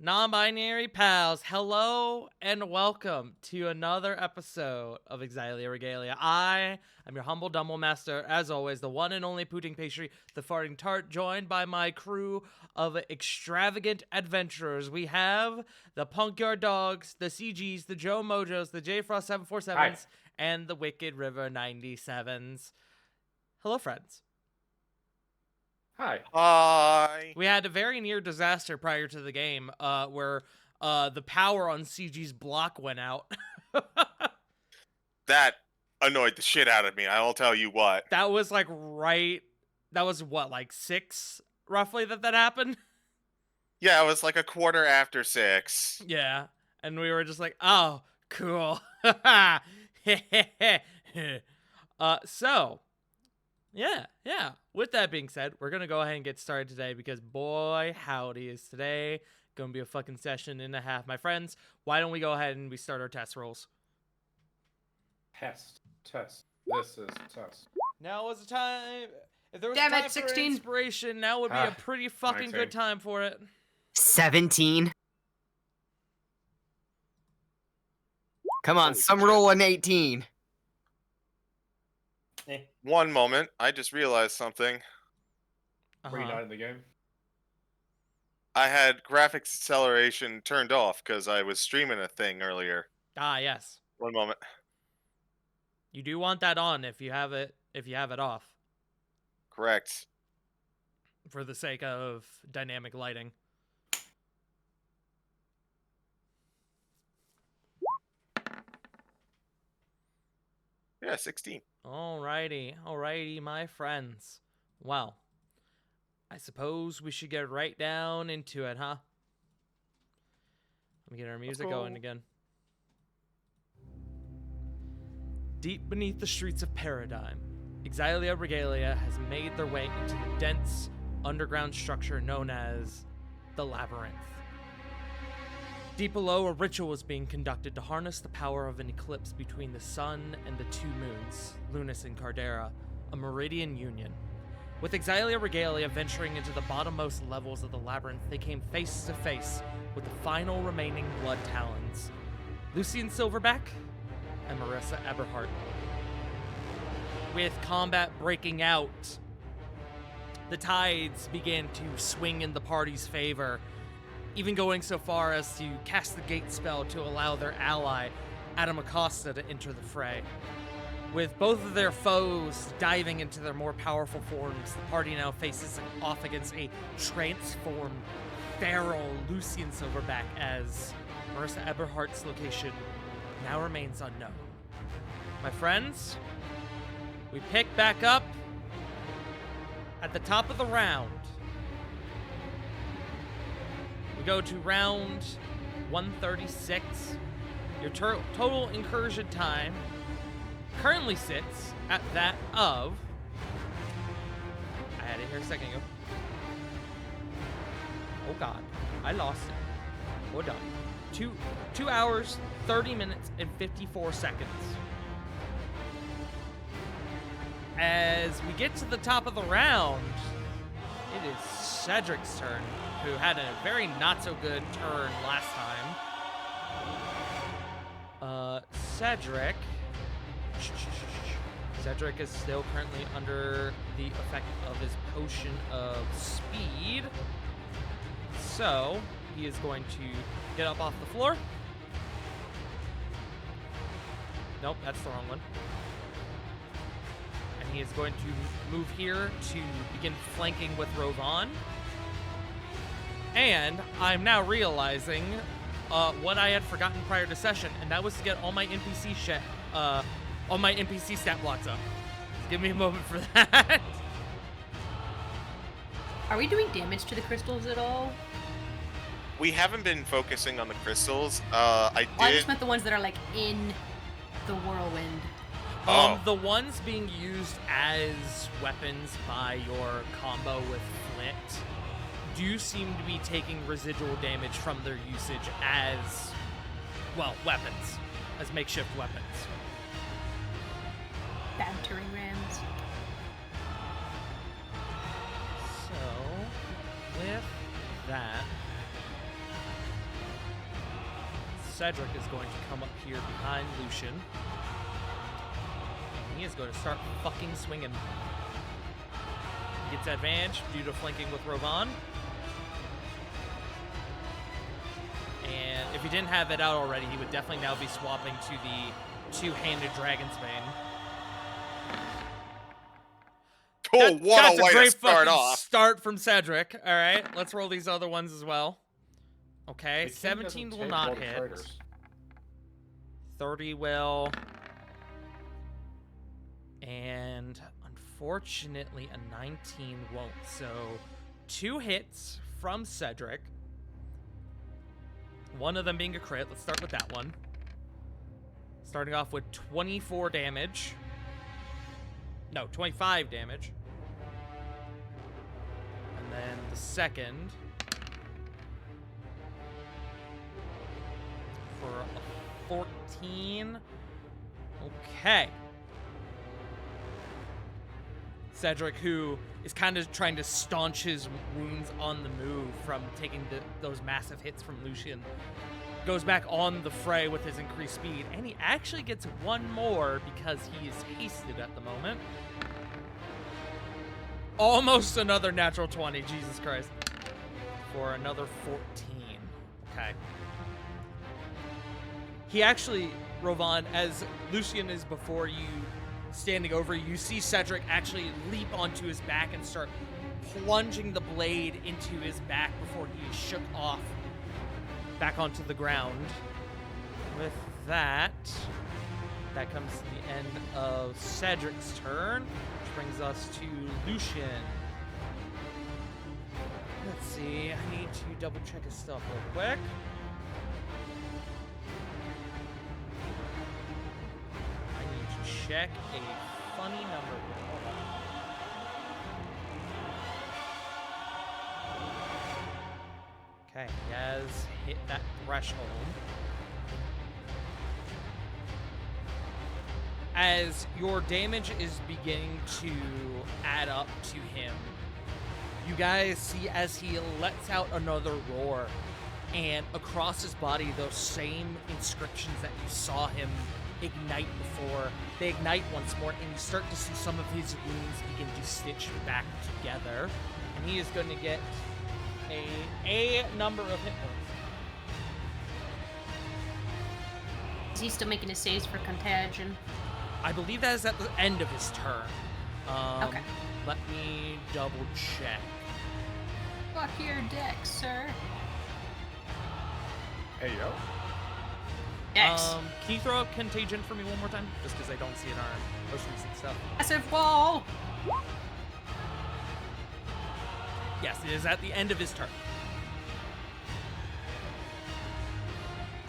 Non-binary pals, hello and welcome to another episode of Exilia Regalia. I am your humble Dumble Master, as always, the one and only Pudding Pastry, the Farting Tart, joined by my crew of extravagant adventurers. We have the Punkyard Dogs, the CGs, the Joe Mojos, the J Frost 747s, Hi. and the Wicked River 97s. Hello, friends. Hi. Hi. We had a very near disaster prior to the game, where the power on CG's block went out. That annoyed the shit out of me, I'll tell you what. That was like that was what, like 6 roughly that happened? Yeah, it was like a quarter after 6. Yeah. And we were just like, oh, cool. So, yeah. With that being said, we're going to go ahead and get started today because boy, howdy is today going to be a fucking session and a half. My friends, why don't we go ahead and we start our test rolls? Test. This is test. Now was the time. If there was Damn a it, time for 16. inspiration, now would be a pretty fucking 19. good time for it. 17. Come on, some roll an 18. One moment, I just realized something. Were you not in the game? I had graphics acceleration turned off because I was streaming a thing earlier. Ah, yes. One moment. You do want that on if you have it off Correct. for the sake of dynamic lighting. Yeah, 16. Alrighty, my friends. Well, I suppose we should get right down into it, huh? Let me get our music going again. Deep beneath the streets of Paradigm, Exilia Regalia has made their way into the dense underground structure known as the Labyrinth. Deep below, a ritual is being conducted to harness the power of an eclipse between the sun and the two moons, Lunas and Cardera, a meridian union. With Exilia Regalia venturing into the bottommost levels of the labyrinth, they came face to face with the final remaining Blood Talons, Lucian Silverback and Marissa Eberhardt. With combat breaking out, the tides began to swing in the party's favor, even going so far as to cast the gate spell to allow their ally, Adam Acosta, to enter the fray. With both of their foes diving into their more powerful forms, the party now faces off against a transformed, feral Lucian Silverback as Marissa Eberhardt's location now remains unknown. My friends, we pick back up at the top of the round. We go to round 136. Your total incursion time currently sits at that of... I had it here a second ago. Oh god, I lost it. Hold on. 2 hours, 30 minutes, and 54 seconds. As we get to the top of the round, it is Cedric's turn, who had a very not-so-good turn last time. Cedric is still currently under the effect of his potion of speed. So, he is going to get up off the floor. Nope, that's the wrong one. And he is going to move here to begin flanking with Rovan. And I'm now realizing what I had forgotten prior to session, and that was to get all my NPC stat blocks up. Give me a moment for that. Are we doing damage to the crystals at all? We haven't been focusing on the crystals. I just meant the ones that are like in the whirlwind. The ones being used as weapons by your combo with Flint do seem to be taking residual damage from their usage as, well, weapons, as makeshift weapons. Bantering rams. So, with that, Cedric is going to come up here behind Lucian. He is going to start fucking swinging. He gets advantage due to flanking with Rovan. And if he didn't have it out already, he would definitely now be swapping to the two-handed Dragon's Bane. Oh, what That's a way to great start fucking off. start from Cedric. All right, let's roll these other ones as well. Okay, The king 17 doesn't will take not all the hit. traitors. 30 will. And unfortunately, a 19 won't. So 2 hits from Cedric. One of them being a crit. Let's start with that one. Starting off with 24 damage. No, 25 damage. And then the second for a 14. Okay. Cedric, who is kind of trying to staunch his wounds on the move from taking those massive hits from Lucian, goes back on the fray with his increased speed, and he actually gets one more because he is hasted at the moment. Almost another natural 20, Jesus Christ. For another 14. Okay. He actually, Rovan, as Lucian is before you standing over, you see Cedric actually leap onto his back and start plunging the blade into his back before he is shook off back onto the ground. With that, that comes to the end of Cedric's turn, which brings us to Lucian. Let's see, I need to double check his stuff real quick. I need to check a funny number here. Hold on. Okay, he has hit that threshold. As your damage is beginning to add up to him, you guys see as he lets out another roar, and across his body, those same inscriptions that you saw him ignite before, they ignite once more, and you start to see some of his wounds begin to stitch back together, and he is going to get a number of hit points. Is he still making his saves for contagion? I believe that is at the end of his turn. Okay. Let me double check. Fuck your deck, sir. Hey, yo. Dex. Can you throw out Contagion for me one more time? Just because I don't see it in our most recent stuff. Massive wall. Yes, it is at the end of his turn.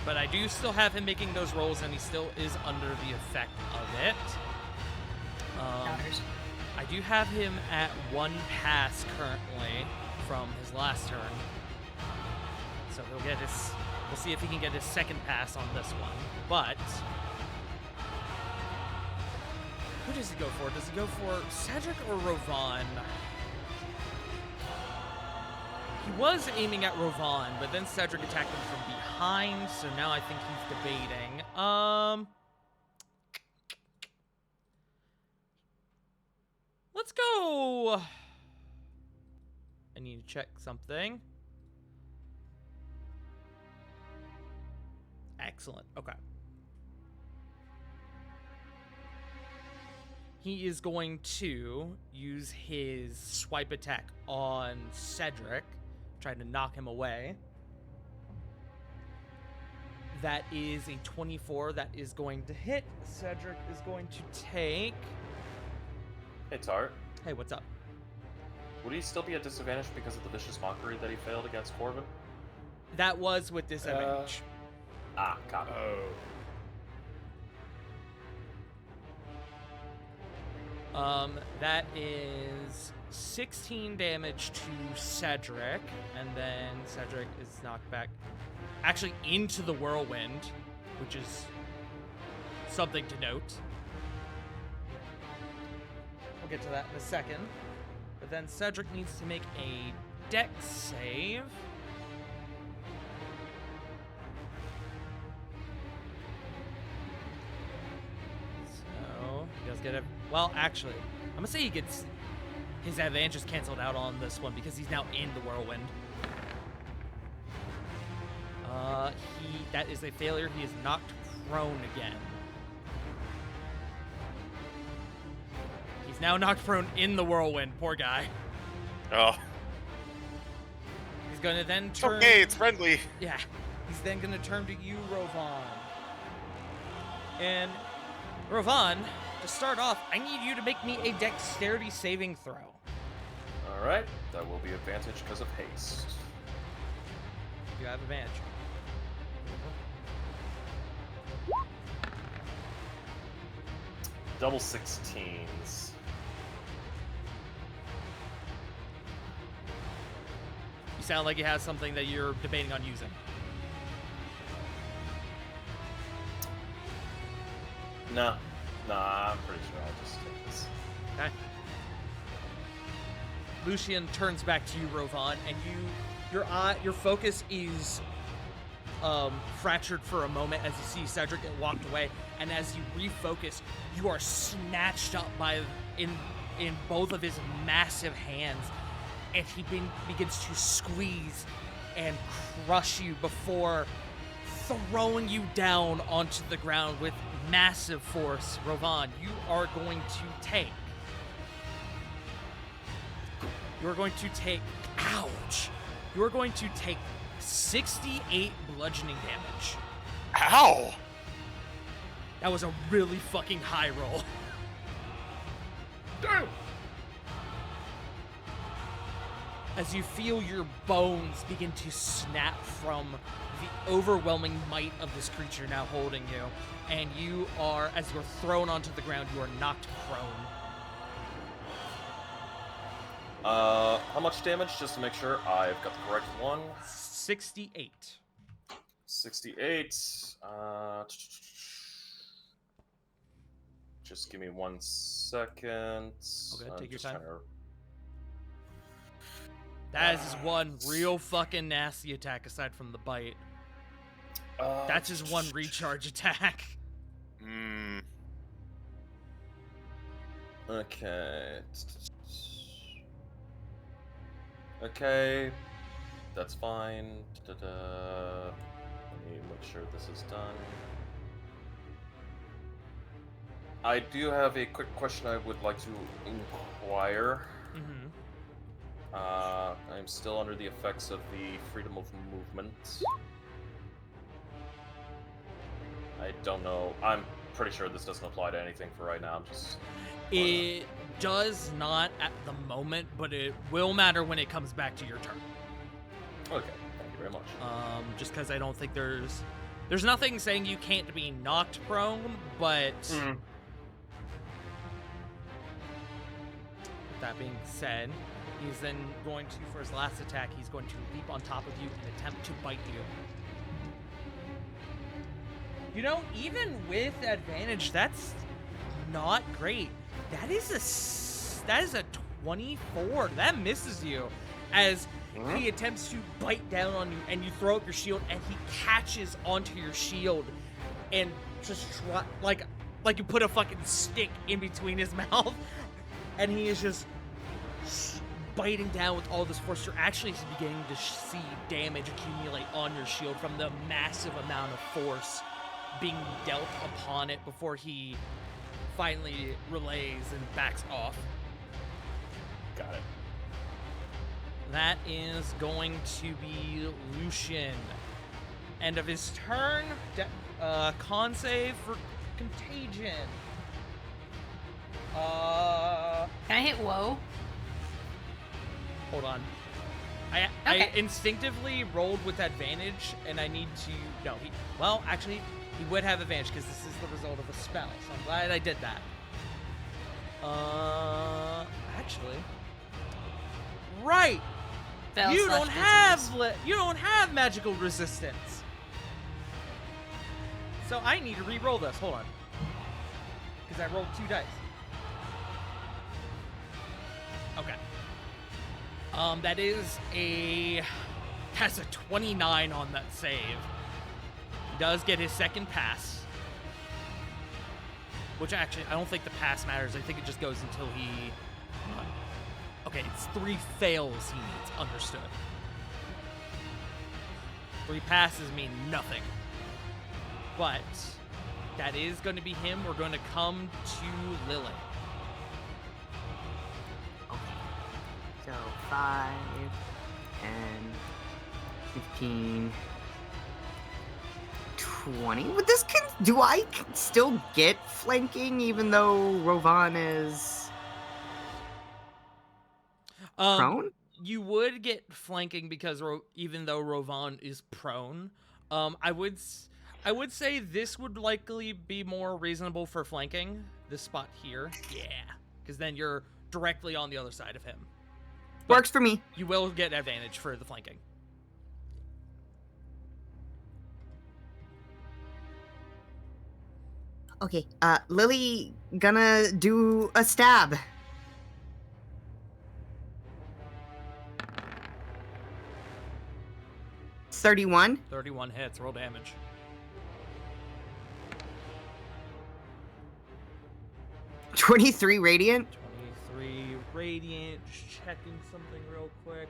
But I do still have him making those rolls, and he still is under the effect of it. Counters. I do have him at 1 pass currently from his last turn. So he'll get his... We'll see if he can get his second pass on this one. But... who does he go for? Does he go for Cedric or Rovan? He was aiming at Rovan, but then Cedric attacked him from behind, so now I think he's debating. Let's go. I need to check something. Excellent. Okay. He is going to use his swipe attack on Cedric, trying to knock him away. That is a 24. That is going to hit. Cedric is going to take... Hey, Tart. Hey, what's up? Would he still be at disadvantage because of the vicious mockery that he failed against Corbin? That was with disadvantage. Ah, got it. That is 16 damage to Cedric, and then Cedric is knocked back actually into the whirlwind, which is something to note. We'll get to that in a second. But then Cedric needs to make a dex save. get it. Well, actually, I'm gonna say he gets his advantage is canceled out on this one because he's now in the whirlwind. That is a failure. He is knocked prone again. He's now knocked prone in the whirlwind. Poor guy. Oh, He's gonna then it's turn. okay. It's friendly. Yeah. He's then gonna turn to you, Rovan. And Rovan, to start off, I need you to make me a dexterity saving throw. Alright, that will be advantage because of haste. You have advantage. Double 16s. You sound like you have something that you're debating on using. Nah, I'm pretty sure I'll just take this. Okay. Lucian turns back to you, Rovan, and your focus is fractured for a moment as you see Cedric get walked away, and as you refocus, you are snatched up in both of his massive hands, and he begins to squeeze and crush you before throwing you down onto the ground with massive force. Rovan, you are going to take. Ouch! You are going to take 68 bludgeoning damage. Ow! That was a really fucking high roll. Damn! As you feel your bones begin to snap from the overwhelming might of this creature now holding you, and you are, as you're thrown onto the ground, you are knocked prone. How much damage, just to make sure I've got the correct one? 68. 68. Just give me 1 second. Okay, I'm take your just time. trying to- That is his one real fucking nasty attack aside from the bite. That's his one recharge attack. Hmm. Okay. Okay. That's fine. Da-da-da. Let me make sure this is done. I do have a quick question I would like to inquire. Mm-hmm. I'm still under the effects of the freedom of movement. I don't know. I'm pretty sure this doesn't apply to anything for right now. I'm just. It does not at the moment, but it will matter when it comes back to your turn. Okay. Thank you very much. Just because I don't think there's nothing saying you can't be knocked prone, but with that being said, he's then going to, for his last attack, he's going to leap on top of you and attempt to bite you. You know, even with advantage, that's not great. That is a 24. That misses you as he attempts to bite down on you, and you throw up your shield, and he catches onto your shield and just like you put a fucking stick in between his mouth, and he is just biting down with all this force. You're actually beginning to see damage accumulate on your shield from the massive amount of force being dealt upon it before he finally relays and backs off. Got it. That is going to be Lucian. End of his turn. Con save for contagion. Can I hit whoa? Hold on. Okay. I instinctively rolled with advantage, and I need to. No, actually, he would have advantage because this is the result of a spell. So I'm glad I did that. Actually, right. Spell You slash don't dizziness. have you don't have magical resistance. So I need to re-roll this. Hold on. Because I rolled 2 dice. Okay. That's a 29 on that save. He does get his second pass. which actually I don't think the pass matters. I think it just goes until he. Okay, it's 3 fails he needs. Understood. 3 passes mean nothing. But that is going to be him. We're going to come to Lily. Okay. So 5, 10, 15, 20. But this can. Do I still get flanking even though Rovan is prone? You would get flanking because even though Rovan is prone, I would say this would likely be more reasonable for flanking. This spot here, yeah, because then you're directly on the other side of him. But Works for me. you will get advantage for the flanking. Okay, Lily gonna do a stab. $31. 31 hits. Roll damage. $23 radiant. 23 radiant. Just checking something real quick.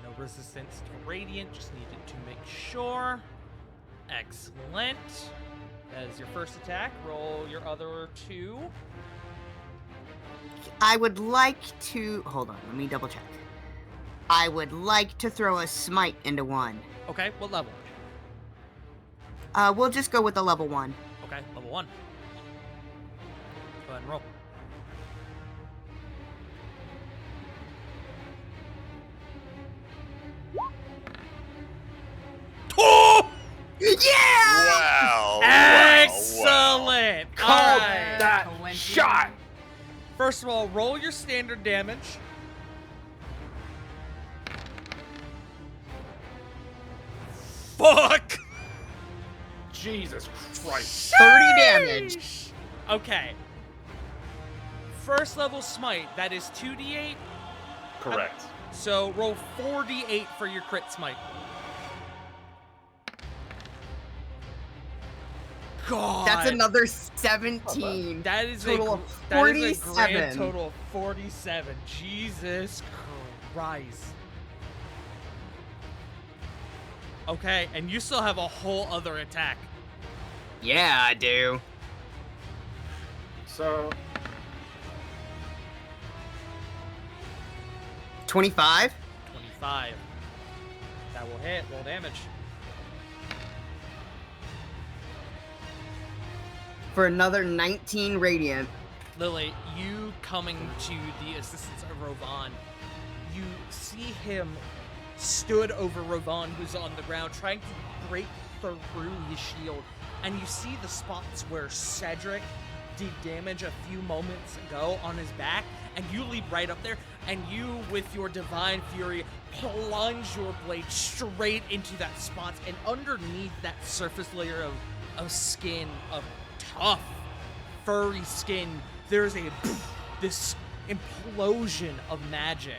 No resistance to radiant. Just needed to make sure. Excellent. As your first attack, roll your other 2. I would like to... Hold on, let me double check. I would like to throw a smite into one. Okay, what level? We'll just go with the level 1. Okay, level 1. Go ahead and roll. Oh! Yeah! Wow. Excellent! Called Alright. that 20. shot. First of all, roll your standard damage. Fuck! Jesus Christ. 30 damage. Okay. First level smite, that is 2d8. Correct. So roll 4d8 for your crit smite. God. That's another 17. That is total a, of that is a 47. grand total of 47. Jesus Christ. Okay, and you still have a whole other attack. Yeah, I do. So 25. 25. That will hit. Roll damage. For another 19 radiant. Lily, you coming to the assistance of Rovan, you see him stood over Rovan, who's on the ground, trying to break through his shield, and you see the spots where Cedric did damage a few moments ago on his back, and you leap right up there, and you, with your Divine Fury, plunge your blade straight into that spot, and underneath that surface layer of skin, of tough, furry skin, there's this implosion of magic,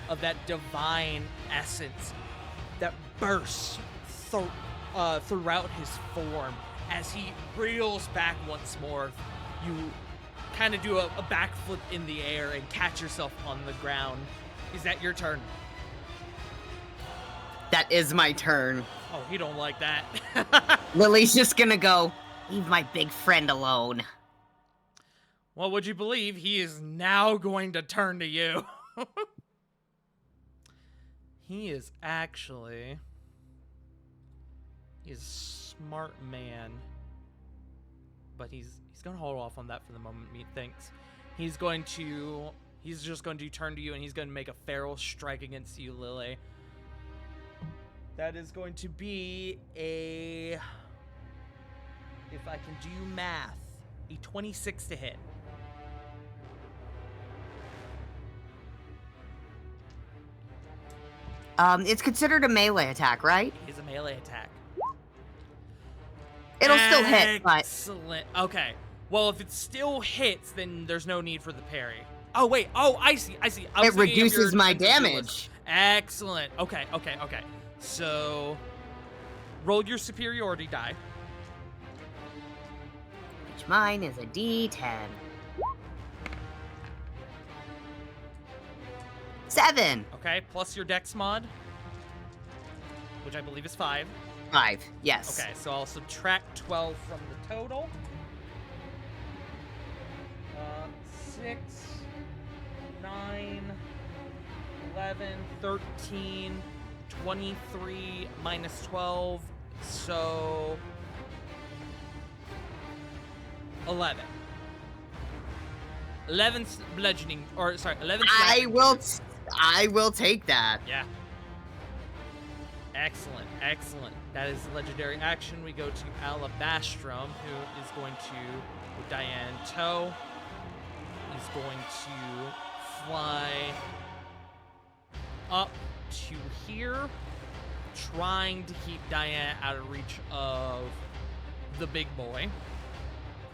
of that divine essence that bursts throughout his form. As he reels back once more, you kind of do a backflip in the air and catch yourself on the ground. Is that your turn? That is my turn. Oh, he don't like that. Lily's just gonna go, leave my big friend alone. Well, would you believe he is now going to turn to you? He is actually... He's a smart man. But he's going to hold off on that for the moment, methinks. He's just going to turn to you, and he's going to make a feral strike against you, Lily. That is going to be a... If I can do math, a 26 to hit. It's considered a melee attack, right? It is a melee attack. It'll still hit, but... Excellent. Okay. Well, if it still hits, then there's no need for the parry. Oh, wait. Oh, I see. I was It thinking of reduces your my defensive damage. list. Excellent. Okay. So, roll your superiority die. which mine is a D10. 7. Okay, plus your dex mod, which I believe is 5. 5. Yes. Okay, so I'll subtract 12 from the total. 6, 9, 11, 13, 23 minus 12, so 11. 11 bludgeoning, or sorry, 11 slashing. I will take that. Yeah. Excellent, excellent. That is the legendary action. We go to Alabastrum, who is going to, with Diane in tow, is going to fly up to here, trying to keep Diane out of reach of the big boy.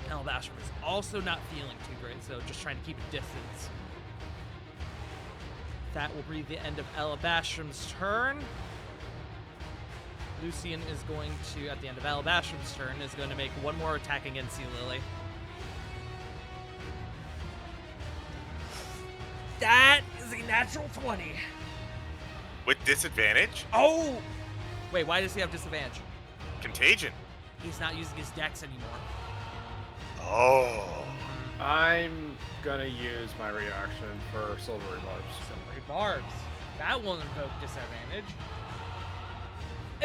Alabastrum is also not feeling too great, so just trying to keep a distance. That will be the end of Alabastrum's turn. Lucian is going to, at the end of Alabastrum's turn, is going to make one more attack against Sea Lily. That is a natural 20. With disadvantage? Oh! Wait, why does he have disadvantage? Contagion. He's not using his dex anymore. Oh. I'm gonna use my reaction for silvery barbs. Silvery barbs. That will invoke disadvantage.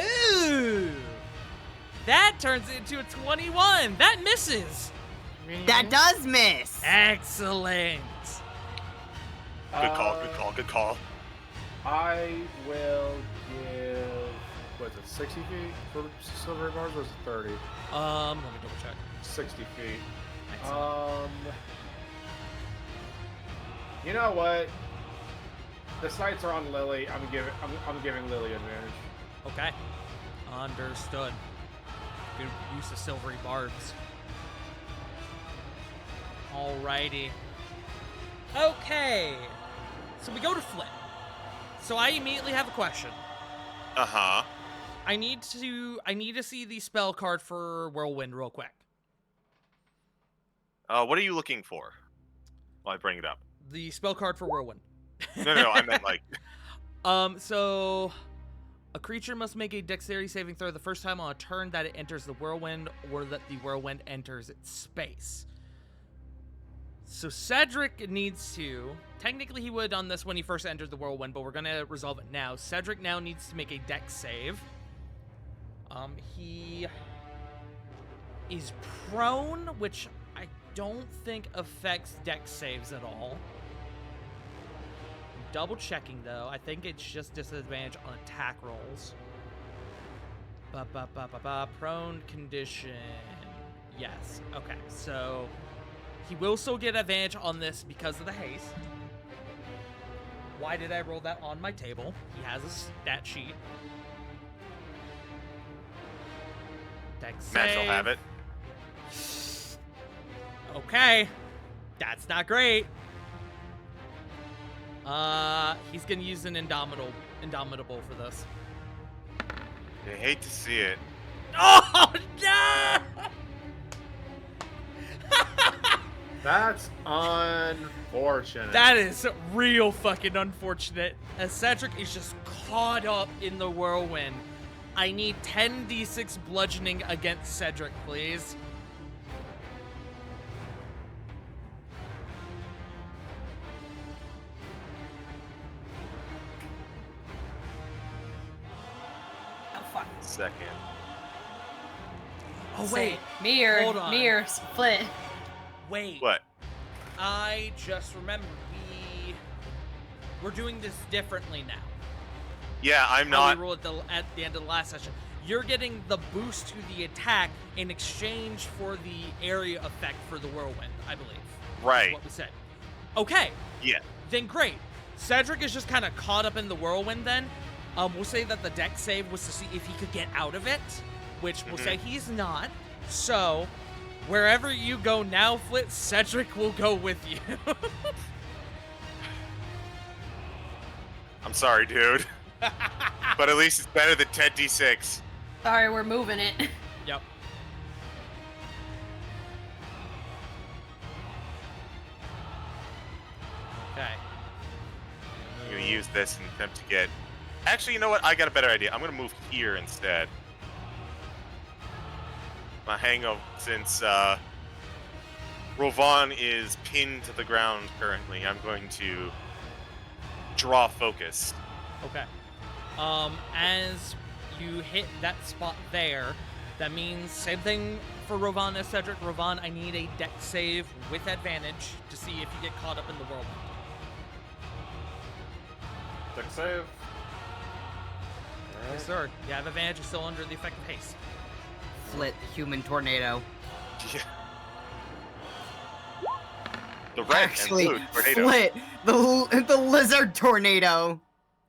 Ooh! That turns into a 21. That misses. That does miss. Excellent. Good call, good call, good call. I will give, what is it, 60 feet for silvery barbs, or is it 30? Let me double check. 60 feet. Excellent. You know what? The sights are on Lily. I'm giving Lily advantage. Okay. Understood. Good use of silvery barbs. Alrighty. Okay. So we go to Flint. So I immediately have a question. Uh-huh. I need to see the spell card for Whirlwind real quick. What are you looking for? Well, I bring it up. The spell card for Whirlwind. No, I meant like... So a creature must make a dexterity saving throw the first time on a turn that it enters the whirlwind or that the whirlwind enters its space. So Cedric needs to, technically he would have done this when he first entered the whirlwind, but we're going to resolve it now. Cedric now needs to make a dex save. He is prone, which I don't think affects dex saves at all. Double checking though. I think it's just disadvantage on attack rolls. Prone condition. Yes. Okay. So he will still get advantage on this because of the haste. Why did I roll that on my table? He has a stat sheet. Dex save. Natural habit. Okay. That's not great. He's gonna use an Indomitable for this. I hate to see it. Oh no! That's unfortunate. That is real fucking unfortunate. As Cedric is just caught up in the whirlwind. I need 10d6 bludgeoning against Cedric, please. Oh fuck. Second. Oh wait, Mirror, hold on. mirror, split. wait. What? I just remembered we're doing this differently now. Yeah, I'm How not... we rolled at the end of the last session. You're getting the boost to the attack in exchange for the area effect for the whirlwind, I believe. Is Right. what we said. Okay. Yeah. Then great. Cedric is just kind of caught up in the whirlwind then. We'll say that the dex save was to see if he could get out of it, which we'll say he's not. So, wherever you go now, Flit, Cedric will go with you. I'm sorry, dude. But at least it's better than 10d6. Sorry, we're moving it. Yep. use this and attempt to get. Actually, you know what? I got a better idea. I'm gonna move here instead. My hang of since Rovan is pinned to the ground currently, I'm going to draw focus. Okay. As you hit that spot there, that means same thing for Rovan as Cedric. Rovan, I need a dex save with advantage to see if you get caught up in the whirlwind. Deck save. Yes, sir. You have advantage. You're still under the effect of haste. Flit, human tornado. Yeah. The red Actually, and blue tornado. Flit, the lizard tornado.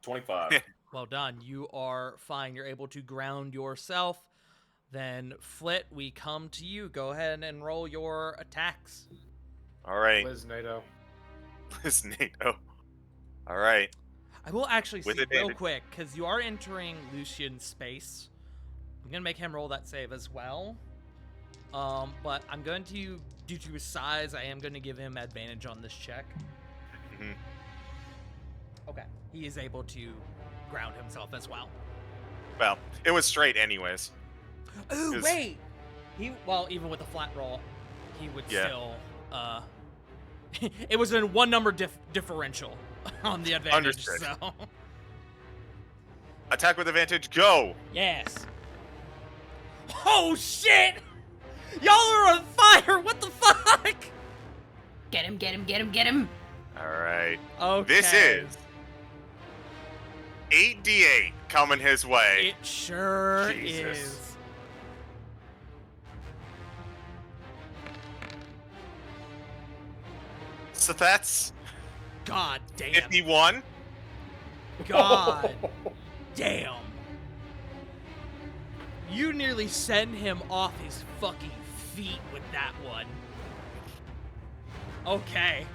25. Well done. You are fine. You're able to ground yourself. Then, Flit, we come to you. Go ahead and roll your attacks. All right. Liz NATO. Liz NATO. All right. I will actually With see real advantage. quick, because you are entering Lucian's space. I'm going to make him roll that save as well. But I'm going to, due to his size, I am going to give him advantage on this check. Mhm. Okay. He is able to ground himself as well. Well, it was straight anyways. Ooh, 'Cause- wait! Well, even with a flat roll, he would Yeah. still, it was a one number differential on the advantage, Understood. so. Attack with advantage, go! Yes. Oh, shit! Y'all are on fire! What the fuck? Get him, get him, get him, get him. All right. Okay. This is 8d8 coming his way. It sure Jesus. is. So that's God damn. 51. God damn. You nearly send him off his fucking feet with that one. Okay.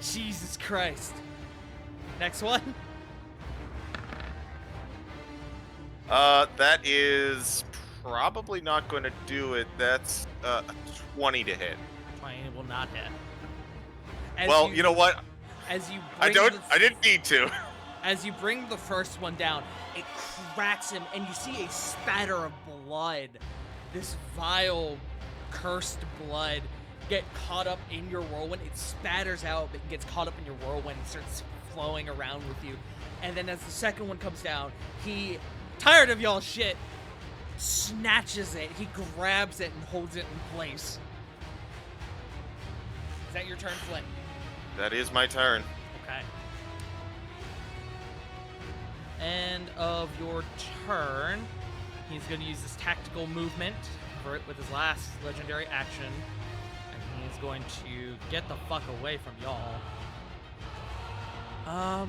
Jesus Christ. Next one. That is probably not going to do it. That's a 20 to hit. 20 will not hit. As Well, you know what? As you I bring don't. I didn't need to. As you bring the first one down, it cracks him, and you see a spatter of blood. This vile, cursed blood get caught up in your whirlwind. It spatters out, but gets caught up in your whirlwind and starts flowing around with you. And then as the second one comes down, he, tired of y'all shit, snatches it. He grabs it and holds it in place. Is that your turn, Flint? That is my turn. Okay. End of your turn, he's going to use his tactical movement for it with his last legendary action, and he's going to get the fuck away from y'all.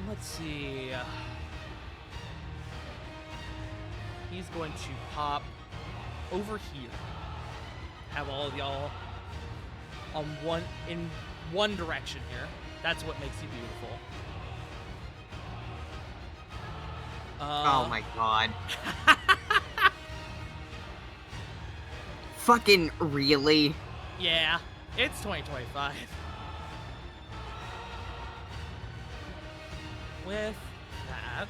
Let's see. He's going to pop over here. Have all of y'all on in one direction here. That's what makes you beautiful. Oh my god. Fucking really? Yeah, it's 2025. With that,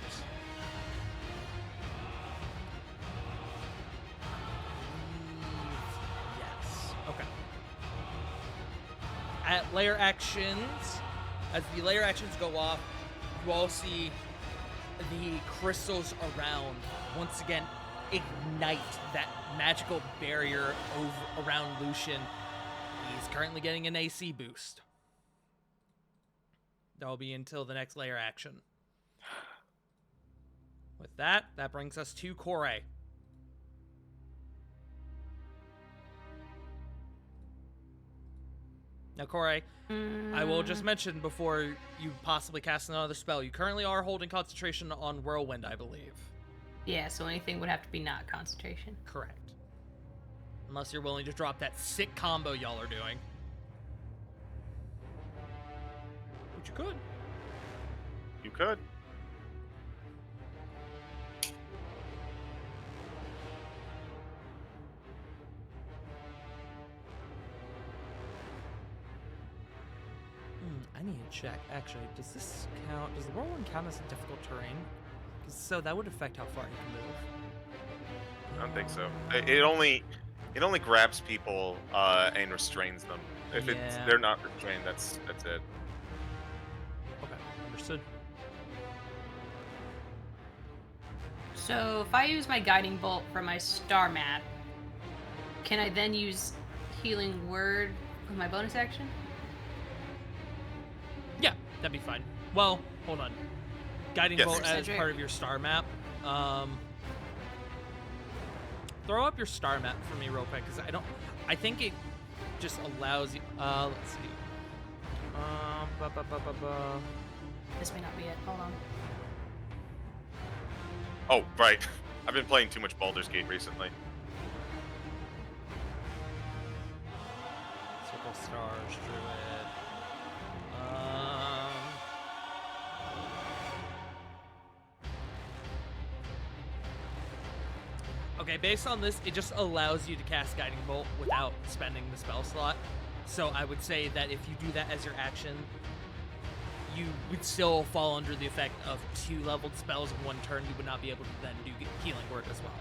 yes. Okay. At layer actions, as the layer actions go off, you all see the crystals around once again ignite that magical barrier around Lucian. He's currently getting an AC boost. That'll be until the next layer action. With that, that brings us to Corey. Now, Corey, I will just mention before you possibly cast another spell, you currently are holding concentration on Whirlwind, I believe. Yeah, so anything would have to be not concentration. Correct. Unless you're willing to drop that sick combo y'all are doing. Which you could. You could. I need to check. Actually, does this count? Does the whirlwind count as a difficult terrain? 'Cause so that would affect how far he can move. I don't think so. It only grabs people and restrains them. If Yeah. they're not restrained, that's it. Okay, understood. So if I use my guiding bolt for my star map, can I then use healing word with my bonus action? Yeah, that'd be fine. Well, hold on. Guiding Yes. bolt as Cedric. part of your star map. Throw up your star map for me real quick, because I think it just allows you. Let's see. This may not be it. Hold on. Oh, right. I've been playing too much Baldur's Gate recently. Circle stars, druid. Okay, based on this, it just allows you to cast Guiding Bolt without spending the spell slot. So I would say that if you do that as your action, you would still fall under the effect of 2 leveled spells in 1 turn. You would not be able to then do Healing Word as well.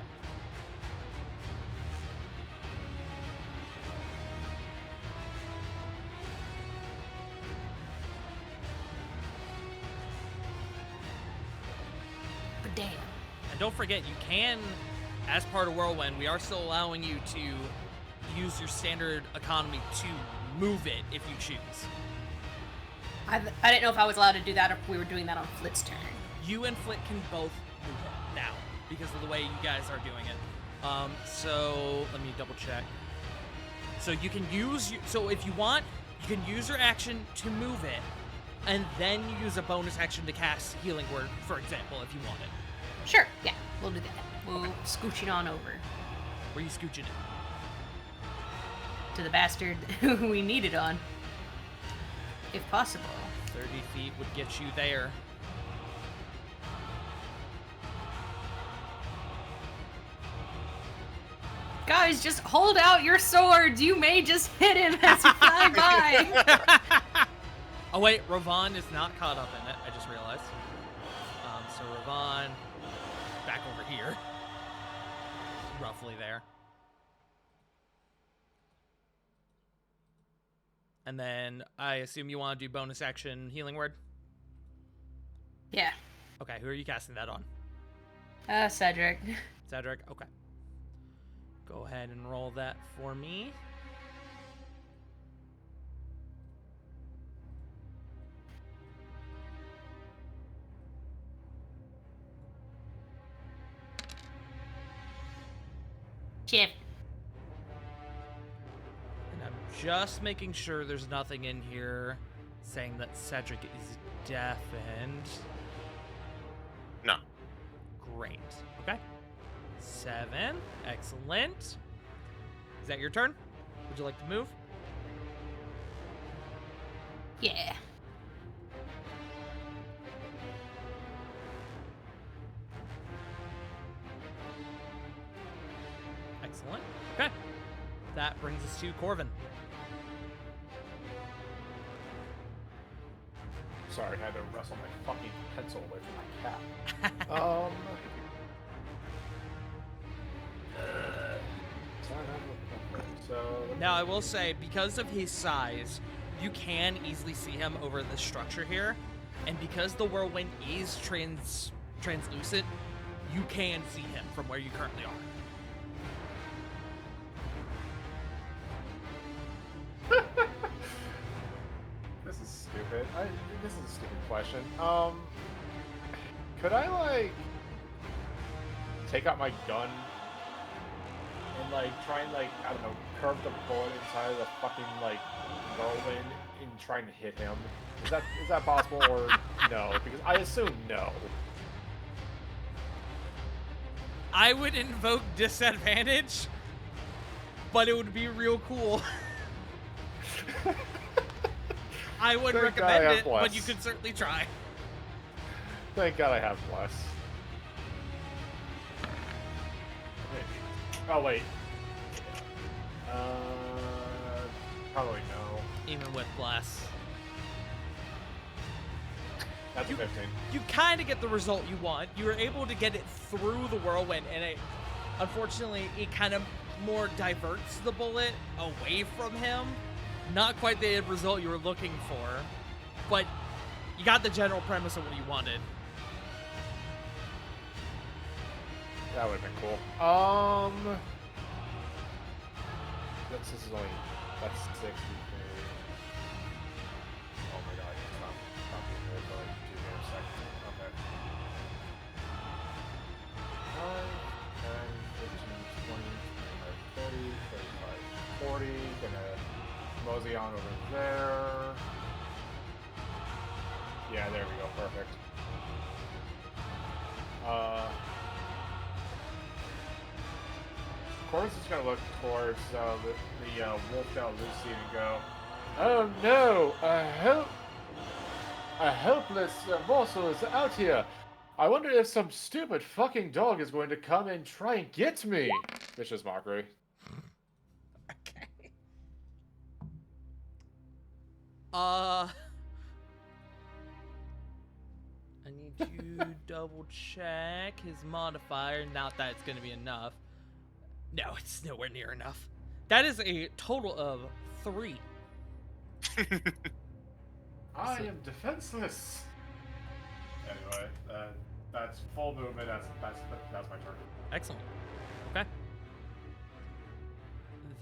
But damn. And don't forget, you can, as part of Whirlwind, we are still allowing you to use your standard economy to move it if you choose. I didn't know if I was allowed to do that or if we were doing that on Flit's turn. You and Flit can both move it now because of the way you guys are doing it. So let me double check. So you can use, so if you want, you can use your action to move it, and then you use a bonus action to cast Healing Word, for example, if you wanted. Sure, yeah, we'll do that. We'll scooch it on over Where you scooching it? to the bastard who we need it on. If possible. 30 feet would get you there. Guys, just hold out your swords. You may just hit him as you fly by. Oh wait, Ravon is not caught up in it. I just realized. So Ravon, back over here, roughly there. And then I assume you want to do bonus action Healing Word. Yeah. Okay, who are you casting that on? Cedric. Cedric. Okay. Go ahead and roll that for me. Shift. And I'm just making sure there's nothing in here saying that Cedric is deafened. No. Great. Okay. 7. Excellent. Is that your turn? Would you like to move? Yeah. Excellent. Okay. That brings us to Corvin. Sorry, I had to wrestle my fucking pencil away from my cat. So Now, I will say, because of his size, you can easily see him over the structure here. And because the whirlwind is translucent, you can see him from where you currently are. this is stupid. This is a stupid question. Could I like take out my gun and like try and like I don't know curve the bullet inside of the fucking like whirlwind and trying to hit him? Is that possible or no? Because I assume no. I would invoke disadvantage, but it would be real cool. I would Thank God I recommend have it, but bless. you could certainly try. Thank God I have bless. Oh wait. Probably no. Even with bless. That's a 15. You kind of get the result you want. You were able to get it through the whirlwind, and unfortunately, it kind of more diverts the bullet away from him. Not quite the result you were looking for, but you got the general premise of what you wanted. That would have been cool. This is only, that's 60. Oh my god, it's not being here for like 2 damn seconds. Okay. 5, 10, 15, 20, 25, 30, 40. Gonna mosey on over there. Yeah, there we go. Perfect. Corvus is gonna look towards the wolfed out Lucy and go, "Oh no! A helpless morsel is out here. I wonder if some stupid fucking dog is going to come and try and get me." Vicious mockery. Okay. I need to double check his modifier. Not that it's gonna be enough. No, it's nowhere near enough. That is a total of 3. I am defenseless. Anyway, that's full movement. That's my turn. Excellent. Okay.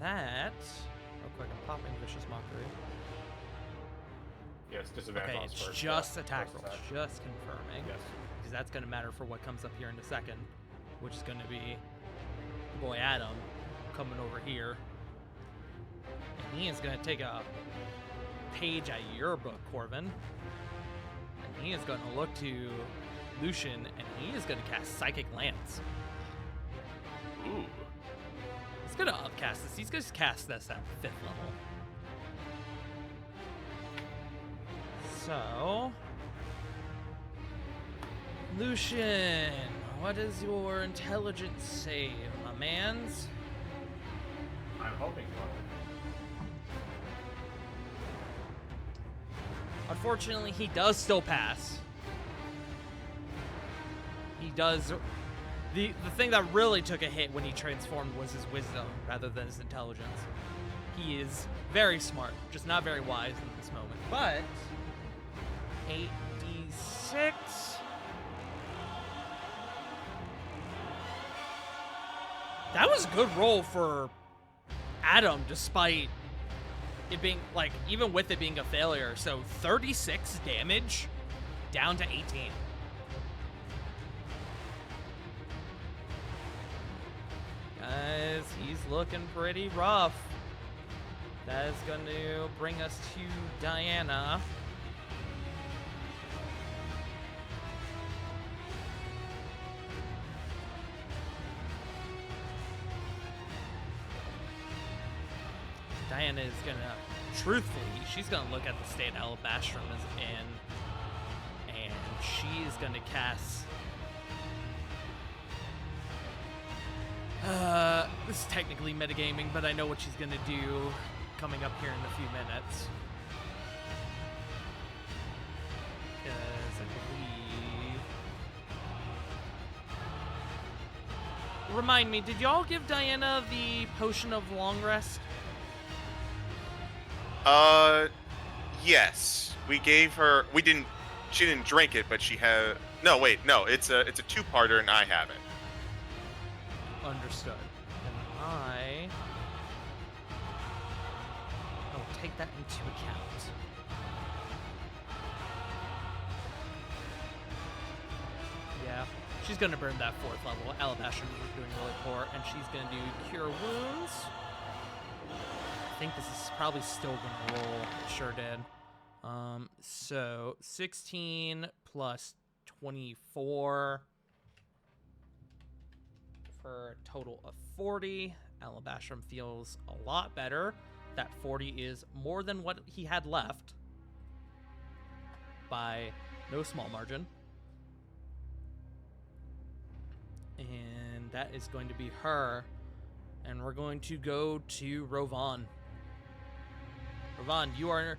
That. Real quick, I'm popping Vicious Mockery. Yes, disadvantage Okay, on it's first. just attack first rolls. attack. Just confirming. Yes. Because that's going to matter for what comes up here in a second. Which is going to be boy Adam coming over here. And he is going to take a page out of your book, Corvin. And he is going to look to Lucian, and he is going to cast Psychic Lance. Ooh. He's going to upcast this. He's going to cast this at 5th level. So, Lucian, what is your intelligence save, my mans? I'm hoping for Unfortunately, he does still pass. He does. The thing that really took a hit when he transformed was his wisdom rather than his intelligence. He is very smart, just not very wise in this moment. But 8d6. That was a good roll for Adam, despite it being, like, even with it being a failure. So 36 damage down to 18. Guys, he's looking pretty rough. That is going to bring us to Diana. Diana is gonna, truthfully, she's gonna look at the state Alabastrum is in, and she is gonna cast. This is technically metagaming, but I know what she's gonna do coming up here in a few minutes. Because I believe. Remind me, did y'all give Diana the potion of long rest? Yes. We gave her. We didn't. She didn't drink it, but she had. No, wait, no. It's a 2-parter, and I have it. Understood. And I will take that into account. Yeah, she's gonna burn that 4th level. Alabastrum is doing really poor, and she's gonna do Cure Wounds. I think this is probably still gonna roll. It sure did. So 16 plus 24 for a total of 40. Alabastrum feels a lot better. That 40 is more than what he had left by no small margin. And that is going to be her. And we're going to go to Rovan. Rovan, you are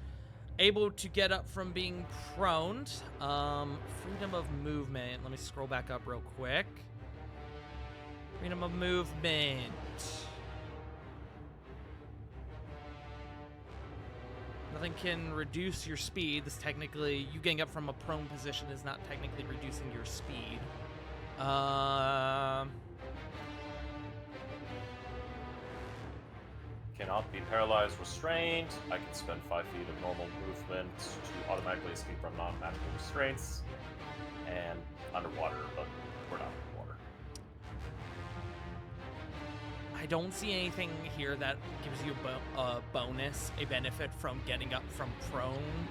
able to get up from being prone. Freedom of movement. Let me scroll back up real quick. Freedom of movement. Nothing can reduce your speed. This technically, you getting up from a prone position is not technically reducing your speed. Cannot be paralyzed, restrained. I can spend 5 feet of normal movement to automatically escape from non-magical restraints. And underwater, but we're not underwater. I don't see anything here that gives you a bonus, a benefit from getting up from prone.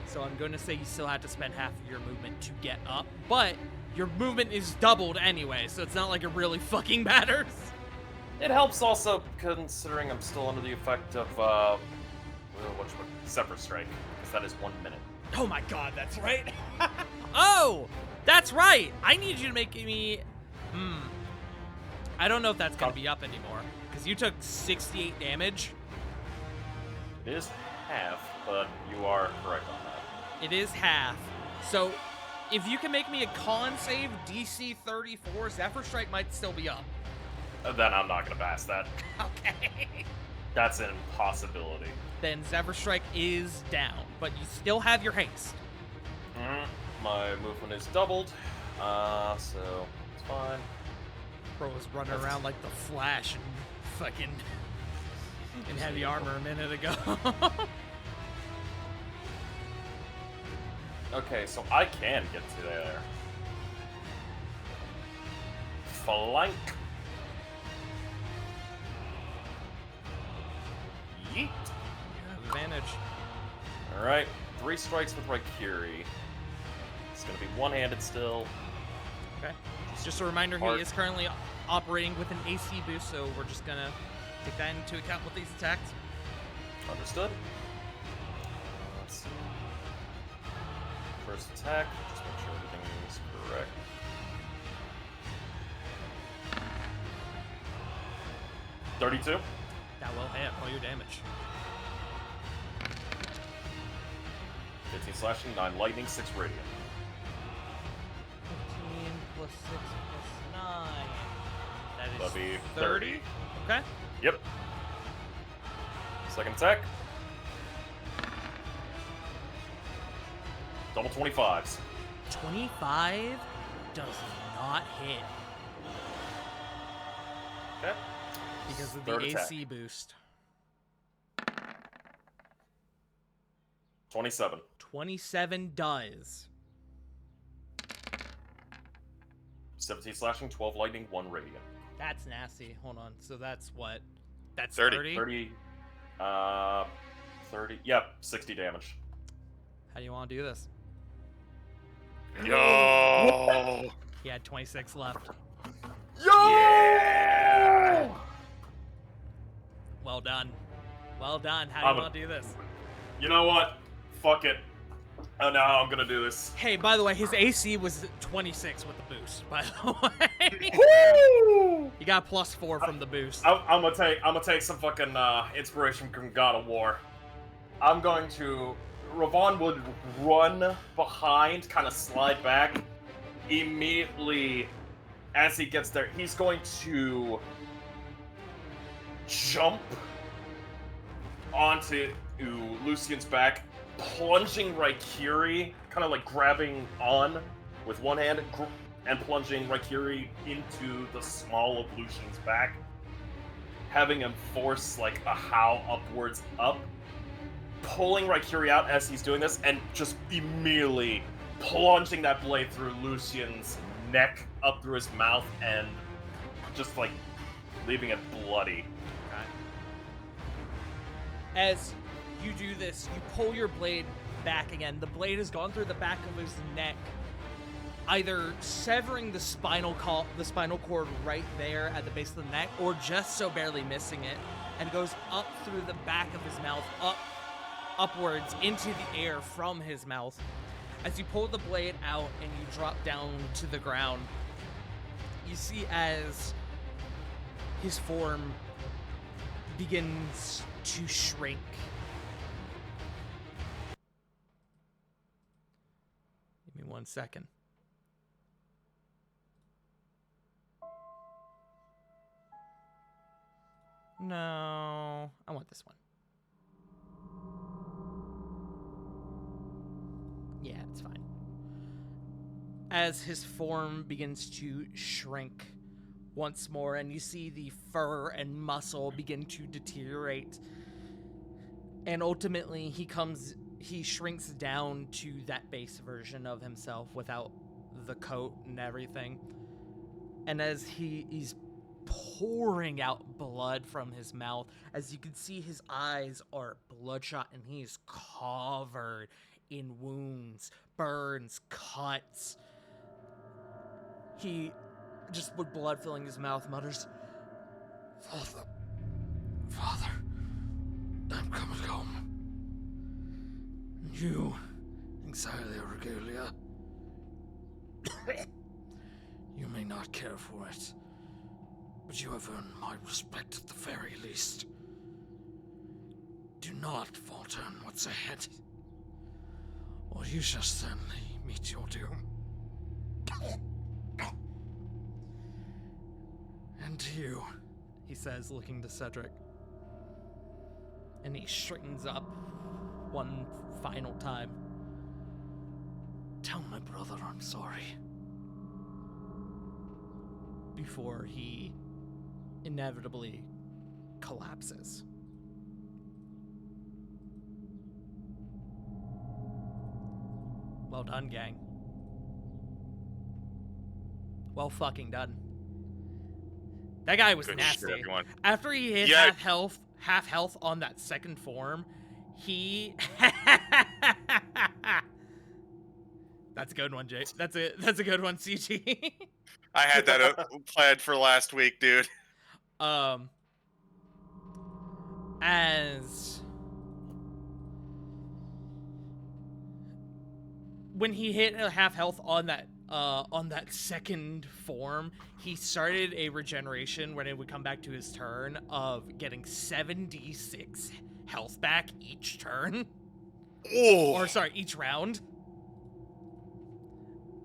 So I'm going to say you still have to spend half of your movement to get up. But your movement is doubled anyway, so it's not like it really fucking matters. It helps also considering I'm still under the effect of, Zephyr Strike, because that is 1 minute. Oh my god, that's right. Oh, that's right. I need you to make me... I don't know if that's going to be up anymore, because you took 68 damage. It is half, but you are correct on that. It is half. So, if you can make me a con save, DC 34, Zephyr Strike might still be up. Then I'm not going to pass that. Okay. That's an impossibility. Then Zephyr Strike is down, but you still have your haste. My movement is doubled, so it's fine. Bro was running around like the Flash and fucking in heavy armor a minute ago. Okay, so I can get to there. Flank. Yeet. Advantage. Alright, 3 strikes with Raikiri. It's gonna be one-handed still. Okay. Just a reminder, he is currently operating with an AC boost, so we're just gonna take that into account with these attacks. Understood. Let's see. First attack, just make sure everything's correct. $32. That will hit all your damage. 15 slashing, 9 lightning, 6 radiant. 15 plus 6 plus 9. That is That'd be 30. Okay. Yep. Second attack. Double 25s. 25 does not hit Okay. because of the Third attack. AC boost. 27. 27 does. 17 slashing, 12 lightning, 1 radiant. That's nasty. Hold on. So that's what? That's 30. 30? 30. Yep, 60 damage. How do you want to do this? Yo! He had 26 left. Yeah! Well done. Well done. How do you want to do this? You know what? Fuck it. Oh, no, I'm gonna do this. Hey, by the way, his AC was 26 with the boost, by the way. Woo! You got +4 from the boost. I'm gonna take some fucking inspiration from God of War. I'm going to. Ravon would run behind, kind of slide back. Immediately, as he gets there, he's going to jump onto Lucian's back, plunging Raikiri, kind of like grabbing on with one hand and plunging Raikiri into the small of Lucian's back, having him force like a howl upwards up, pulling Raikiri out as he's doing this, and just immediately plunging that blade through Lucian's neck, up through his mouth, and just like leaving it bloody. As you do this, you pull your blade back again. The blade has gone through the back of his neck, either severing the spinal cord right there at the base of the neck, or just so barely missing it, and goes up through the back of his mouth, upwards into the air from his mouth. As you pull the blade out and you drop down to the ground, you see as his form begins to shrink. 1 second. No, I want this one. Yeah, it's fine. As his form begins to shrink once more, and you see the fur and muscle begin to deteriorate, and ultimately he shrinks down to that base version of himself without the coat and everything. And as he's pouring out blood from his mouth, as you can see, his eyes are bloodshot and he's covered in wounds, burns, cuts. He, just with blood filling his mouth, mutters, Father, I'm coming home. You, Exilia Regalia, you may not care for it, but you have earned my respect at the very least. Do not falter in what's ahead, or you shall certainly meet your doom. And to you, he says, looking to Cedric. And he straightens up one final time. Tell my brother I'm sorry. Before he inevitably collapses. Well done, gang. Well fucking done. That guy was Good nasty. shit, everyone. After he hit Yeah. half health on that second form, he That's a good one, Jay. That's a good one, CG. I had that planned for last week, dude. As when he hit a half health on that second form, he started a regeneration when it would come back to his turn of getting 7d6 health back each turn. Oh, Or sorry, each round.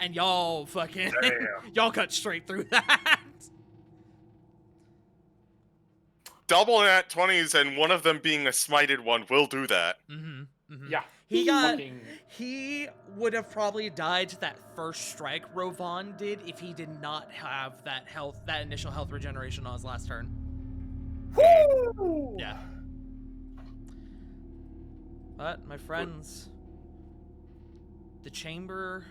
And y'all fucking Damn. y'all cut straight through that. double nat 20s and one of them being a smited one will do that. Yeah. He would have probably died to that first strike Rovan did if he did not have that initial health regeneration on his last turn. Woo! Yeah. But, my friends, the chamber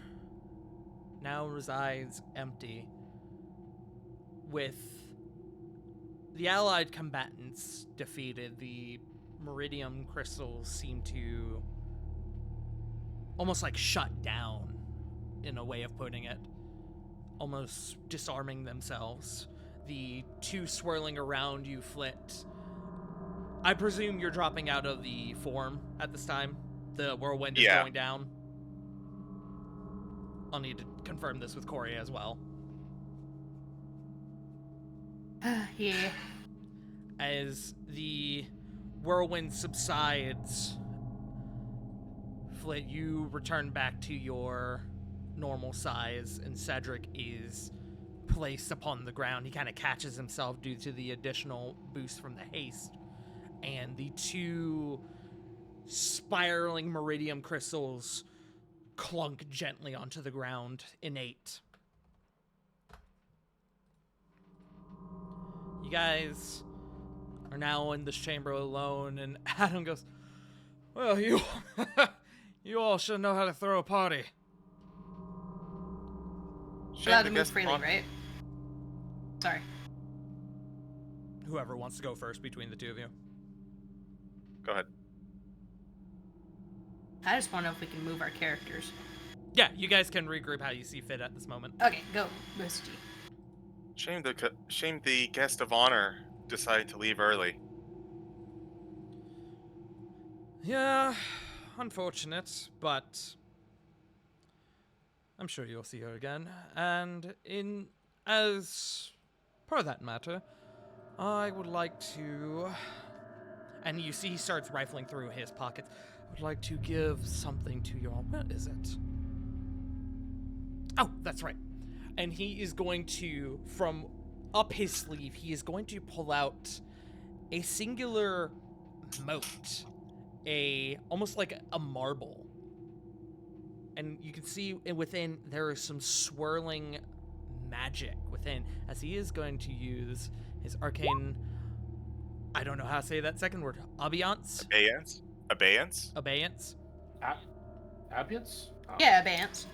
now resides empty, with the allied combatants defeated. The Meridium crystals seem to almost like shut down, in a way of putting it, almost disarming themselves. The two swirling around you, Flit. I presume you're dropping out of the form at this time. The whirlwind is going down. I'll need to confirm this with Corey as well. Yeah. As the whirlwind subsides, Flit, you return back to your normal size, and Cedric is placed upon the ground. He kind of catches himself due to the additional boost from the haste. And the two spiraling Meridium crystals clunk gently onto the ground, innate. You guys are now in this chamber alone, and Adam goes, well, you all should know how to throw a party. Allowed to move freely, right? Sorry. Whoever wants to go first between the two of you. Go ahead. I just want to know if we can move our characters. Yeah, you guys can regroup how you see fit at this moment. Okay, go, Misty. Shame the guest of honor decided to leave early. Yeah, unfortunate, but I'm sure you'll see her again. And as per that matter, I would like to, and you see he starts rifling through his pockets. I would like to give something to you all. Where is it? Oh, that's right. And he is going to, from up his sleeve, he is going to pull out a singular mote, almost like a marble. And you can see within there is some swirling magic within, as he is going to use his arcane, I don't know how to say that second word, abeyance? Abeyance? Abeyance? Abeyance? Oh. Yeah, Abeyance.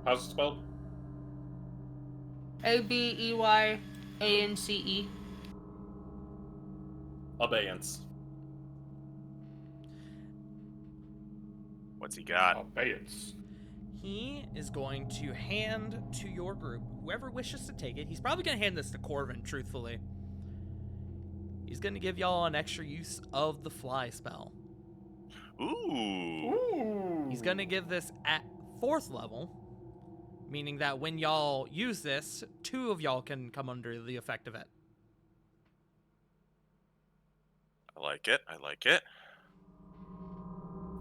How's it spelled? Abeyancee. Abeyance. What's he got? Abeyance. He is going to hand to your group, whoever wishes to take it. He's probably going to hand this to Corvin, truthfully. He's going to give y'all an extra use of the fly spell. Ooh. Ooh. He's going to give this at 4th level, meaning that when y'all use this, 2 of y'all can come under the effect of it. I like it. I like it.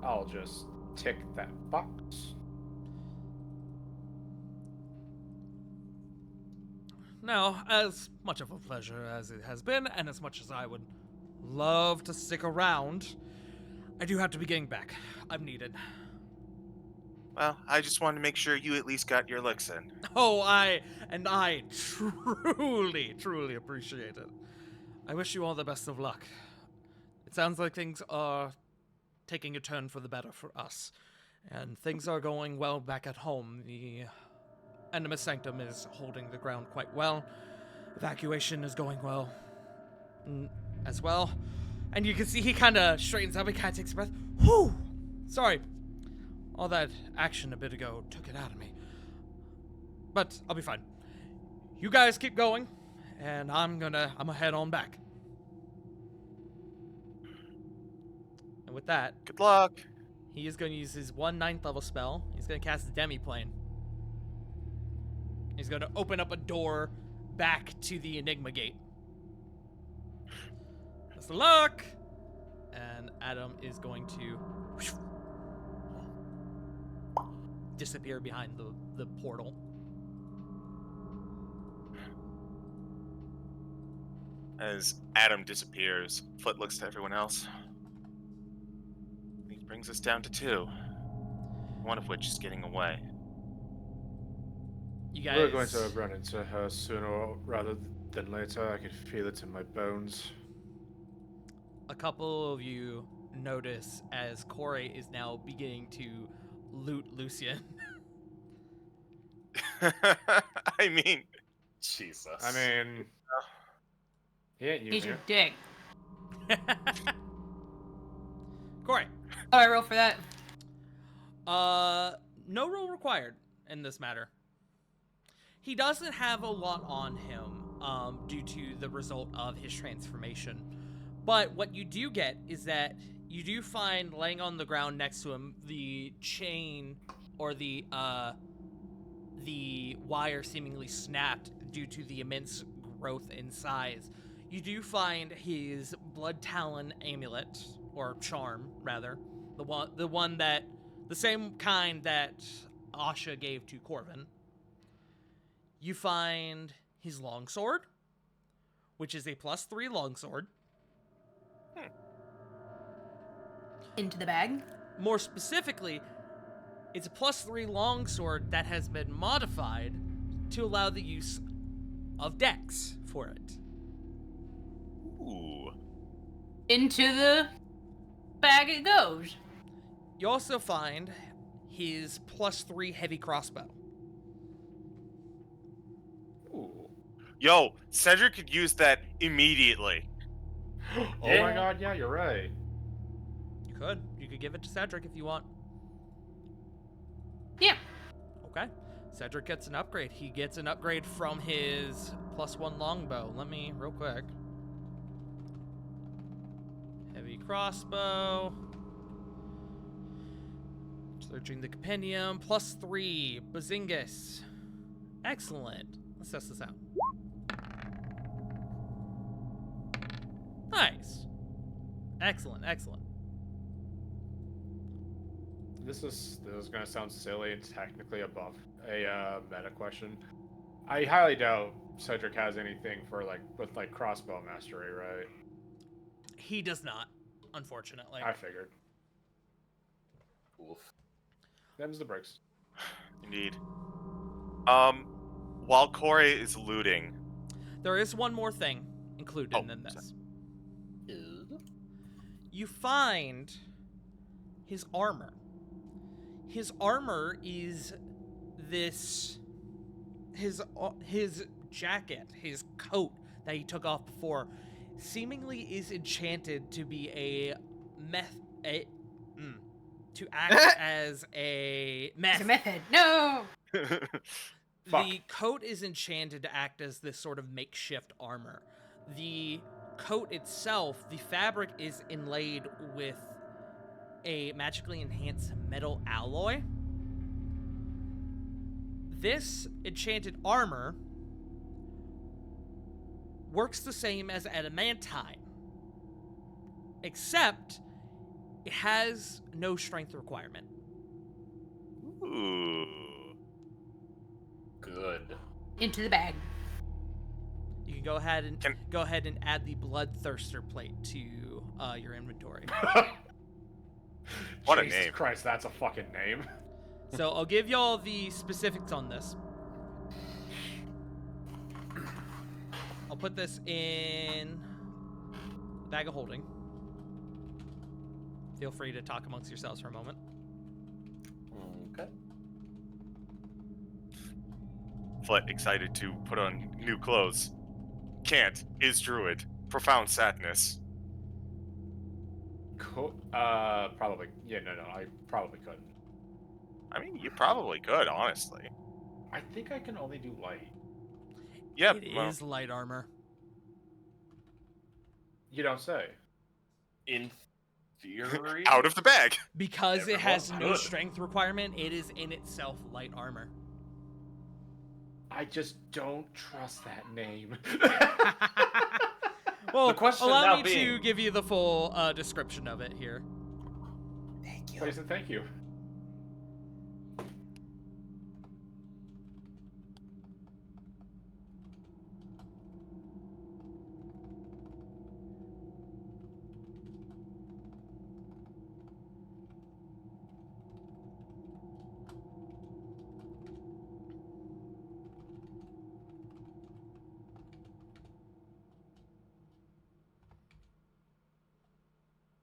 I'll just tick that box. Now, as much of a pleasure as it has been, and as much as I would love to stick around, I do have to be getting back. I'm needed. Well, I just wanted to make sure you at least got your licks in. Oh, I truly, truly appreciate it. I wish you all the best of luck. It sounds like things are taking a turn for the better for us, and things are going well back at home. The Animus Sanctum is holding the ground quite well. Evacuation is going well as well. And you can see he kind of straightens up, he kind of takes a breath. Whew! Sorry. All that action a bit ago took it out of me. But I'll be fine. You guys keep going, and I'm gonna head on back. And with that, Good luck. he is going to use his 1 9th level spell. He's going to cast Demiplane. He's going to open up a door back to the Enigma Gate. Best of luck! And Adam is going to disappear behind the portal. As Adam disappears, Foot looks to everyone else. He brings us down to 2. One of which is getting away. You guys... We're going to run into her sooner rather than later. I can feel it in my bones. A couple of you notice as Corey is now beginning to loot Lucian. I mean... Jesus. I mean... He ain't He's using your it. dick. Corey. Oh, I roll for that. No roll required in this matter. He doesn't have a lot on him, due to the result of his transformation. But what you do get is that you do find laying on the ground next to him the chain or the wire seemingly snapped due to the immense growth in size. You do find his Blood Talon amulet, or charm, rather. The same kind that Asha gave to Corvin. You find his longsword, which is a +3 longsword. Into the bag. More specifically, it's a +3 longsword that has been modified to allow the use of dex for it. Ooh. Into the bag it goes. You also find his +3 heavy crossbow. Ooh. Yo, Cedric could use that immediately. Oh Yeah. my god, yeah, you're right. You could give it to Cedric if you want. Yeah. Okay. Cedric gets an upgrade. He gets an upgrade from his +1 longbow. Let me, real quick. Heavy crossbow. Searching the compendium. +3. Bazingus. Excellent. Let's test this out. Nice. Excellent, excellent. This is gonna sound silly and technically above a meta question. I highly doubt Cedric has anything for with crossbow mastery, right? He does not, unfortunately. I figured. Oof. Them's the bricks. Indeed. While Corey is looting, There is one more thing included Oh, in this. Ew. You find his armor. His armor is this his jacket, his coat that he took off before, seemingly is enchanted to be to act as a It's a meth. method. No. Fuck. The coat is enchanted to act as this sort of makeshift armor. The coat itself, the fabric is inlaid with a magically enhanced metal alloy. This enchanted armor works the same as adamantine, except it has no strength requirement. Ooh. Good. Into the bag. You can go ahead and Can- add the Bloodthirster plate to your inventory. What a Jesus name. Christ, that's a fucking name. So I'll give y'all the specifics on this. I'll put this in the bag of holding. Feel free to talk amongst yourselves for a moment. Okay. Flet excited to put on new clothes. Can't. Is druid. Profound sadness. Probably. Yeah, no, I probably couldn't. I mean, you probably could, honestly. I think I can only do light. Yep. It well, is light armor. You don't say. In theory. out of the bag. Because it has Everyone no could. strength requirement, it is in itself light armor. I just don't trust that name. Well, The question allow now me being- to give you the full description of it here. Thank Please and thank you.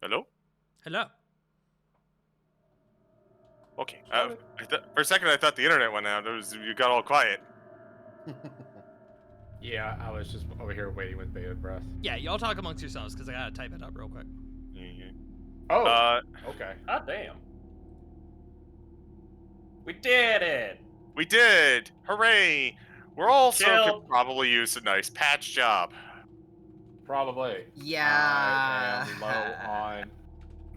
Hello? Hello. Okay. For a second, I thought the internet went out. You got all quiet. Yeah, I was just over here waiting with bated breath. Yeah, y'all talk amongst yourselves because I gotta type it up real quick. Oh, okay. God damn. We did it. We did! Hooray! We're also Chill. could probably use a nice patch job. Probably. Yeah. I am low on.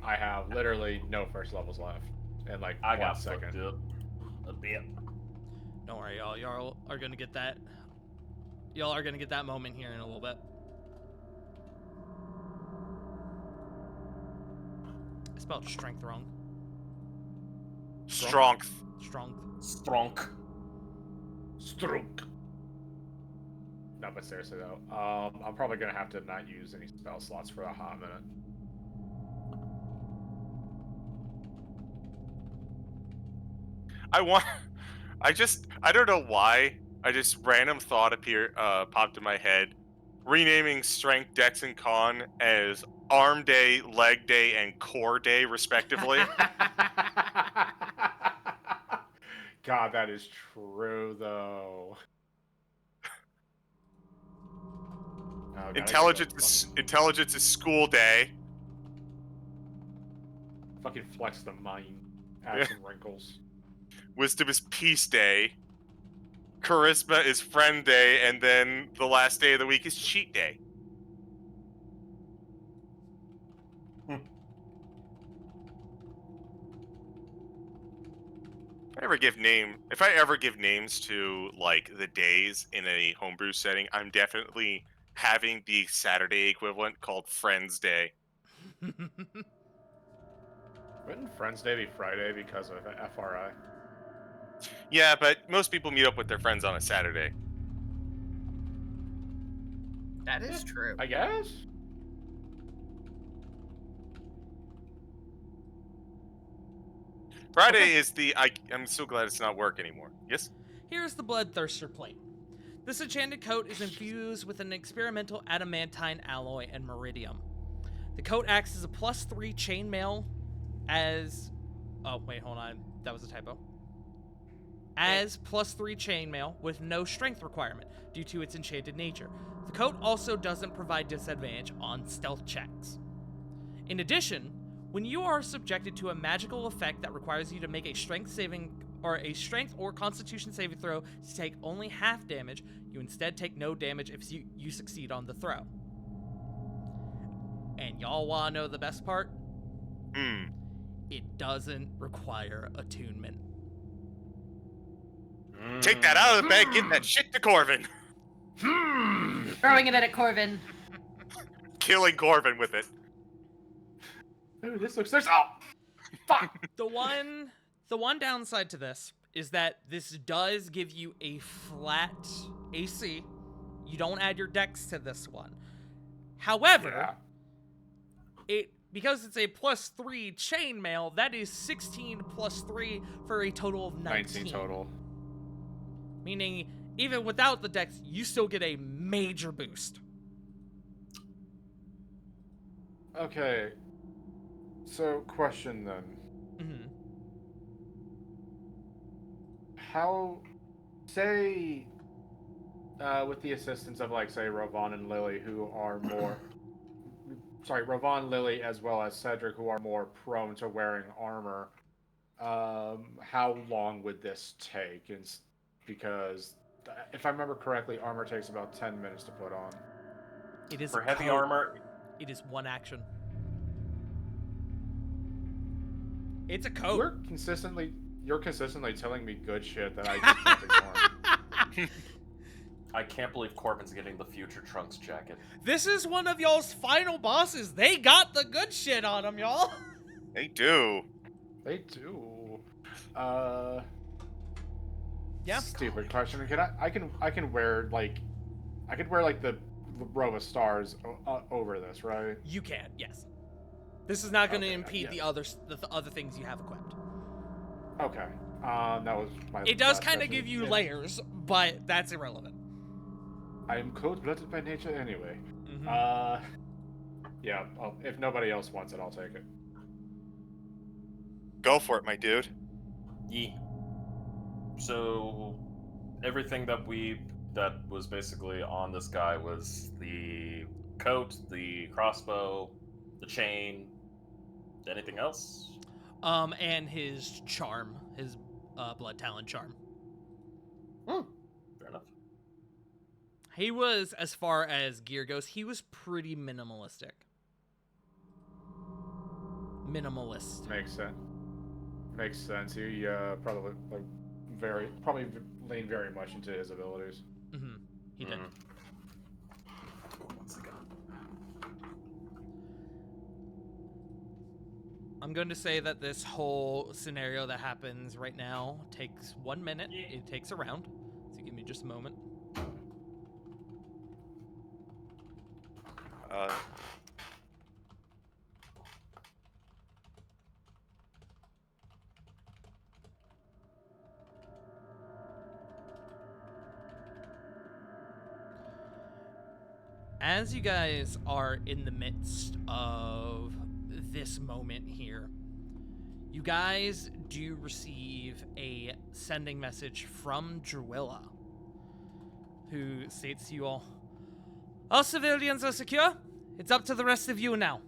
I have literally no first levels left. And like I 1 got second. fucked up a bit. Don't worry, y'all. Y'all are gonna get that. Y'all are gonna get that moment here in a little bit. I spelled strength wrong. Strength. Strong. Stronk. Strunk. No, but seriously though, I'm probably gonna have to not use any spell slots for a hot minute. I don't know why. I just random thought popped in my head. Renaming Strength, Dex, and Con as Arm Day, Leg Day, and Core Day, respectively. God, that is true though. Oh, God, I Intelligence is School Day. fucking flex the mind. Add Yeah. some wrinkles. Wisdom is Peace Day. Charisma is Friend Day, and then the last day of the week is Cheat Day. If I ever give names to like the days in a homebrew setting, I'm definitely having the Saturday equivalent called Friends Day. Wait, Wouldn't Friends Day be Friday because of FRI? Yeah, but most people meet up with their friends on a Saturday. That is true. I guess. Friday is the. I'm so glad it's not work anymore. Yes? Here's the Bloodthirster plate. This enchanted coat is infused with an experimental adamantine alloy and meridium. The coat acts as a +3 chainmail as... Oh, wait, hold on. That was a typo. As +3 chainmail with no strength requirement due to its enchanted nature. The coat also doesn't provide disadvantage on stealth checks. In addition, when you are subjected to a magical effect that requires you to make a strength or constitution saving throw to take only half damage, you instead take no damage if you succeed on the throw. And y'all wanna know the best part? It doesn't require attunement. Take that out of the bag, give that shit to Corvin. Throwing it at Corvin. Killing Corvin with it. Ooh, this looks nice. Oh, fuck. The one downside to this is that this does give you a flat AC. You don't add your dex to this one. However, because it's a +3 chainmail, that is 16 + 3 for a total of 19 total. Meaning, even without the dex, you still get a major boost. Okay. So, question then. Mm-hmm. How, say, with the assistance of, like, say, Ravon and Lily, who are more... sorry, Ravon, Lily, as well as Cedric, who are more prone to wearing armor, how long would this take? Because, if I remember correctly, armor takes about 10 minutes to put on. It is For a heavy coat. armor, It is one action. It's a coat. You're consistently telling me good shit that I just can't ignore. I can't believe Corbin's getting the future Trunks jacket. This is one of y'all's final bosses. They got the good shit on them, y'all. They do. They do. Yeah. Stupid question. I can wear the row of stars over this, right? You can, yes. This is not going to Okay, impede yeah. the other things you have equipped. Okay. That was my. It does last kind of question. give you Yeah. layers, but that's irrelevant. I am cold-blooded by nature anyway. Mhm. Yeah. If nobody else wants it, I'll take it. Go for it, my dude. Yee. So, everything that was basically on this guy was the coat, the crossbow, the chain. Anything else? And his charm, his blood talon charm. Fair enough. He was, as far as gear goes, he was pretty minimalistic. Minimalist. Makes sense. He probably leaned very much into his abilities. Mm-hmm. He did. Once again. I'm going to say that this whole scenario that happens right now takes 1 minute. It takes a round. So give me just a moment. As you guys are in the midst of this moment here, you guys do receive a sending message from Druilla, who states to you all, "All civilians are secure. It's up to the rest of you now,"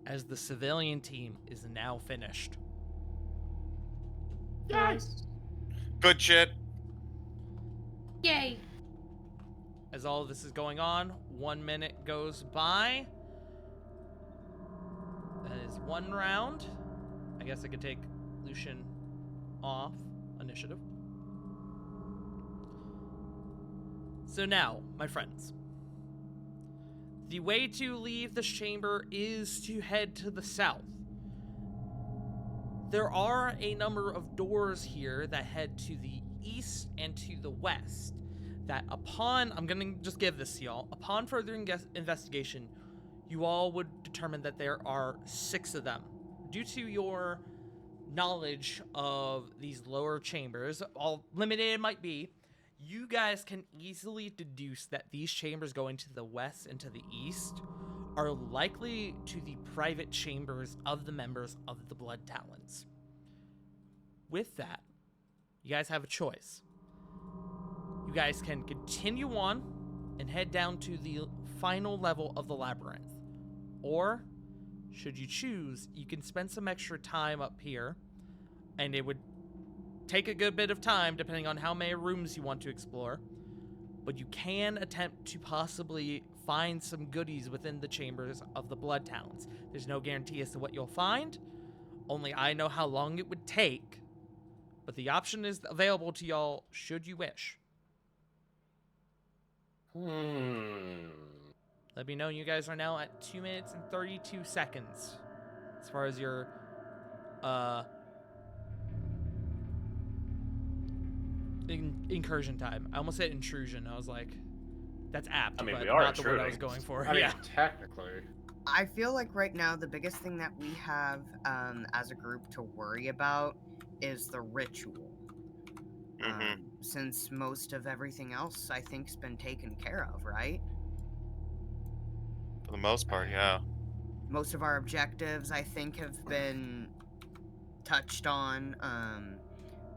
as the civilian team is now finished. Nice. Good shit. Yay. As all of this is going on, 1 minute goes by. That is one round. I guess I could take Lucian off initiative. So now, my friends, the way to leave this chamber is to head to the south. There are a number of doors here that head to the east and to the west. That I'm gonna just give this to y'all. Upon further investigation, you all would determine that there are 6 of them. Due to your knowledge of these lower chambers, all limited it might be, you guys can easily deduce that these chambers going to the west and to the east are likely to the private chambers of the members of the Blood Talons. With that, you guys have a choice. You guys can continue on and head down to the final level of the labyrinth. Or, should you choose, you can spend some extra time up here, and it would take a good bit of time depending on how many rooms you want to explore, but you can attempt to possibly find some goodies within the chambers of the Blood Talons. There's no guarantee as to what you'll find, only I know how long it would take, but the option is available to y'all should you wish. Let me know. You guys are now at 2 minutes and 32 seconds as far as your incursion time. I almost said intrusion. I was like, that's apt, I mean, but we are not the word I was intruding. going for. I mean, Yeah. technically. I feel like right now the biggest thing that we have as a group to worry about is the ritual. Since most of everything else I think's been taken care of, right? For the most part, yeah. Most of our objectives I think have been touched on.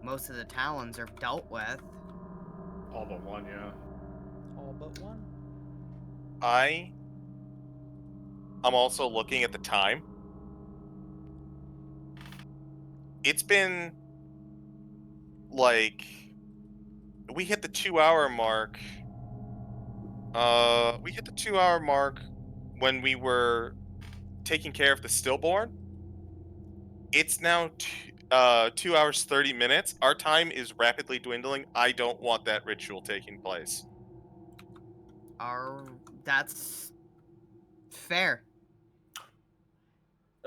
Most of the Talons are dealt with. All but one, yeah. All but one. I'm also looking at the time. It's been like we hit the 2-hour mark. We hit the 2-hour mark when we were taking care of the stillborn. It's now 2 hours 30 minutes. Our time is rapidly dwindling. I don't want that ritual taking place. That's fair.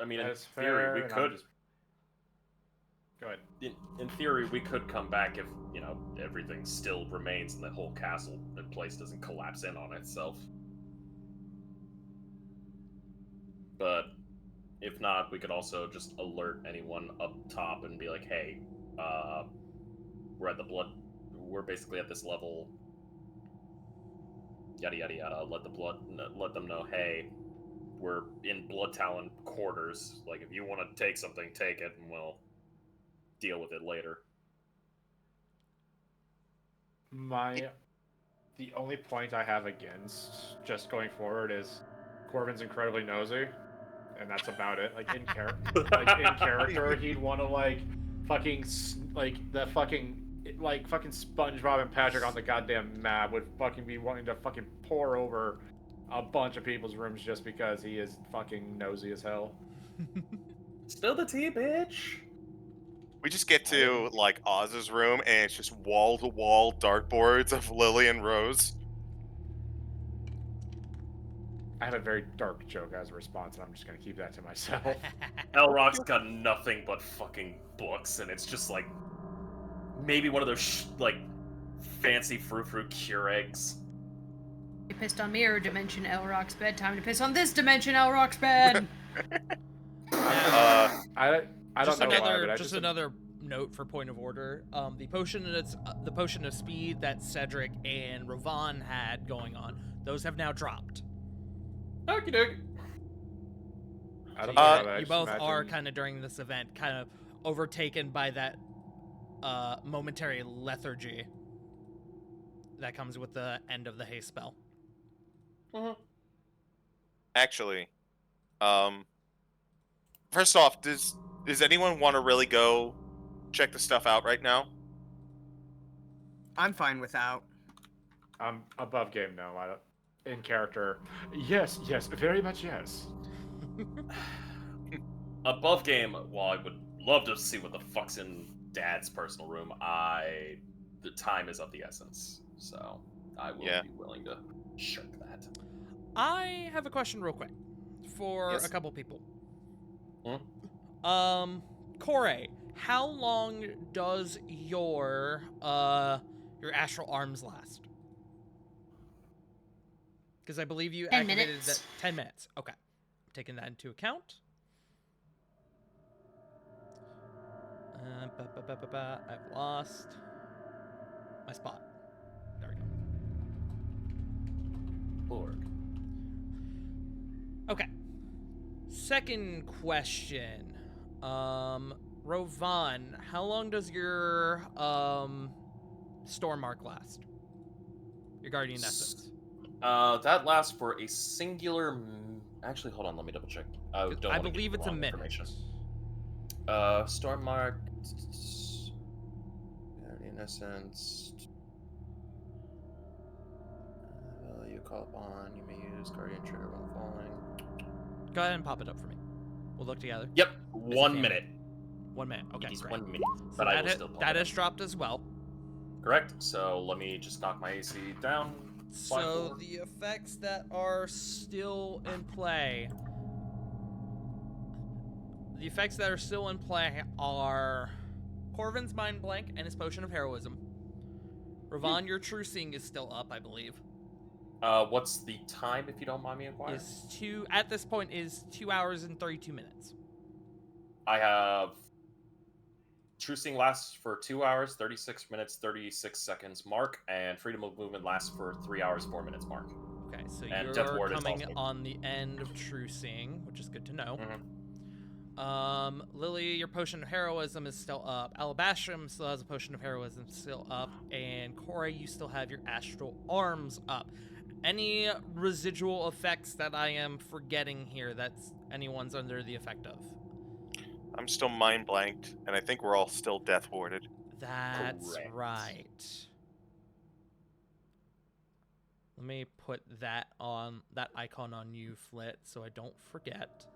I mean, in That's theory, fair, we and could. Go ahead. In theory, we could come back if, everything still remains and the whole castle and place doesn't collapse in on itself. But if not, we could also just alert anyone up top and be like, hey, we're basically at this level, yada yada yada, let them know, hey, we're in Blood Talon quarters, like if you want to take something, take it, and we'll deal with it later. The only point I have against just going forward is Corbin's incredibly nosy, and that's about it. Like in character, he'd want to fucking SpongeBob and Patrick on the goddamn map would fucking be wanting to fucking pour over a bunch of people's rooms just because he is fucking nosy as hell. Spill the tea, bitch. We just get to Oz's room and it's just wall-to-wall dartboards of Lily and Rose. I have a very dark joke as a response, and I'm just gonna keep that to myself. Elrock's got nothing but fucking books, and it's just maybe one of those fancy frou-frou Keurigs. You pissed on Mirror Dimension, Elrock's bed. Time to piss on this dimension, Elrock's bed. I don't know why, but another note for point of order. The potion of speed that Cedric and Ravon had going on, those have now dropped. Okie dokie. I don't know how that. You both are kind of during this event, kind of overtaken by that momentary lethargy that comes with the end of the haste spell. Mm-hmm. Actually, first off, does anyone want to really go check the stuff out right now? I'm fine without. I'm above game, no. I don't. In character, yes, very much yes. Above game, while I would love to see what the fuck's in Dad's personal room, the time is of the essence, so I will be willing to shirk that. I have a question real quick for Yes. a couple people. Hmm? Corey, how long does your astral arms last? Because I believe you 10 activated minutes. that 10 minutes. Okay. I'm taking that into account. I've lost my spot. There we go. Borg. Okay. Second question. Rovan, how long does your storm mark last? Your guardian essence. That lasts for a singular. Actually, hold on. Let me double check. I don't I wanna give believe the it's a wrong minute. information. Storm mark. Guardian essence. You call upon. You may use guardian trigger when falling. Go ahead and pop it up for me. We'll look together. Yep, a 1 family. minute. 1 minute. Okay, It is great. 1 minute, So but I will still pop that it has up. dropped as well. Correct. So let me just knock my AC down. So 5-4. the effects that are still in play. The effects that are still in play are Corvin's Mind Blank and his Potion of Heroism. Ravan, your True Seeing is still up, I believe. What's the time, if you don't mind me inquiring? At this point is 2 hours and 32 minutes. I have True Seeing lasts for 2 hours, 36 minutes, 36 seconds mark, and Freedom of Movement lasts for 3 hours, 4 minutes mark. Okay, so And Death you're Ward is coming also- on the end of True Seeing, which is good to know. Mhm. Lily, your Potion of Heroism is still up. Alabastrum still has a Potion of Heroism still up. And Corey, you still have your Astral Arms up. Any residual effects that I am forgetting here that's anyone's under the effect of? I'm still mind blanked, and I think we're all still death warded. That's Correct. right. Let me put that icon on you, Flit, so I don't forget.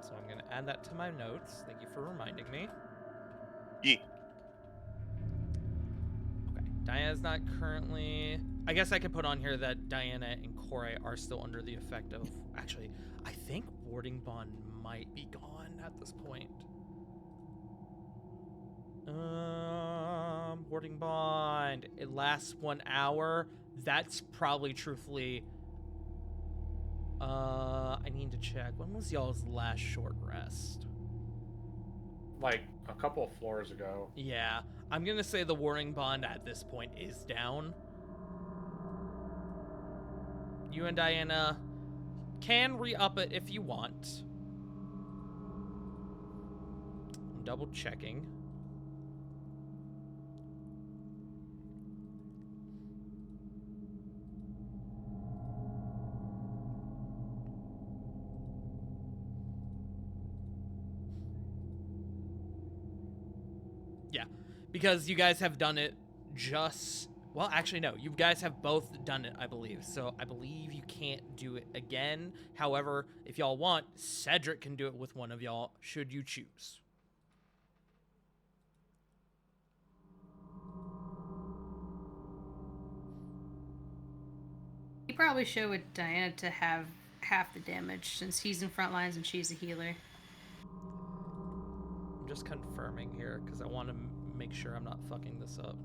So I'm gonna add that to my notes. Thank you for reminding me. Yee. Okay, Diana's not currently. I guess I could put on here that Diana and Corey are still under the effect of. Actually, I think Warding Bond might be gone at this point. Warding Bond. It lasts 1 hour. That's probably truthfully. I need to check. When was y'all's last short rest? Like a couple of floors ago. Yeah, I'm gonna say the Warding Bond at this point is down. You and Diana can re-up it if you want. I'm double checking. Yeah, because you guys have done it just... Well, actually, no. You guys have both done it, I believe. So I believe you can't do it again. However, if y'all want, Cedric can do it with one of y'all, should you choose. You probably show with Diana to have half the damage since he's in front lines and she's a healer. I'm just confirming here because I want to make sure I'm not fucking this up.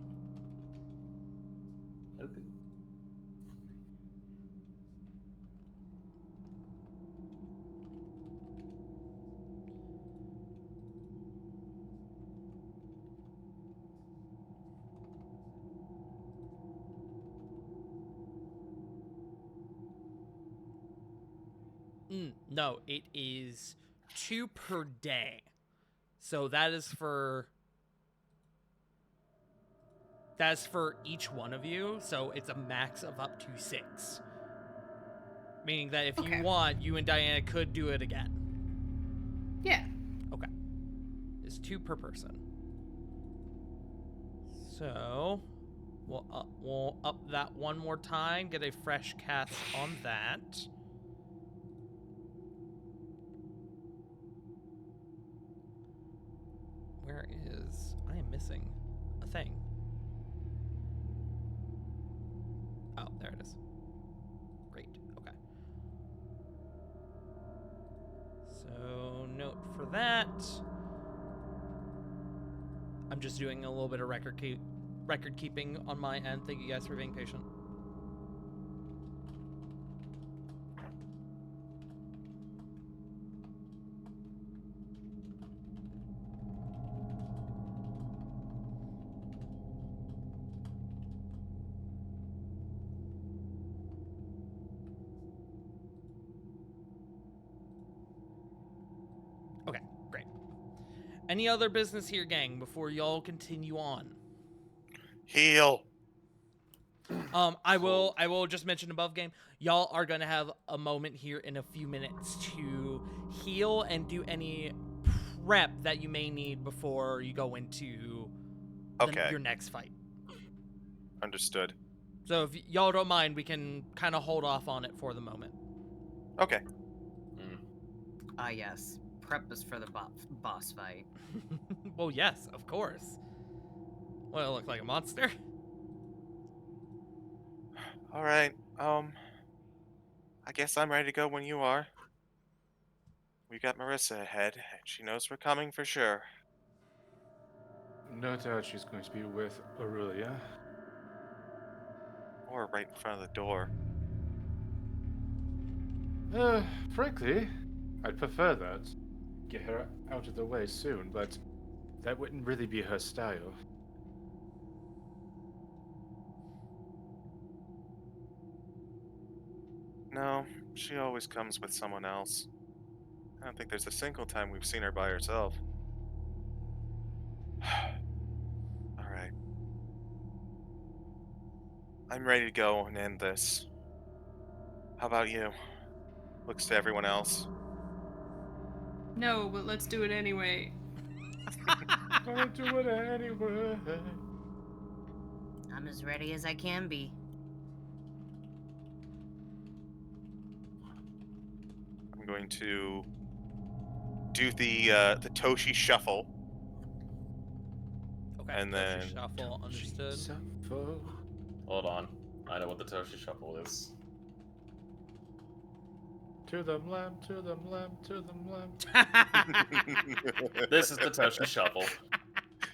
Okay. No, it is 2 per day. So that is for each one of you. So it's a max of up to 6. Meaning that if Okay. you want, you and Diana could do it again. Yeah. Okay. It's 2 per person. So we'll up that one more time, get a fresh cast on that. Where is... I am missing a thing. Oh, there it is. Great. Okay. So, note for that. I'm just doing a little bit of record keeping on my end. Thank you guys for being patient. Okay, great. Any other business here, gang, before y'all continue on? Heal. I will just mention above game, y'all are gonna have a moment here in a few minutes to heal and do any prep that you may need before you go into Okay. your next fight. Understood. So if y'all don't mind, we can kind of hold off on it for the moment. Okay. Ah, yes. Prep is for the boss fight. Well, yes, of course. What, it look like a monster? All right. I guess I'm ready to go when you are. We got Marissa ahead, and she knows we're coming for sure. No doubt she's going to be with Aurelia. Or right in front of the door. Frankly, I'd prefer that. Get her out of the way soon, but that wouldn't really be her style. No, she always comes with someone else. I don't think there's a single time we've seen her by herself. All right. I'm ready to go and end this. How about you? Looks to everyone else. No, but let's do it anyway. Gonna do it anyway. I'm as ready as I can be. I'm going to do the Toshi shuffle. Okay, And Toshi then- shuffle, understood. Shuffle. Hold on. I know what the Toshi Shuffle is. To them lamb, to them lamb, to them lamb. This is the Toshi Shuffle.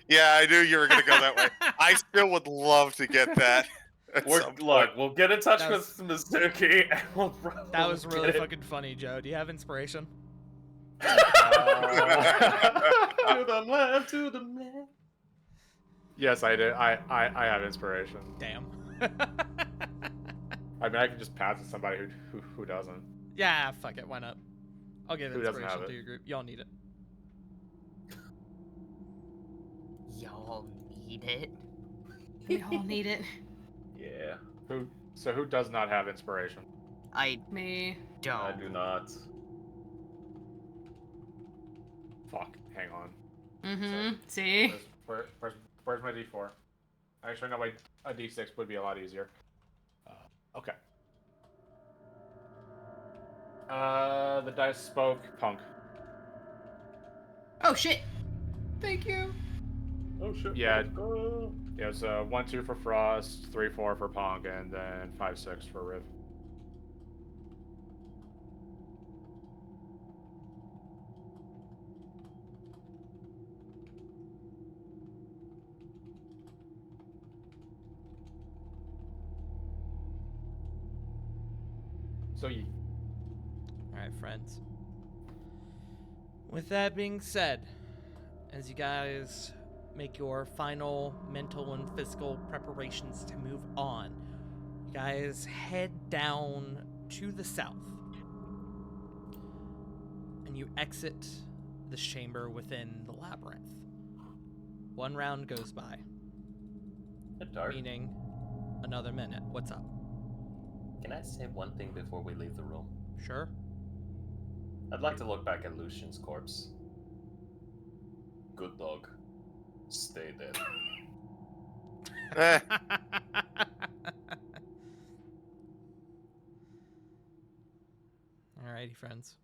Yeah, I knew you were gonna go that way. I still would love to get that. at some Look, point. we'll get in touch That with Mizuki and we'll That was really get it. fucking funny, Joe. Do you have inspiration? To the left, to the left. Yes, I did. I have inspiration. Damn. I mean, I can just pass to somebody who doesn't. Yeah, fuck it. Why not? I'll give Who doesn't inspiration have to it? your group. Y'all need it. Y'all need it. We all need it. Yeah, Who does not have inspiration? I Me. don't. I do not. Fuck. Hang on. Mm-hmm. See? Where's my D4? Actually, no. Wait. A D6 would be a lot easier. Okay. The dice spoke. Punk. Oh shit! Thank you. Oh shit. Yeah. Go. Yeah, it's 1-2 for Frost, 3-4 for Punk, and then 5-6 for Riv. So you. Alright, friends. With that being said, as you guys make your final mental and physical preparations to move on, you guys head down to the south. And you exit this chamber within the labyrinth. One round goes by, Dark. meaning another minute. What's up? Can I say one thing before we leave the room? Sure? I'd like to look back at Lucian's corpse. Good dog. Stay dead. Eh, Alrighty, friends.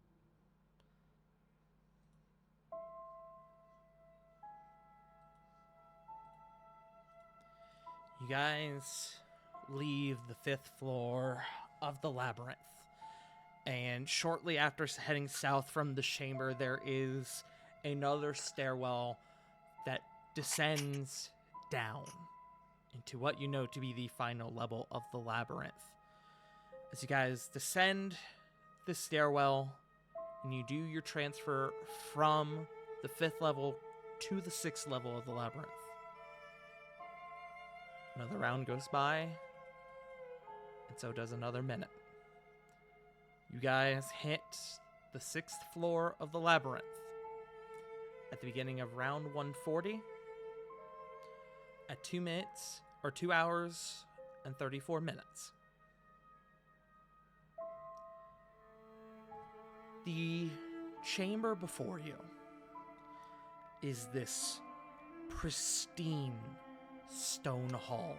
You guys leave the 5th floor of the labyrinth. And shortly after heading south from the chamber, there is another stairwell that descends down into what you know to be the final level of the labyrinth. As you guys descend the stairwell and you do your transfer from the 5th level to the 6th level of the labyrinth. Another round goes by, and so does another minute. You guys hit the 6th floor of the labyrinth at the beginning of round 140 at 2 hours and 34 minutes. The chamber before you is this pristine stone hall.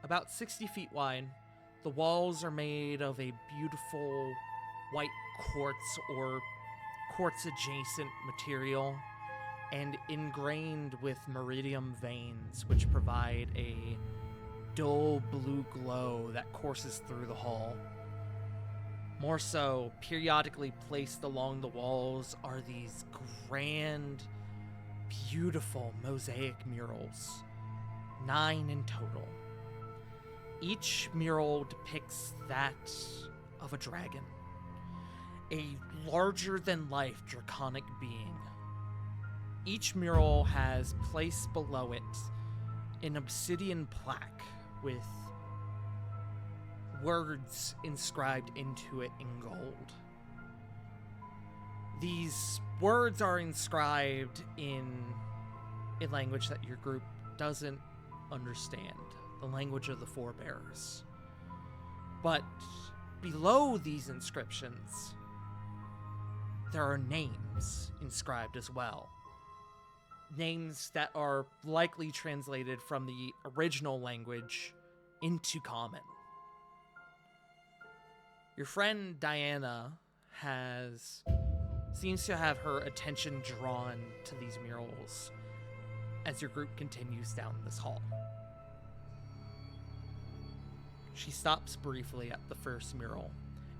About 60 feet wide, the walls are made of a beautiful white quartz or quartz-adjacent material and ingrained with meridian veins, which provide a dull blue glow that courses through the hall. More so, periodically placed along the walls are these grand, beautiful mosaic murals, 9 in total. Each mural depicts that of a dragon, a larger-than-life draconic being. Each mural has placed below it an obsidian plaque with words inscribed into it in gold. These words are inscribed in a language that your group doesn't understand, the language of the forebears. But below these inscriptions, there are names inscribed as well. Names that are likely translated from the original language into common. Your friend Diana seems to have her attention drawn to these murals as your group continues down this hall. She stops briefly at the first mural,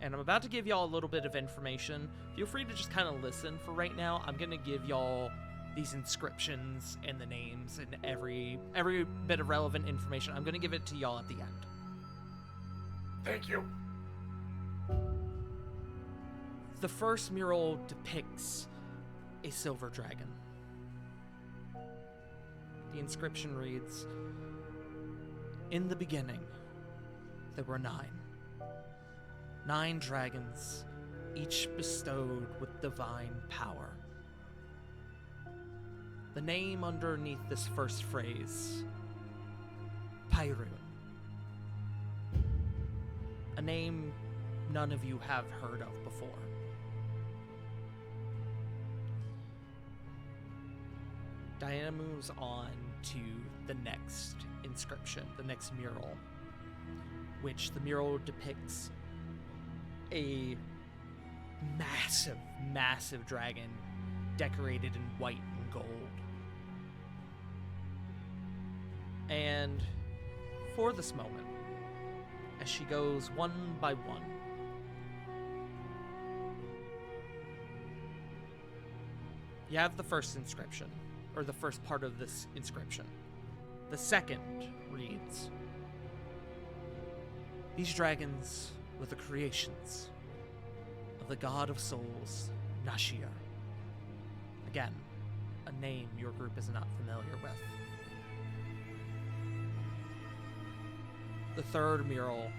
and I'm about to give y'all a little bit of information. Feel free to just kind of listen for right now. I'm gonna give y'all these inscriptions and the names and every bit of relevant information. I'm gonna give it to y'all at the end. Thank you. The first mural depicts a silver dragon. The inscription reads, "In the beginning, there were 9. 9 dragons, each bestowed with divine power." The name underneath this first phrase, Pyrun. A name none of you have heard of before. Diana moves on to the next inscription, the next mural, which the mural depicts a massive, massive dragon decorated in white and gold. And for this moment, as she goes one by one, you have the first inscription, or the first part of this inscription. The second reads, "These dragons were the creations of the god of souls, Nashir." Again, a name your group is not familiar with. The third mural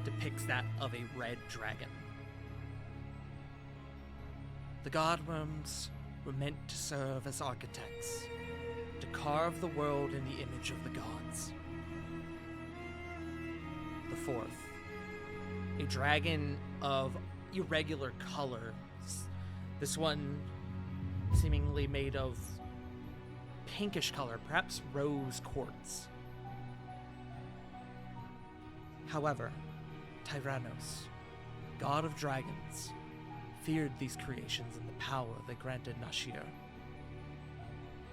depicts that of a red dragon. "The godworms were meant to serve as architects, to carve the world in the image of the gods." The fourth, a dragon of irregular colors, this one seemingly made of pinkish color, perhaps rose quartz. However, Tyrannos, god of dragons, feared these creations and the power they granted Nashir.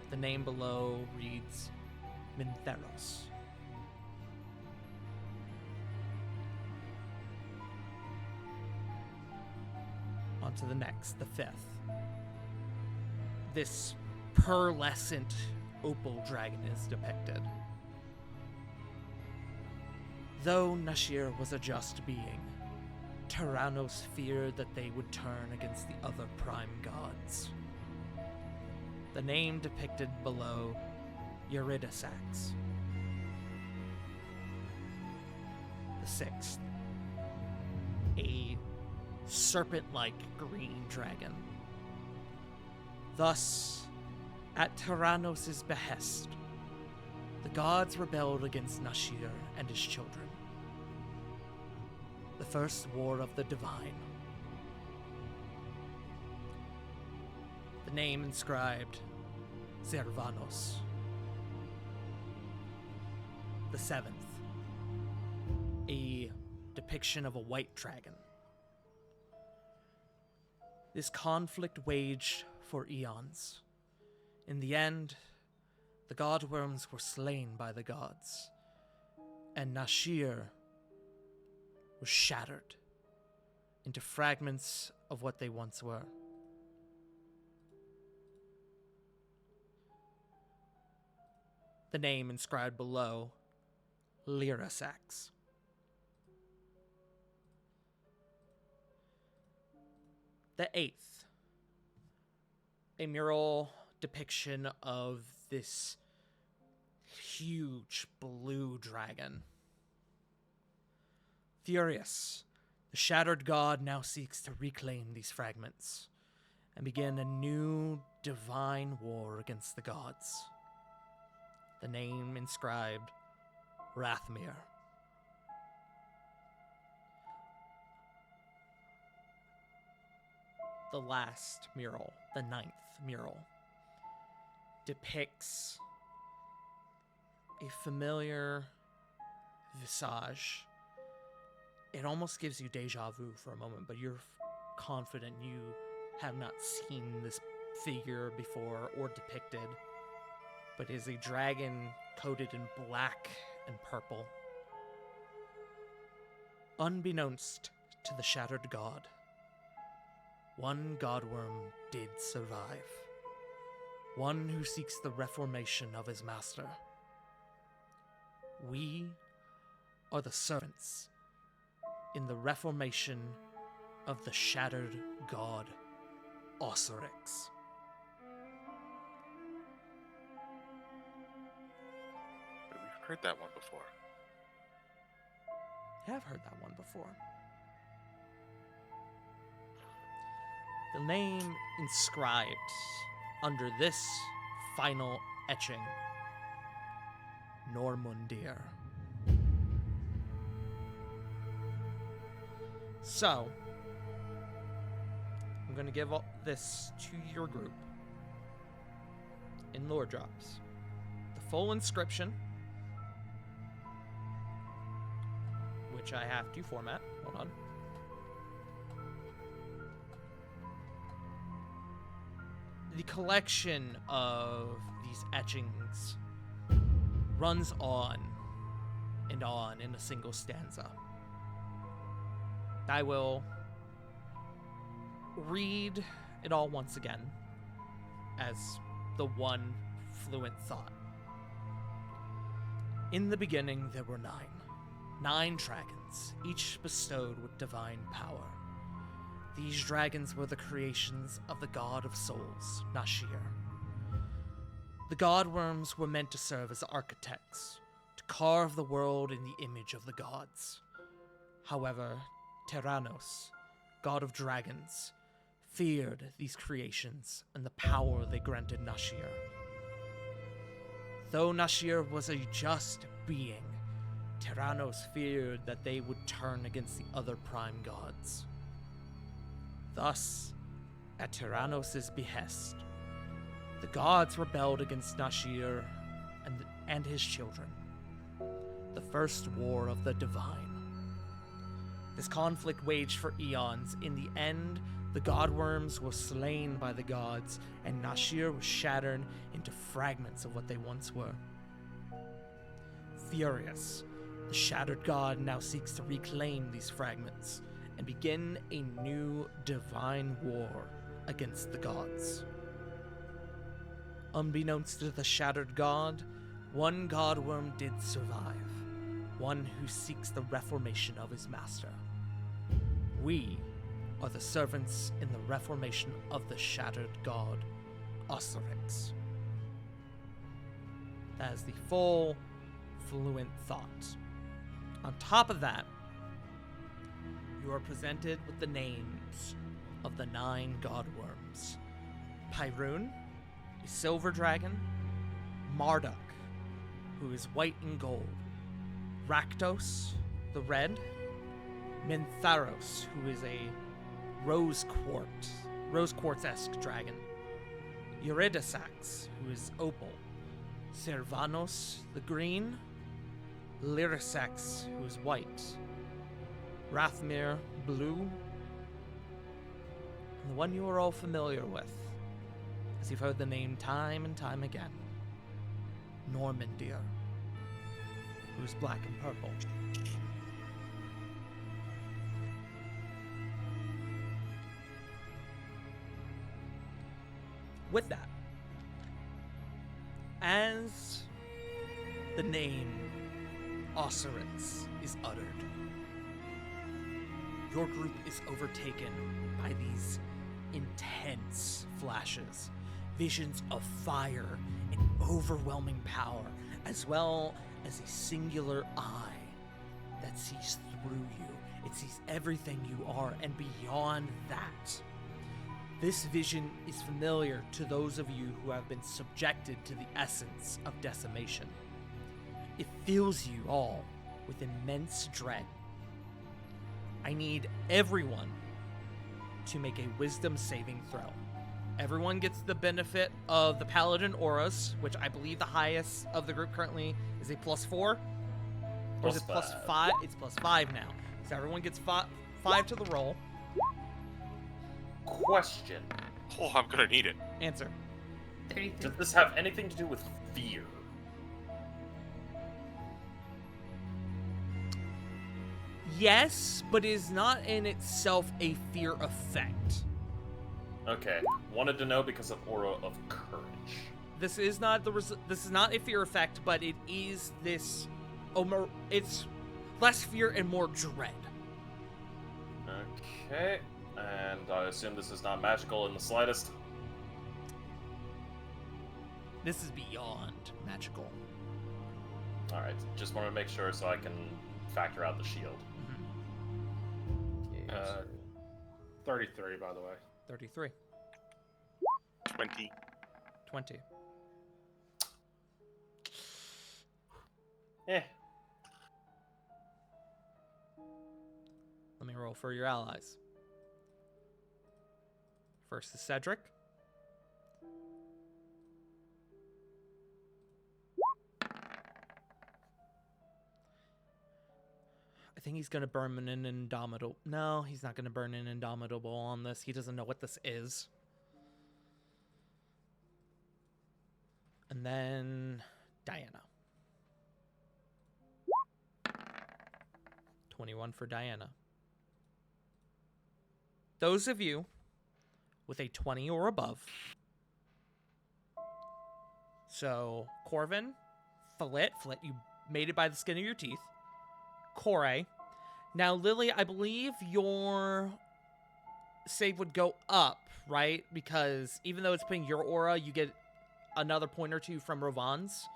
The name below reads Mintheros. On to the next, the fifth. this pearlescent opal dragon is depicted. Though Nashir was a just being, Tyrannos feared that they would turn against the other prime gods. The name depicted below, Eurydisax. The sixth, a serpent-like green dragon. Thus, at Tyrannos' behest, the gods rebelled against Nashir and his children. The first war of the divine. The name inscribed, Zervanos. The seventh, a depiction of a white dragon. This conflict waged for eons. In the end, the godworms were slain by the gods, and Nashir was shattered into fragments of what they once were. The name inscribed below, Lyrasax. The eighth, a mural depiction of this huge blue dragon. Furious, the shattered god now seeks to reclaim these fragments and begin a new divine war against the gods. The name inscribed, Rathmir. The last mural, the ninth mural, depicts a familiar visage. It almost gives you deja vu for a moment, but you're confident you have not seen this figure before or depicted, but is a dragon coated in black and purple. Unbeknownst to the shattered god, one godworm did survive. One who seeks the reformation of his master. We are the servants in the reformation of the shattered god, Osirix. We've heard that one before. I have heard that one before. The name inscribed under this final etching, Normundir. So, I'm going to give this to your group in lore drops. The full inscription, which I have to format. Hold on. The collection of these etchings runs on and on in a single stanza. I will read it all once again as the one fluent thought. In the beginning there were nine dragons, each bestowed with divine power. These dragons were the creations of the god of souls, Nashir. The godworms were meant to serve as architects, to carve the world in the image of the gods. However, Tyrannos, god of dragons, feared these creations and the power they granted Nashir. Though Nashir was a just being, Tyrannos feared that they would turn against the other prime gods. Thus, at Tyrannos' behest, the gods rebelled against Nashir and his children. The first war of the divine. This conflict waged for eons. In the end, the godworms were slain by the gods, and Nashir was shattered into fragments of what they once were. Furious, the shattered god now seeks to reclaim these fragments and begin a new divine war against the gods. Unbeknownst to the Shattered God, one Godworm did survive. One who seeks the reformation of his master. We are the servants in the reformation of the Shattered God, Osirix. That is the full, fluent thought. On top of that, you are presented with the names of the 9 Godworms. Pyroon, a silver dragon. Marduk, who is white and gold. Rakdos, the red. Mintharos, who is a rose quartz-esque dragon. Eurydisax, who is opal. Servanos, the green. Lyrisax, who is white. Rathmir, blue. And the one you are all familiar with, as you've heard the name time and time again. Normandir, who is black and purple. With that, as the name Osirix is uttered, your group is overtaken by these intense flashes, visions of fire and overwhelming power, as well as a singular eye that sees through you. It sees everything you are and beyond that. This vision is familiar to those of you who have been subjected to the essence of decimation. It fills you all with immense dread. I need everyone to make a wisdom saving throw. Everyone gets the benefit of the paladin auras, which I believe the highest of the group currently is a +4. Or is it +5? It's +5 now. So everyone gets 5 to the roll. Question. Oh, I'm gonna need it. Answer. 33. Does this have anything to do with fear? Yes, but it is not in itself a fear effect. Okay. Wanted to know because of Aura of Courage. This is not this is not a fear effect, but it is this. It's less fear and more dread. Okay. And I assume this is not magical in the slightest. This is beyond magical. Alright, just want to make sure so I can factor out the shield. 33, by the way. 33. 20. 20. Eh. Let me roll for your allies. First is Cedric. I think he's gonna burn an Indomitable. No, he's not gonna burn an Indomitable on this. He doesn't know what this is. And then Diana. 21 for Diana. Those of you with a 20 or above. So, Corvin, Flit, you made it by the skin of your teeth. Kore. Now, Lily, I believe your save would go up, right? Because even though it's putting your aura, you get another point or 2 from Rovan's.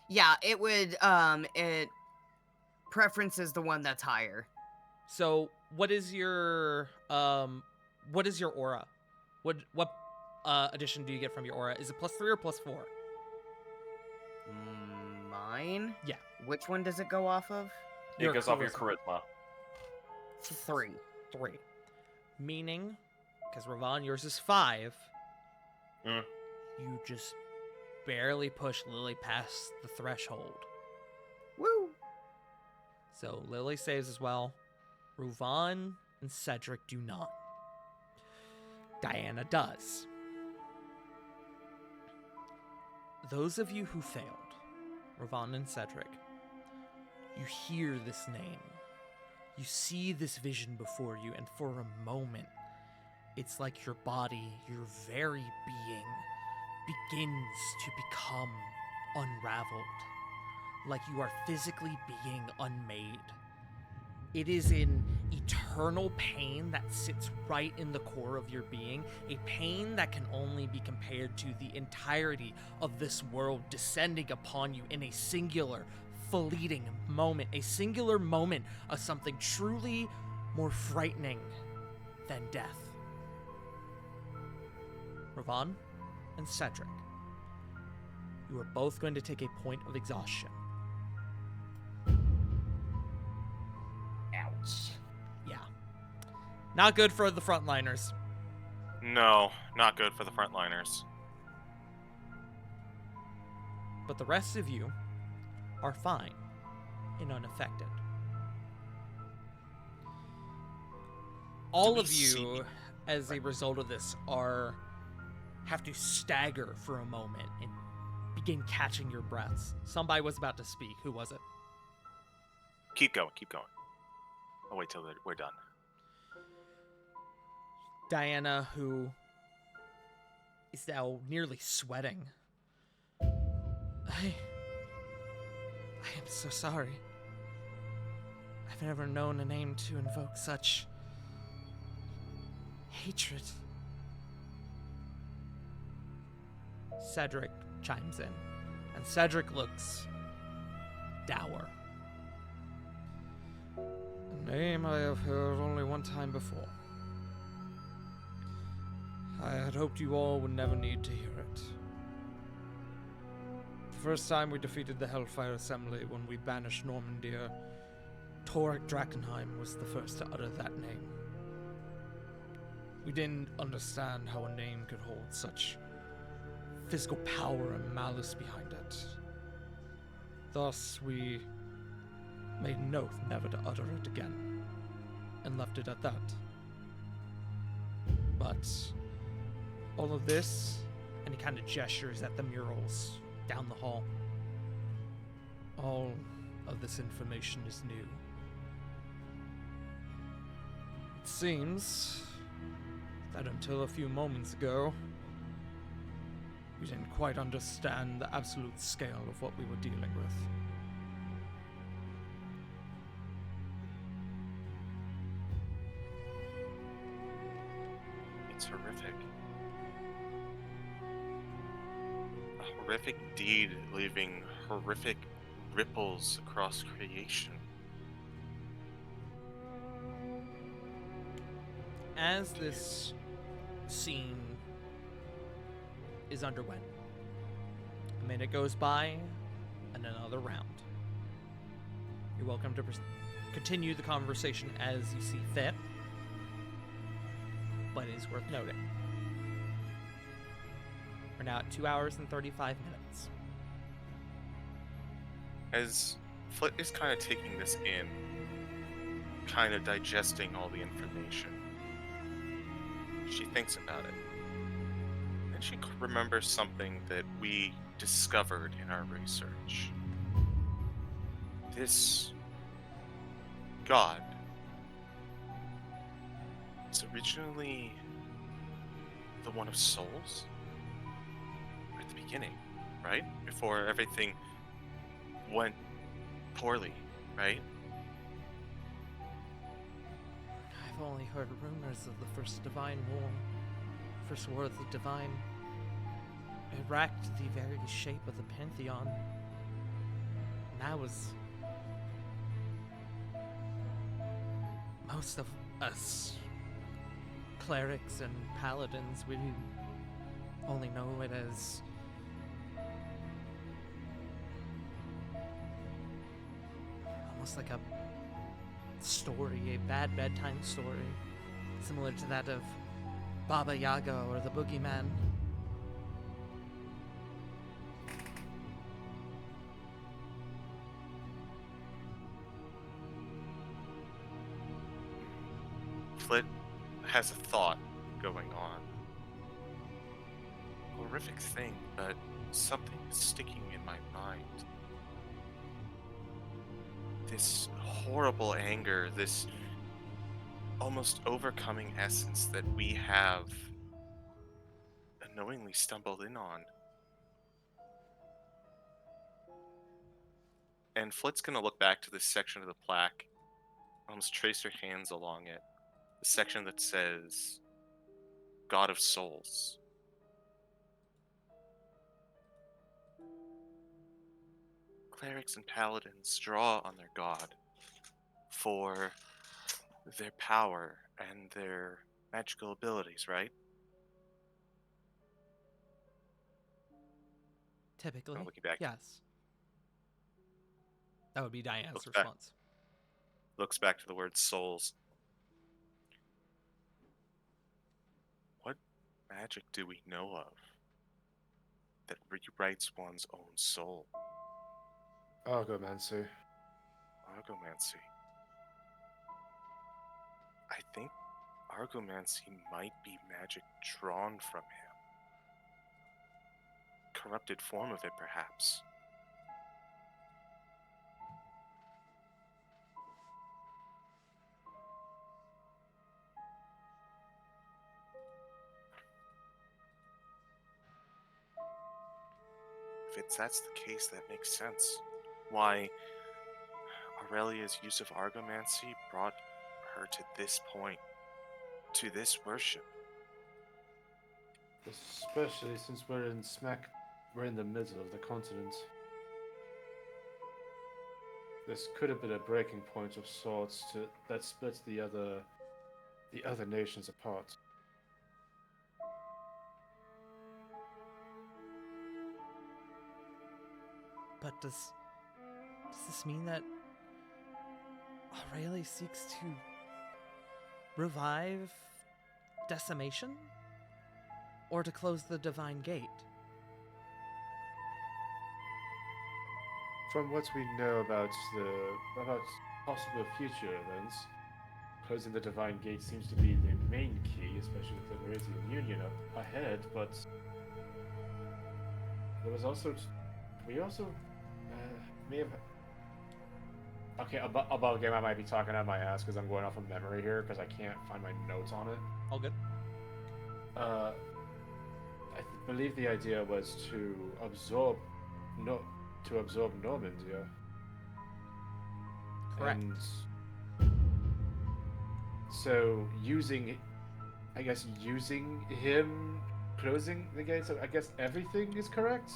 Yeah, it would, it preferences the one that's higher. So, what is your aura? What addition do you get from your aura? Is it +3 or +4? Mine? Yeah. Which one does it go off of? It goes off your charisma. 3. 3. Meaning, because Ravan, yours is 5, Mm. you just barely push Lily past the threshold. Woo! So Lily saves as well. Ruvan and Cedric do not. Diana does. Those of you who failed, Ruvan and Cedric, you hear this name. You see this vision before you, and for a moment, it's like your body, your very being, begins to become unraveled, like you are physically being unmade. It is an eternal pain that sits right in the core of your being, a pain that can only be compared to the entirety of this world descending upon you in a singular, fleeting moment, a singular moment of something truly more frightening than death. Ravon and Cedric, you are both going to take a point of exhaustion. Ouch. Yeah. Not good for the frontliners. No, not good for the frontliners. But the rest of you are fine and unaffected. All we of you, see- as a result of this, have to stagger for a moment and begin catching your breaths. Somebody was about to speak. Who was it? Keep going, keep going. I'll wait till we're done. Diana, who is now nearly sweating. I am so sorry. I've never known a name to invoke such hatred. Cedric chimes in, and Cedric looks dour. A name I have heard only one time before. I had hoped you all would never need to hear it. The first time we defeated the Hellfire Assembly when we banished Normandyr, Torek Drakenheim was the first to utter that name. We didn't understand how a name could hold such physical power and malice behind it. Thus, we made an oath never to utter it again, and left it at that. But all of this, and he kind of gestures at the murals down the hall, all of this information is new. It seems that until a few moments ago, we didn't quite understand the absolute scale of what we were dealing with. It's horrific. A horrific deed leaving horrific ripples across creation. As this scene is underwent, a minute goes by, and another round. You're welcome to continue the conversation as you see fit, but it is worth noting. We're now at 2 hours and 35 minutes. As Flit is kind of taking this in, kind of digesting all the information, she thinks about it. And she remembers something that we discovered in our research. This god is originally the one of souls? At the beginning, right? Before everything went poorly, right? I've only heard rumors of the First Divine War. First War of the Divine. It racked the very shape of the Pantheon. And that was... most of us clerics and paladins, we only know it as almost like a story, a bad bedtime story, similar to that of Baba Yaga or the Boogeyman. Flit has a thought going on. Horrific thing, but something is sticking in my mind. This horrible anger, this almost overcoming essence that we have unknowingly stumbled in on. And Flit's gonna look back to this section of the plaque, almost trace her hands along it. The section that says, God of Souls. Clerics and paladins draw on their god for their power and their magical abilities, right? Typically, I'm looking back. yes. That would be Diane's Looks back. response. Looks back to the word souls. What magic do we know of that rewrites one's own soul? Argomancy. Argomancy. I think Argomancy might be magic drawn from him. Corrupted form of it, perhaps. If that's the case, that makes sense. Why Aurelia's use of Argomancy brought her to this point, to this worship. Especially since we're in the middle of the continent. This could have been a breaking point of sorts that splits the other nations apart. But does this mean that Aurelia seeks to revive decimation? Or to close the divine gate? From what we know about possible future events, closing the divine gate seems to be the main key, especially with the Meridian Union up ahead. But there was also may have. Okay, about game I might be talking out my ass because I'm going off of memory here because I can't find my notes on it. All good. I believe the idea was to absorb Normandia. Correct. And so using him closing the gates, I guess everything is correct.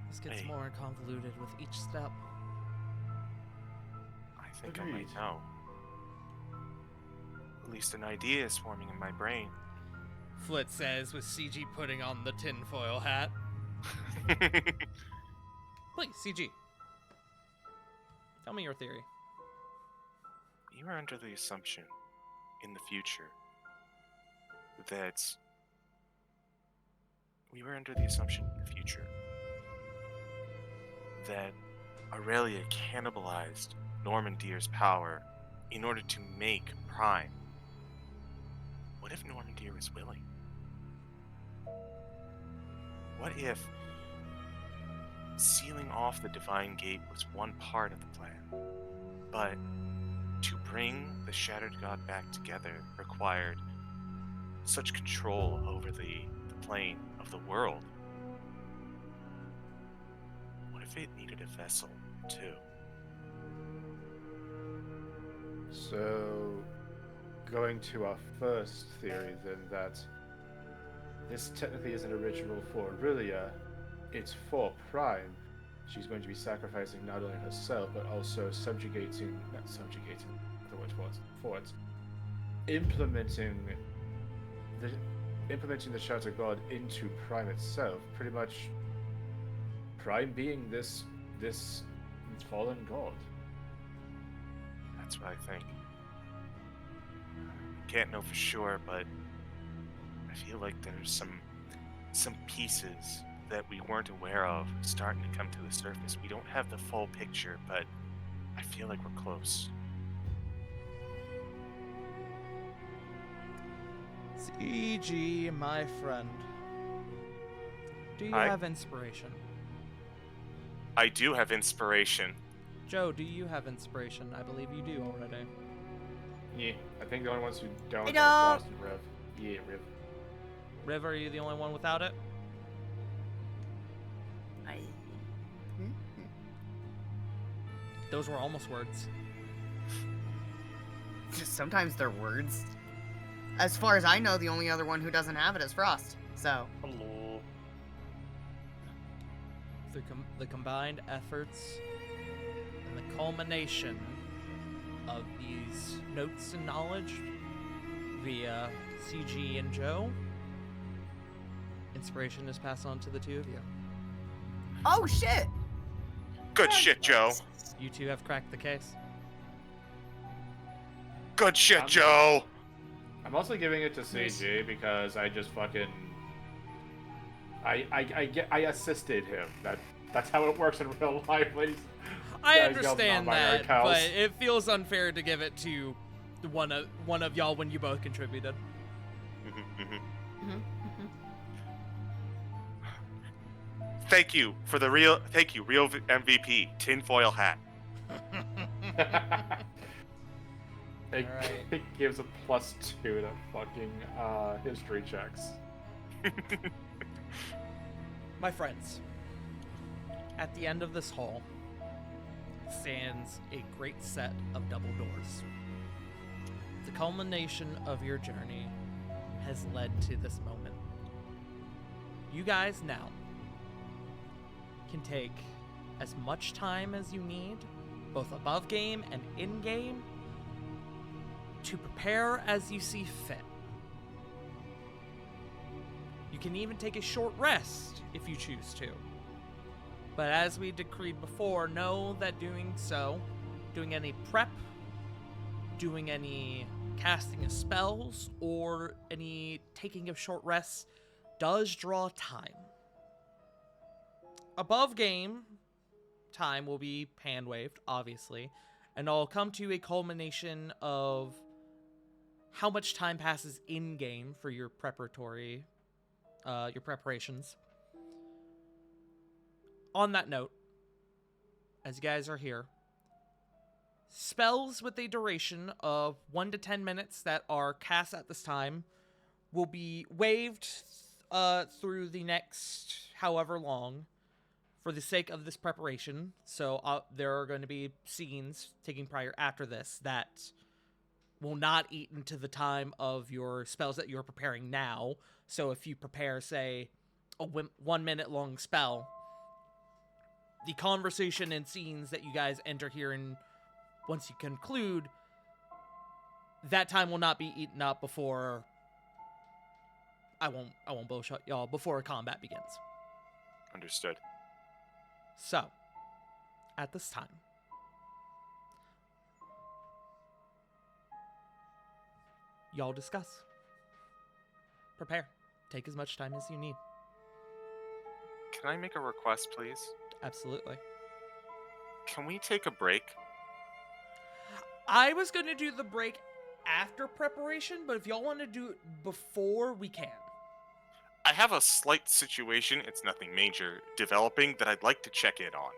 This gets Hey. more convoluted with each step. I think I Agreed. might know. At least an idea is forming in my brain. Flit says with CG putting on the tinfoil hat. Please, CG. Tell me your theory. You are under the assumption in the future that that Aurelia cannibalized Normandir's power in order to make Prime. What if Normandir was willing? What if sealing off the Divine Gate was one part of the plan, but to bring the Shattered God back together required such control over the plane of the world? What if it needed a vessel, too? So, going to our first theory, then, that this technically isn't a ritual for Aurelia, it's for Prime. She's going to be sacrificing not only herself, but also implementing the Shadow God into Prime itself. Pretty much, Prime being this fallen god. That's what I think. Can't know for sure, but I feel like there's some pieces that we weren't aware of starting to come to the surface. We don't have the full picture, but I feel like we're close. CG, my friend. Do you Hi. have inspiration? I do have inspiration. Joe, do you have inspiration? I believe you do already. Yeah, I think the only ones who don't I are don't. Frost and Riv. Yeah, Riv. River, are you the only one without it? Those were almost words. Sometimes they're words. As far as I know, the only other one who doesn't have it is Frost. So, Hello. Through the combined efforts and the culmination of these notes and knowledge via CG and Joe, inspiration is passed on to the two of you. oh shit! Good shit, Joe. You two have cracked the case. Good shit, I'm- Joe. I'm also giving it to CG because I just fucking I assisted him. That's how it works in real life, ladies. I Guys, y'all understand non-binary that, cows. but it feels unfair to give it to one of y'all when you both contributed. Mhm, mhm. Thank you, real MVP, tinfoil hat. It, Alright. it gives a +2 to fucking history checks. My friends, at the end of this hall stands a great set of double doors. The culmination of your journey has led to this moment. You guys now can take as much time as you need, both above game and in game, to prepare as you see fit. You can even take a short rest if you choose to. But as we decreed before, know that doing any prep, doing any casting of spells, or any taking of short rests does draw time. Above game, time will be hand waved, obviously, and I'll come to a culmination of how much time passes in game for your preparations. On that note, as you guys are here, spells with a duration of 1 to 10 minutes that are cast at this time will be waived through the next however long for the sake of this preparation. So there are going to be scenes taking prior after this that will not eat into the time of your spells that you're preparing now. So if you prepare, say, a 1 minute long spell, the conversation and scenes that you guys enter here and once you conclude, that time will not be eaten up before I won't bullshit y'all before combat begins. Understood. So, at this time, y'all discuss. Prepare. Take as much time as you need. Can I make a request, please? Absolutely. Can we take a break? I was going to do the break after preparation, but if y'all want to do it before, we can. I have a slight situation, it's nothing major, developing that I'd like to check in on.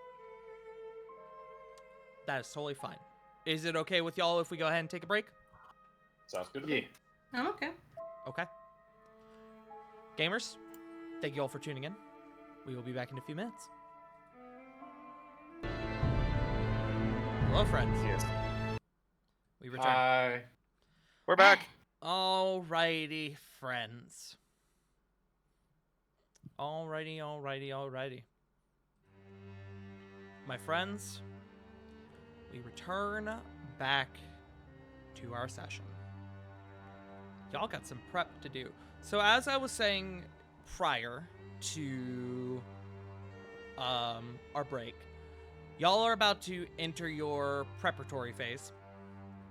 That is totally fine. Is it okay with y'all if we go ahead and take a break? Sounds good to Yeah. me. I'm okay. Okay. Gamers, thank you all for tuning in. We will be back in a few minutes. Hello, friends. Yes. We return. Hi. We're back. Alrighty, friends. Alrighty. My friends, we return back to our session. Y'all got some prep to do. So as I was saying prior to our break, y'all are about to enter your preparatory phase.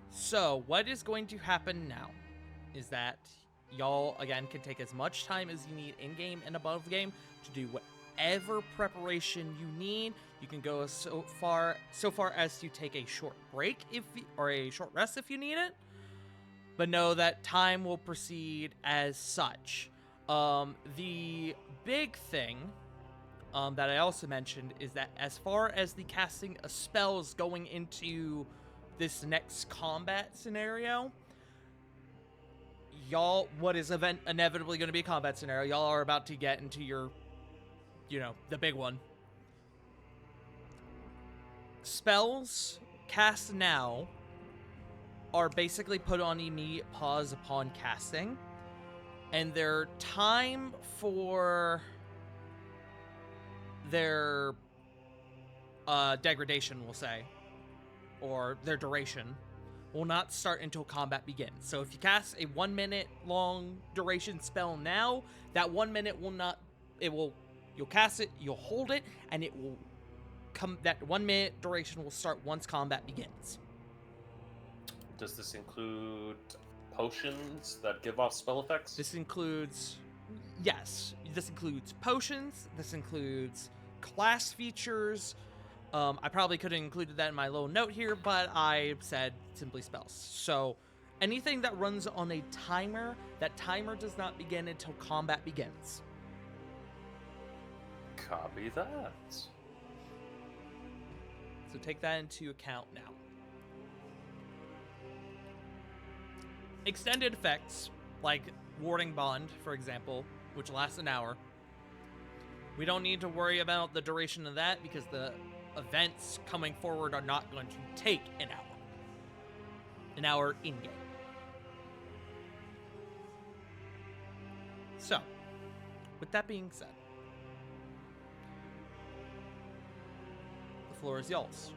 So what is going to happen now is that y'all, again, can take as much time as you need in-game and above game to do whatever preparation you need. You can go so far as to take a short break or a short rest if you need it. But know that time will proceed as such. The big thing that I also mentioned is that as far as the casting of spells going into this next combat scenario, y'all, what is inevitably going to be a combat scenario, y'all are about to get into your, the big one. Spells cast now are basically put on immediate pause upon casting, and their time for their degradation, we'll say, or their duration, will not start until combat begins. So if you cast a 1 minute long duration spell now, that 1 minute will not, you'll cast it, you'll hold it, and it will come, that 1 minute duration will start once combat begins. Does this include potions that give off spell effects? This includes potions, this includes class features. I probably could have included that in my little note here, but I said simply spells. So anything that runs on a timer, that timer does not begin until combat begins. Copy that. So take that into account now. Extended effects, like Warding Bond, for example, which lasts an hour. We don't need to worry about the duration of that because the events coming forward are not going to take an hour. An hour in-game. So, with that being said, the floor is y'all's.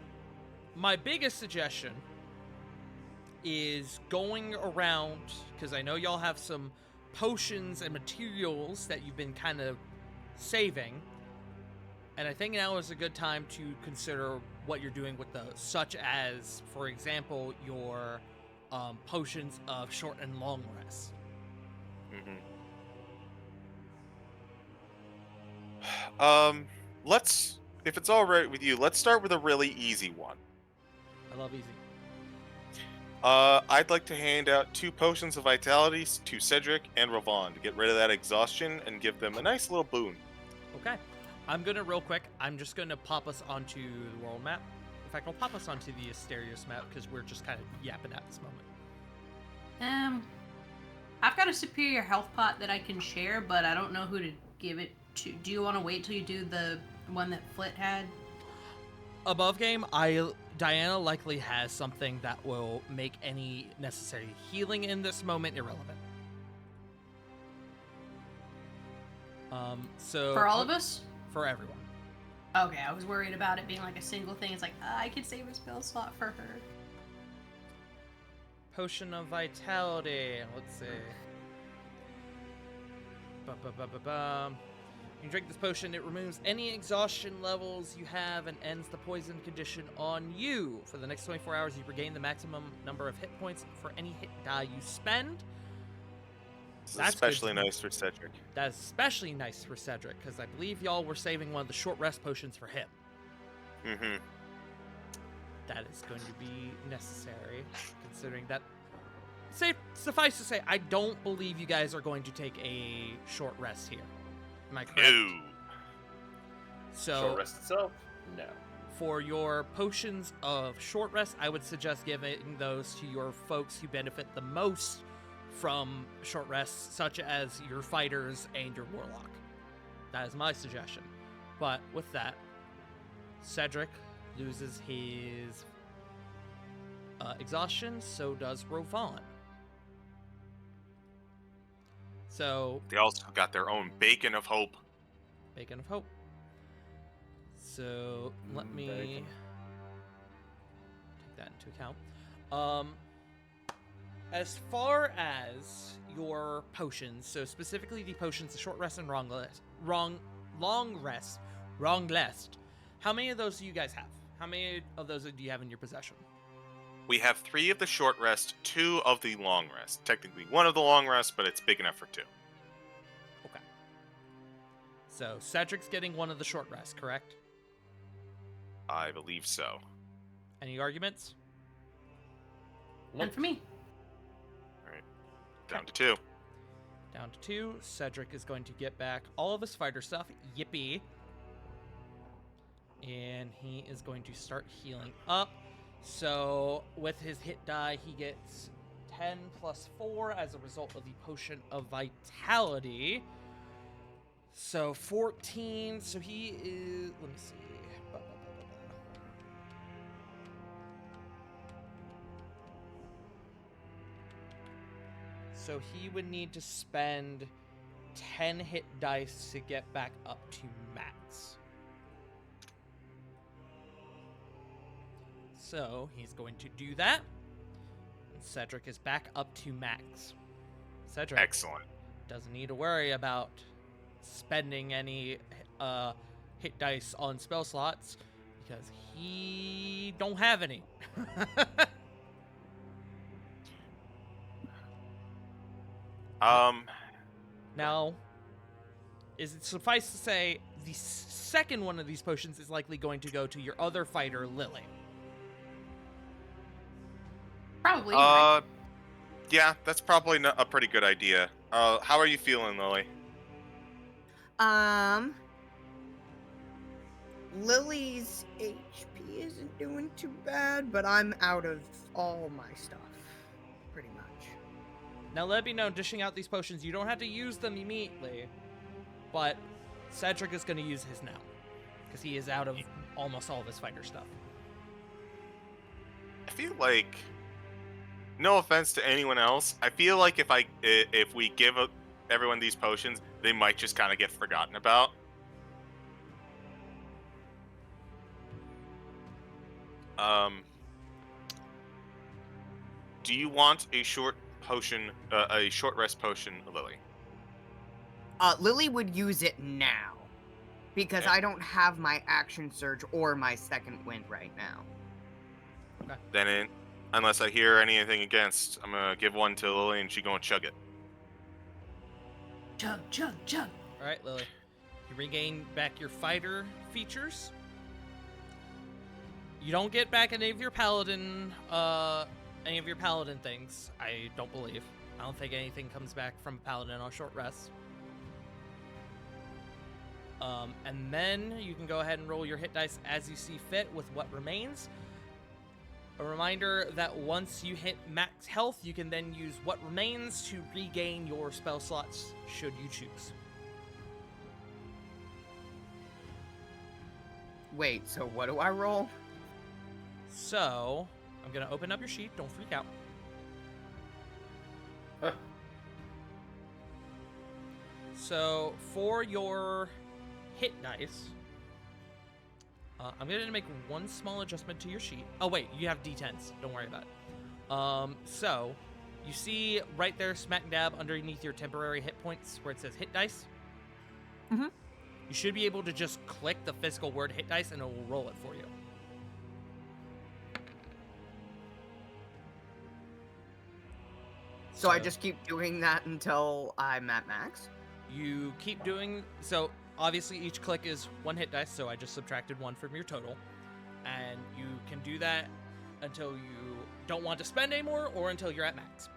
My biggest suggestion is going around, because I know y'all have some potions and materials that you've been kind of saving, and I think now is a good time to consider what you're doing with those, such as, for example, your potions of short and long rest. Let's, if it's all right with you, let's start with a really easy one. I love easy. I'd like to hand out 2 potions of vitality to Cedric and Ravon to get rid of that exhaustion and give them a nice little boon. Okay. I'm just gonna pop us onto the world map. In fact, I'll pop us onto the Asterios map because we're just kind of yapping at this moment. I've got a superior health pot that I can share, but I don't know who to give it to. Do you want to wait till you do the one that Flit had? Above game, Diana likely has something that will make any necessary healing in this moment irrelevant. So For all of us? For everyone. Okay, I was worried about it being like a single thing. It's like, I could save a spell slot for her. Potion of Vitality. Let's see. You drink this potion, it removes any exhaustion levels you have and ends the poison condition on you. For the next 24 hours, you regain the maximum number of hit points for any hit die you spend. That's especially nice for Cedric. That's especially nice for Cedric, because I believe y'all were saving one of the short rest potions for him. Mm-hmm. That is going to be necessary, considering that... Suffice to say, I don't believe you guys are going to take a short rest here. Am I correct? No. So, Short rest itself? No. For your potions of short rest, I would suggest giving those to your folks who benefit the most from short rests, such as your fighters and your warlock. That is my suggestion. But with that, Cedric loses his exhaustion, so does Ravon. So they also got their own Beacon of Hope. Beacon of Hope. So let me Bacon. take that into account. As far as your potions, so specifically the potions of short rest and long rest, how many of those do you guys have? How many of those do you have in your possession? We have 3 of the short rest, 2 of the long rest. Technically 1 of the long rest, but it's big enough for 2. Okay. So Cedric's getting 1 of the short rest, correct? I believe so. Any arguments? And for me. Down to 2. Down to 2. Cedric is going to get back all of his fighter stuff. Yippee. And he is going to start healing up. So with his hit die, he gets 10 plus 4 as a result of the Potion of Vitality. So 14. So he is. Let me see. So he would need to spend 10 hit dice to get back up to max. So he's going to do that. And Cedric is back up to max. Cedric Excellent. doesn't need to worry about spending any hit dice on spell slots because he don't have any. Now, is it suffice to say the second one of these potions is likely going to go to your other fighter, Lily. Probably. Right? Yeah, that's probably a pretty good idea. How are you feeling, Lily? Lily's HP isn't doing too bad, but I'm out of all my stuff, pretty much. Now let me know, dishing out these potions, you don't have to use them immediately, but Cedric is going to use his now, because he is out of almost all of his fighter stuff. I feel like, no offense to anyone else, I feel like if we give everyone these potions, they might just kind of get forgotten about. Do you want a short potion, a short rest potion, Lily? Lily would use it now, because Okay. I don't have my action surge or my second wind right now. Then, unless I hear anything against, I'm gonna give one to Lily and she gonna chug it. Chug, chug, chug. All right, Lily. You regain back your fighter features. You don't get back any of your paladin things. I don't believe. I don't think anything comes back from a paladin on short rest. And then you can go ahead and roll your hit dice as you see fit with what remains. A reminder that once you hit max health, you can then use what remains to regain your spell slots should you choose. Wait, so what do I roll? So, I'm going to open up your sheet. Don't freak out. Huh. So, for your hit dice, I'm going to make one small adjustment to your sheet. Oh, wait, you have D10s. Don't worry about it. So, you see right there, smack dab underneath your temporary hit points where it says hit dice? Mhm. You should be able to just click the physical word hit dice and it will roll it for you. So I just keep doing that until I'm at max? You keep doing so. Obviously, each click is one hit dice, so I just subtracted one from your total, and you can do that until you don't want to spend anymore, or until you're at max.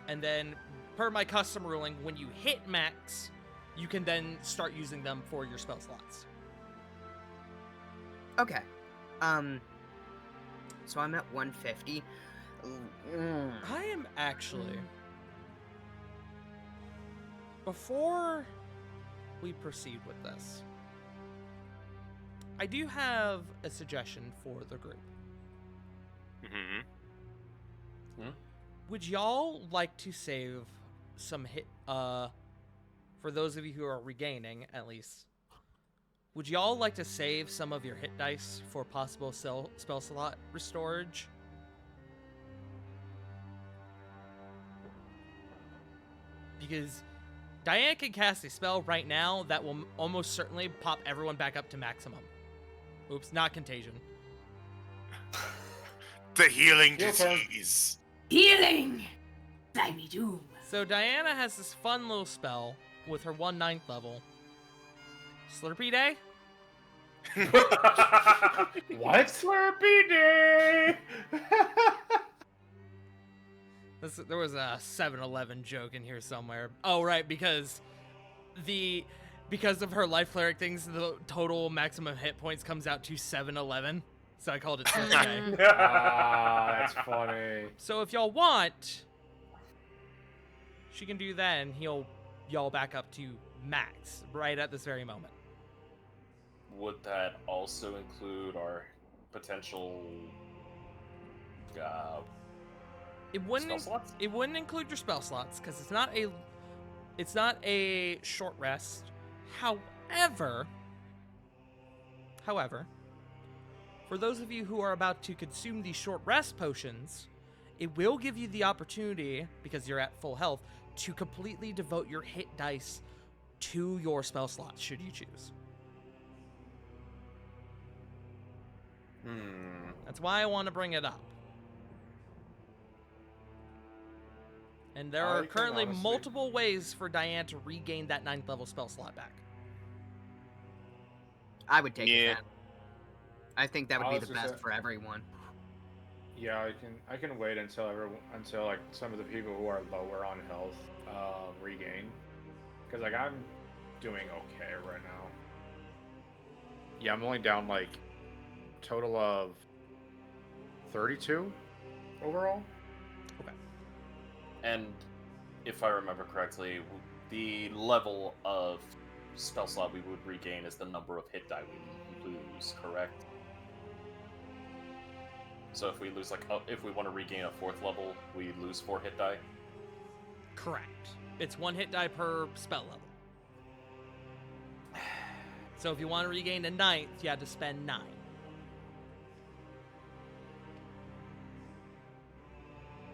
And then, per my custom ruling, when you hit max, you can then start using them for your spell slots. Okay. So I'm at 150. I am actually. Before we proceed with this, I do have a suggestion for the group. Mm-hmm. Would y'all like to save some hit, for those of you who are regaining, at least, would y'all like to save some of your hit dice for possible spell slot restorage? Because Diana can cast a spell right now that will almost certainly pop everyone back up to maximum. Oops, not contagion. The healing Your turn. disease. Healing! Slimy doom. So Diana has this fun little spell with her 1/9 level. Slurpee Day? What? Slurpee Day! There was a 7-Eleven joke in here somewhere. Oh, right, because of her life cleric things, the total maximum hit points comes out to 7-11. So I called it Sasuke. Ah, that's funny. So if y'all want, she can do that and heal y'all back up to max right at this very moment. Would that also include our potential It spell wouldn't. slots? It wouldn't include your spell slots because it's not a. It's not a short rest. However, for those of you who are about to consume these short rest potions, it will give you the opportunity, because you're at full health, to completely devote your hit dice to your spell slots, should you choose. That's why I want to bring it up. And there I are can currently honestly- multiple ways for Diane to regain that 9th level spell slot back. I would take Yeah. it. I think that would I be was the gonna best say- for everyone. Yeah, I can wait until until like some of the people who are lower on health regain, because like I'm doing okay right now. Yeah, I'm only down like total of 32 overall. And if I remember correctly, the level of spell slot we would regain is the number of hit die we lose, correct? So if we lose if we want to regain a 4th level, we lose 4 hit die. Correct. It's 1 hit die per spell level. So if you want to regain a 9th, you have to spend 9.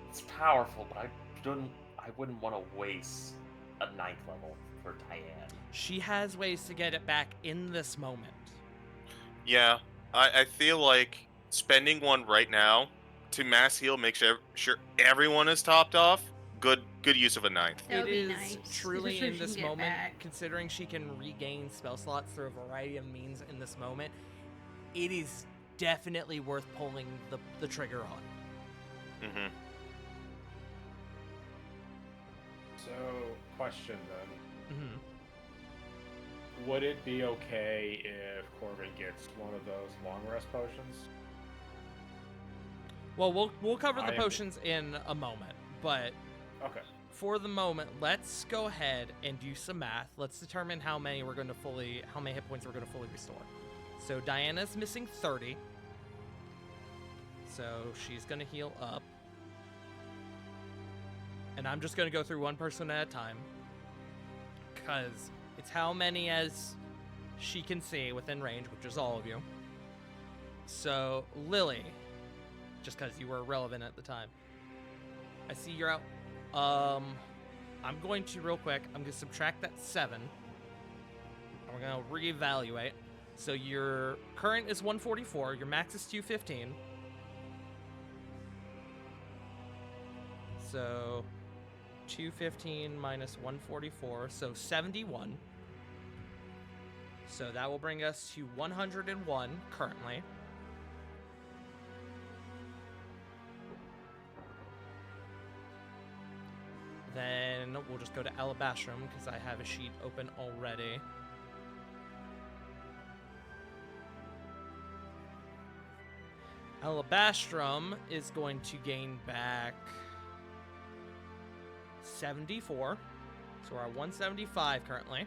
It's powerful, but I wouldn't want to waste a 9th level for Diane. She has ways to get it back in this moment. Yeah, I feel like spending one right now to mass heal, make sure everyone is topped off. Good use of a 9th. That would It be is nice, truly especially in if she this can get moment, back. considering she can regain spell slots through a variety of means in this moment, it is definitely worth pulling the trigger on. Mm-hmm. So, question then. Mm-hmm. Would it be okay if Corbin gets one of those long rest potions? Well, we'll cover I the am- potions in a moment, but Okay. for the moment, let's go ahead and do some math. Let's determine how many hit points we're going to fully restore. So Diana's missing 30. So she's going to heal up. And I'm just going to go through one person at a time, because it's how many as she can see within range, which is all of you. So Lily, just because you were relevant at the time, I see you're out. I'm going to real quick. I'm going to subtract that 7. And we're going to reevaluate. So your current is 144. Your max is 215. So 215 minus 144, so 71. So that will bring us to 101 currently. Then we'll just go to Alabastrum because I have a sheet open already. Alabastrum is going to gain back 74. So we're at 175 currently.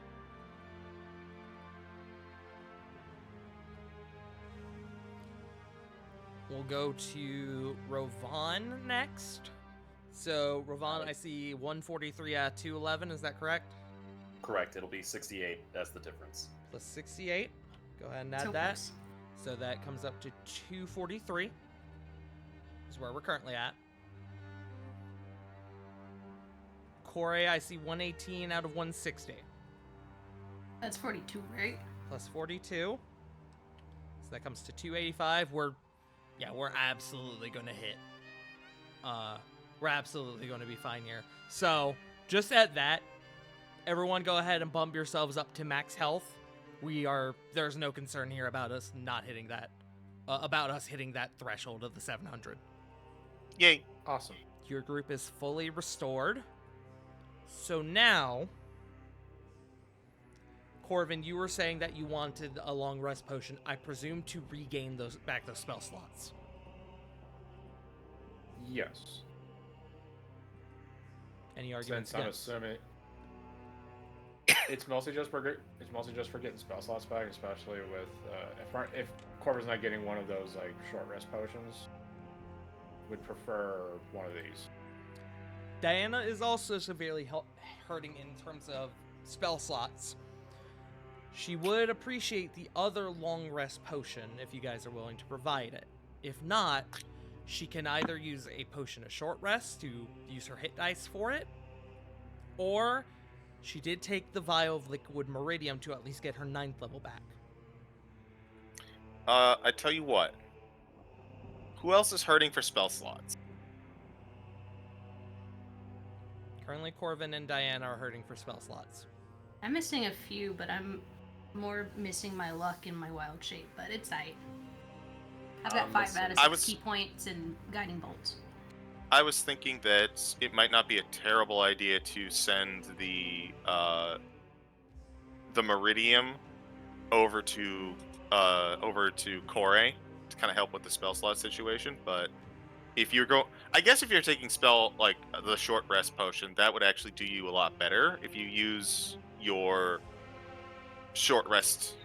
We'll go to Rovan next. So Rovan, I see 143 at 211. Is that correct? Correct. It'll be 68. That's the difference. Plus 68. Go ahead and add So that. close. So that comes up to 243. Is where we're currently at. Corey, I see 118 out of 160. That's 42, right? Plus 42. So that comes to 285. We're absolutely gonna hit. We're absolutely gonna be fine here. So just at that, everyone go ahead and bump yourselves up to max health. There's no concern here about us not hitting that, about us hitting that threshold of the 700. Yay. Awesome. Your group is fully restored. So now, Corvin, you were saying that you wanted a long rest potion. I presume to regain those spell slots. Yes. Any arguments Since I'm against? assuming it's mostly just for getting spell slots back, especially with if Corvin's not getting one of those like short rest potions, would prefer one of these. Diana is also severely hurting in terms of spell slots. She would appreciate the other long rest potion if you guys are willing to provide it. If not, she can either use a potion of short rest to use her hit dice for it, or she did take the vial of liquid meridium to at least get her 9th level back. I tell you what. Who else is hurting for spell slots? Currently, Corvin and Diana are hurting for spell slots. I'm missing a few, but I'm more missing my luck in my wild shape, but it's tight. I've got 5 out of 6 key points and guiding bolts. I was thinking that it might not be a terrible idea to send the Meridium over to Kore to kind of help with the spell slot situation. But if you're I guess if you're taking the short rest potion, that would actually do you a lot better if you use your short rest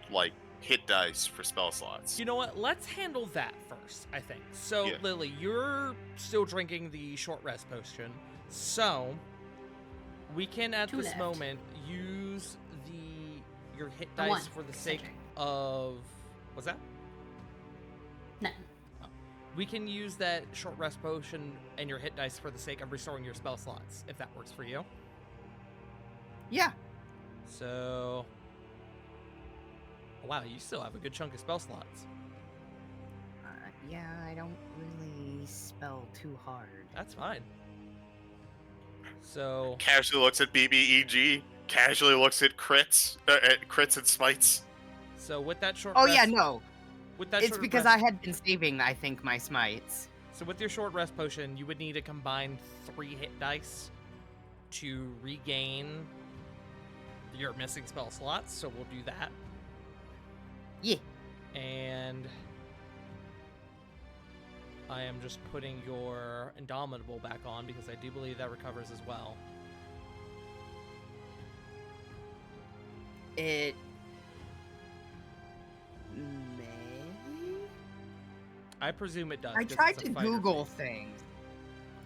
hit dice for spell slots. You know what? Let's handle that first, I think. So, Yeah. Lily, you're still drinking the short rest potion. So, we can, at 2 this left. moment, use your hit The dice 1, for the sake Cedric. of... What's that? No. We can use that short rest potion and your hit dice for the sake of restoring your spell slots, if that works for you. Yeah. So... Wow, you still have a good chunk of spell slots. Yeah, I don't really spell too hard. That's fine. So... Casually looks at BBEG. Casually looks at crits and smites. So with that short Oh rest... yeah, no. With that It's short because rest, I had been saving, I think, my smites. So with your short rest potion, you would need to combine 3 hit dice to regain your missing spell slots, so we'll do that. Yeah. And I am just putting your Indomitable back on because I do believe that recovers as well. It may. I presume it does. I 'cause tried it's a to fighter Google thing.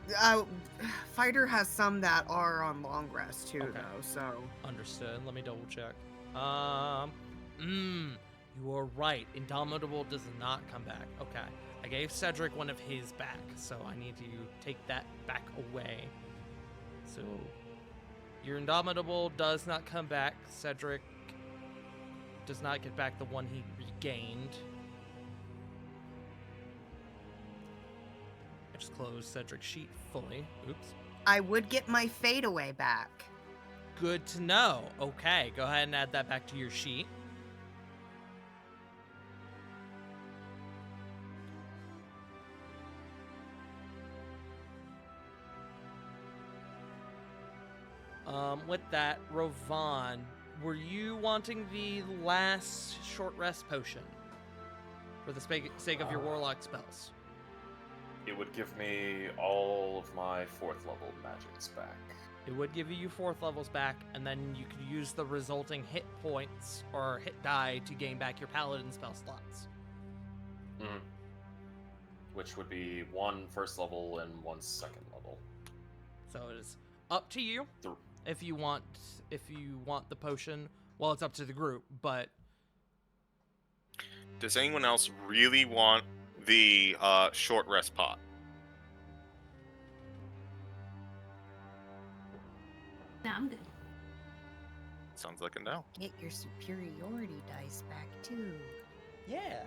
things. Fighter has some that are on long rest too, Okay. though. So Understood. Let me double check. You are right. Indomitable does not come back. Okay. I gave Cedric one of his back, so I need to take that back away. So your Indomitable does not come back. Cedric does not get back the one he regained. I just closed Cedric's sheet fully. Oops. I would get my fadeaway back. Good to know. Okay, go ahead and add that back to your sheet. With that, Rovan, were you wanting the last short rest potion for the sake of your warlock spells? It would give me all of my 4th level magics back. It would give you 4th levels back, and then you could use the resulting hit points or hit die to gain back your paladin spell slots. Mm. Which would be 1 first level and 1 second level. So it is up to you The- if you want the potion. Well, it's up to the group, but Does anyone else really want the short rest pot? No, I'm good. Sounds like a no. Get your superiority dice back too. yeah.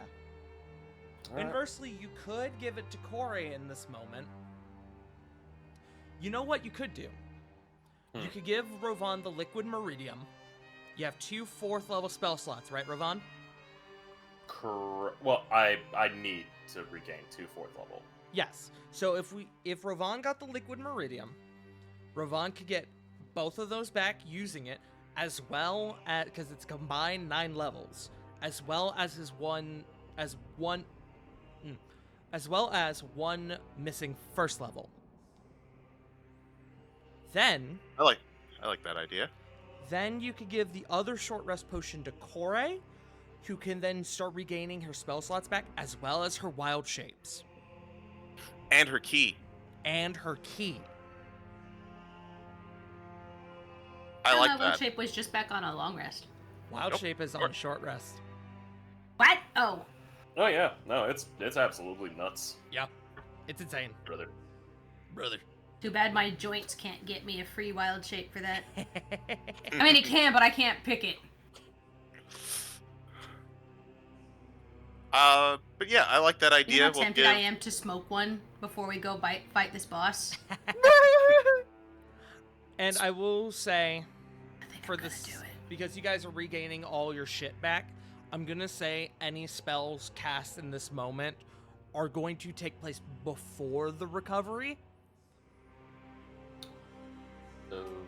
Alright. Inversely, you could give it to Corey in this moment. You know what you could do? Hmm. You could give Rovan the liquid meridium. You have 2 4th level spell slots, right, Rovan? Well, I need to regain 2 4th level. Yes. So if Rovan got the liquid meridium, Rovan could get both of those back using it, as well as, because it's combined 9 levels, as well as one missing first level. Then I like that idea. Then you could give the other short rest potion to Kore, who can then start regaining her spell slots back, as well as her wild shapes. And her key. And her key. I like My that. wild shape was just back on a long rest. Wild Nope. shape is on short rest. What? Oh. Oh yeah, no, it's absolutely nuts, Yeah. It's insane. brother. Brother. Too bad my joints can't get me a free wild shape for that. I mean, it can, but I can't pick it. But yeah, I like that You idea. know how tempted I am to smoke one before we go fight this boss? And I will say, I think for I'm gonna this, do it. because you guys are regaining all your shit back, I'm gonna say any spells cast in this moment are going to take place before the recovery.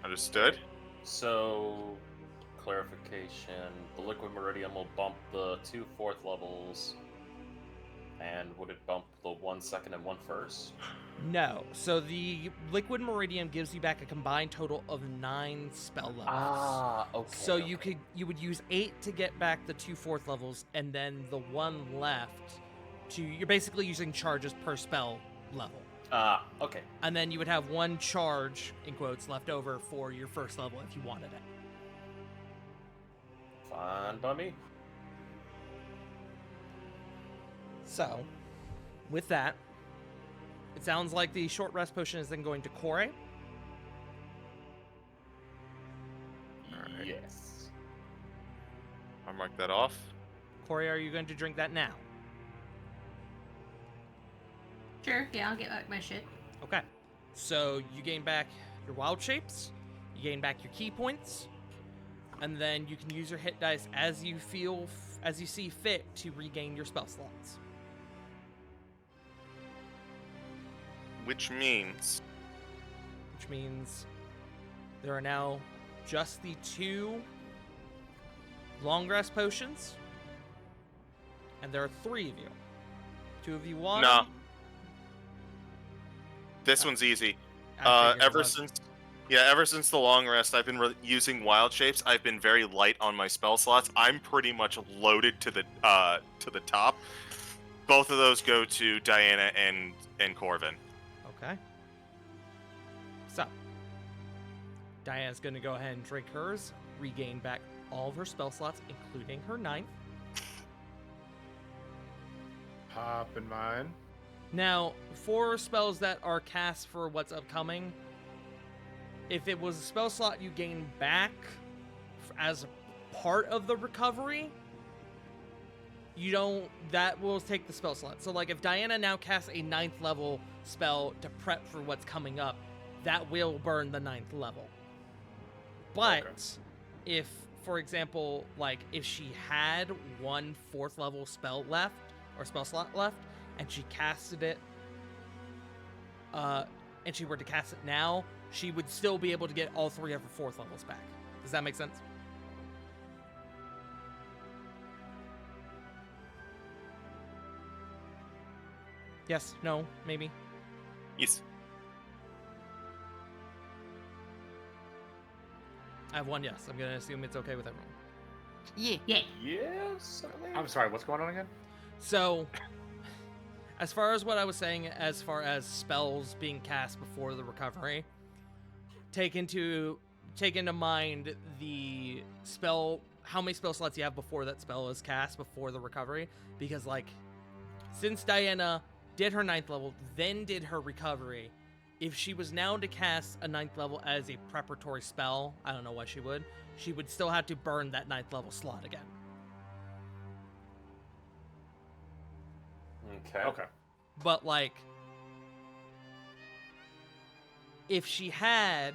Understood. So, clarification: the liquid meridian will bump the 2 4th levels, and would it bump the 1 2nd and 1 1st? No. So the liquid meridian gives you back a combined total of 9 spell levels. Ah, okay. So you would use 8 to get back the 2 4th levels, and then the 1 left you're basically using charges per spell level. Ah, okay. And then you would have 1 charge, in quotes, left over for your first level if you wanted it. Fine by me. So, with that, it sounds like the short rest potion is then going to Kore. Alright. Yes. I'll mark that off. Kore, are you going to drink that now? Sure, yeah, I'll get back my shit. Okay. So you gain back your wild shapes, you gain back your key points, and then you can use your hit dice as you see fit to regain your spell slots. Which means there are now just the 2 long rest potions, and there are 3 of you. 2 of you want. No. This one's easy. Ever since the long rest, I've been using wild shapes. I've been very light on my spell slots. I'm pretty much loaded to the top. Both of those go to Diana and Corvin. Okay. So, Diana's going to go ahead and drink hers, regain back all of her spell slots, including her 9th. Pop in mine. Now, for spells that are cast for what's upcoming, if it was a spell slot you gain back as a part of the recovery, that will take the spell slot. So like if Diana now casts a 9th level spell to prep for what's coming up, that will burn the 9th level. But Okay. if, for example, like if she had 1 4th level spell left, or spell slot left, and she casted it, and she were to cast it now, she would still be able to get all 3 of her 4th levels back. Does that make sense? Yes, no, maybe. Yes. I have 1 yes. I'm gonna assume it's okay with everyone. Yeah. Yeah. Yes. I'm sorry, what's going on again? So, as far as what I was saying, as far as spells being cast before the recovery, take into mind the spell, how many spell slots you have before that spell is cast before the recovery, because like, since Diana did her 9th level, then did her recovery, if she was now to cast a 9th level as a preparatory spell, I don't know why she would still have to burn that 9th level slot again. Okay. Okay. But like, if she had,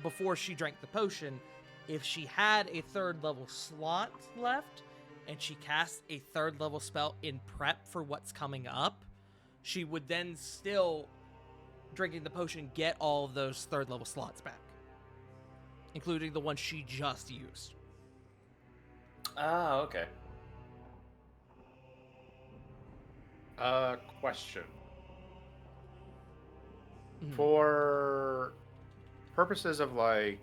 before she drank the potion, if she had a 3rd level slot left and she cast a 3rd level spell in prep for what's coming up, she would then still, drinking the potion, get all of those 3rd level slots back. including the one she just used. Ah, okay. Question. Mhm. For purposes of like,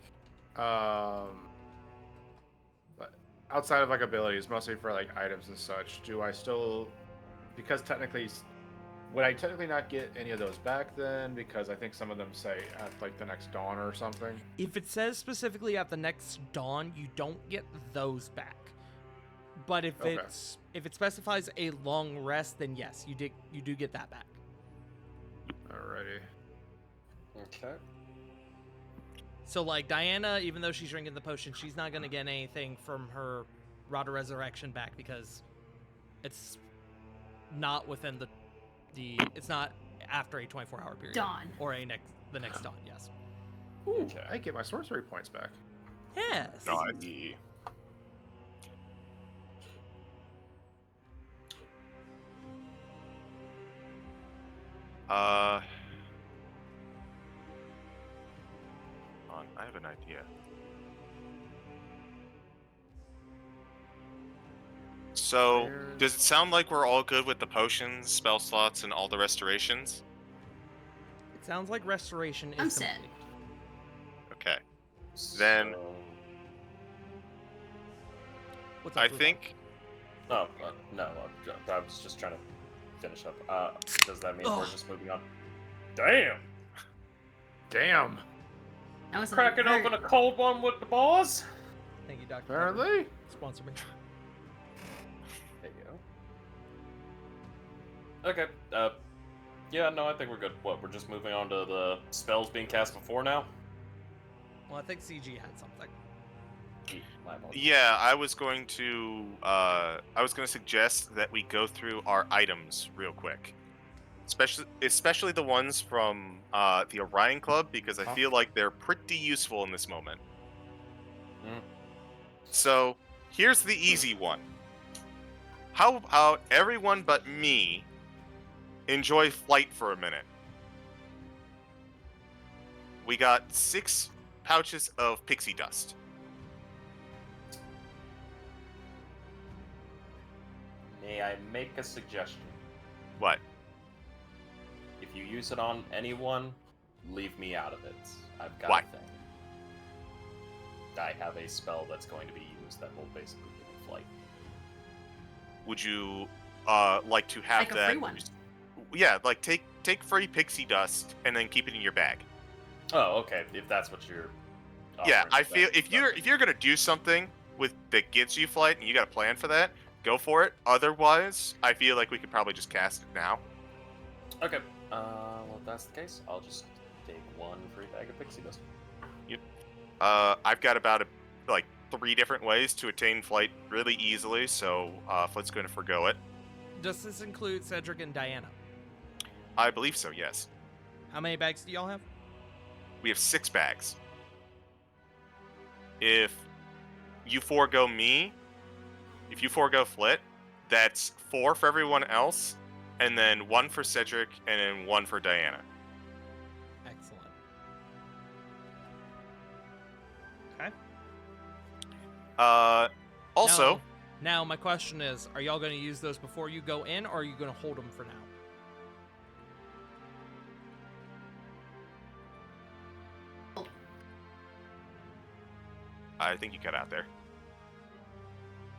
outside of like abilities, mostly for like items and such, do I still, because technically, would I technically not get any of those back then? Because I think some of them say at like the next dawn or something. If it says specifically at the next dawn, you don't get those back. But if Okay. if it specifies a long rest, then yes, you do get that back. Alrighty. Okay. So like Diana, even though she's drinking the potion, she's not gonna get anything from her Rod of Resurrection back because it's not within the it's not after a 24-hour period. Dawn. Or the next dawn, yes. Ooh, Okay. I get my sorcery points back. Yes. Naughty. I have an idea. So, Where- does it sound like we're all good with the potions, spell slots, and all the restorations? It sounds like restoration is I'm set. complete. Okay. Then- So- What's up, I Ruben? think Oh, no. I was just trying to finish up. Does that mean we're Ugh. just moving on? Damn! Damn. That was Cracking open a cold one with the boss? Thank you, Dr. Pepper. Apparently. Sponsor me. There you go. Okay. Yeah, no, I think we're good. What, we're just moving on to the spells being cast before now? Well, I think CG had something. My apologies. yeah, I was going to suggest that we go through our items real quick. Especially the ones from the Orion Club, because I feel like they're pretty useful in this moment. Mhm. So, here's the easy one. How about everyone but me enjoy flight for a minute? We got 6 pouches of pixie dust. May I make a suggestion? What? If you use it on anyone, leave me out of it. I've got Why? a thing. I have a spell that's going to be used that will basically give me flight. Would you like to have Like a that? free one. Yeah, like take free pixie dust and then keep it in your bag. Oh, okay. If that's what you're. Yeah, offering, I feel that's- if you're gonna do something that gives you flight and you got a plan for that, go for it. Otherwise, I feel like we could probably just cast it now. Okay. Well, if that's the case, I'll just take one free bag of pixie dust. I've got about 3 different ways to attain flight really easily, so Flitt's going to forgo it. Does this include Cedric and Diana? I believe so. Yes, How many bags do y'all have? we have 6 bags. If you forego me, if you forego Flit, that's 4 for everyone else, and then 1 for Cedric, and then 1 for Diana. Excellent. Okay. Also, Now my question is, are y'all going to use those before you go in, or are you going to hold them for now? I think you cut out there.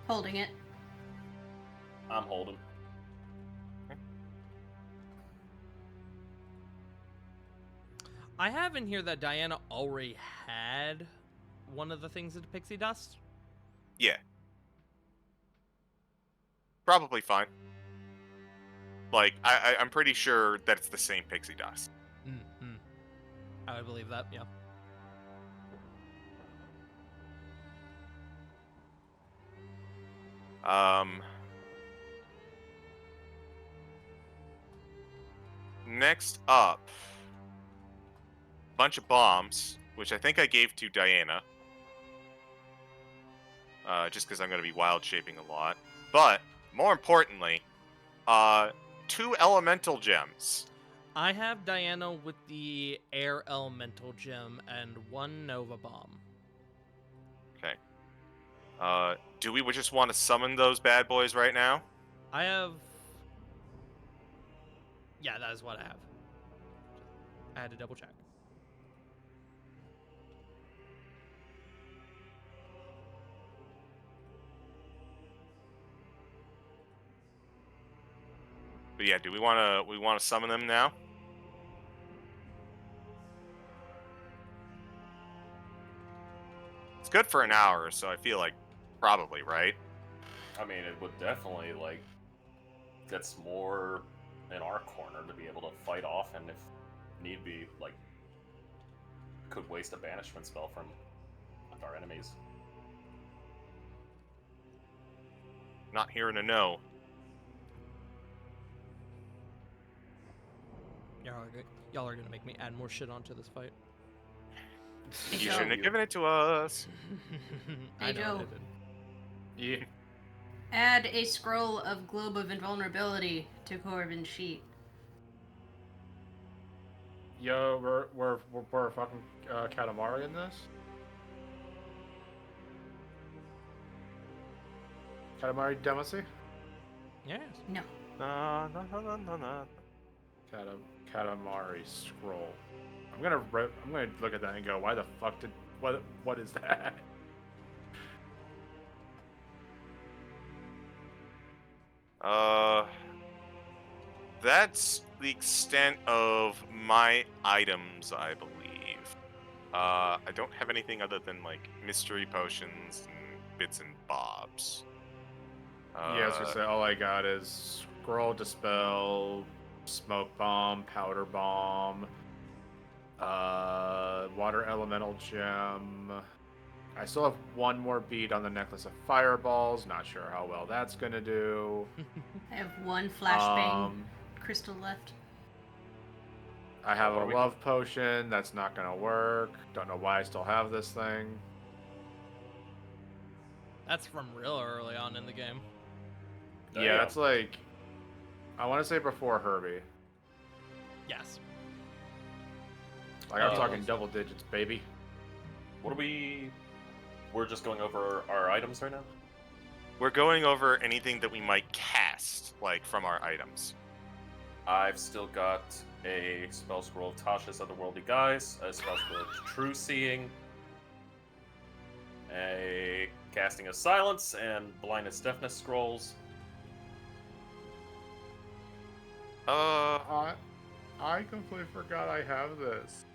Holding it. I'm holding. I have in here that Diana already had one of the things in pixie dust. Yeah. Probably fine. Like, I'm pretty sure that it's the same pixie dust. Mm-hmm. I would believe that, yeah. Next up, bunch of bombs, which I think I gave to Diana. Just because I'm going to be wild shaping a lot. But, more importantly, 2 elemental gems. I have Diana with the air elemental gem and 1 Nova bomb. Okay. Do we just want to summon those bad boys right now? I have. Yeah, that is what I have. I had to double check. But yeah, do we want to summon them now? It's good for an hour, so I feel like probably, right? I mean, it would definitely like gets more in our corner to be able to fight off, and if need be, like could waste a banishment spell from our enemies. Not hearing a no. Y'all are gonna make me add more shit onto this fight. Hey, You Joe. shouldn't have given it to us. I Hey, know Joe. I didn't. Yeah. Add a scroll of Globe of Invulnerability to Corbin's sheet. Yo, we're fucking Katamari in this. Katamari Damacy? Yes. No. No, no, no, no, no, no. Katamari scroll. I'm gonna look at that and go, why the fuck did what is that? That's the extent of my items, I believe. I don't have anything other than like mystery potions and bits and bobs. Yeah, I was gonna say all I got is scroll, dispel, smoke bomb, powder bomb, water elemental gem. I still have one more bead on the necklace of fireballs. Not sure how well that's gonna do. I have one flashbang Um, crystal left. I have What a are we love potion. That's not gonna work. Don't know why I still have this thing. That's from real early on in the game. Yeah, Damn. that's like, I want to say before Herbie. Yes. Like I'm Oh. talking double digits, baby. What are we? We're just going over our items right now. We're going over anything that we might cast, like from our items. I've still got a spell scroll of Tasha's Otherworldly Guise, a spell scroll of True Seeing, a casting of Silence, and Blindness Deafness scrolls. I completely forgot I have this.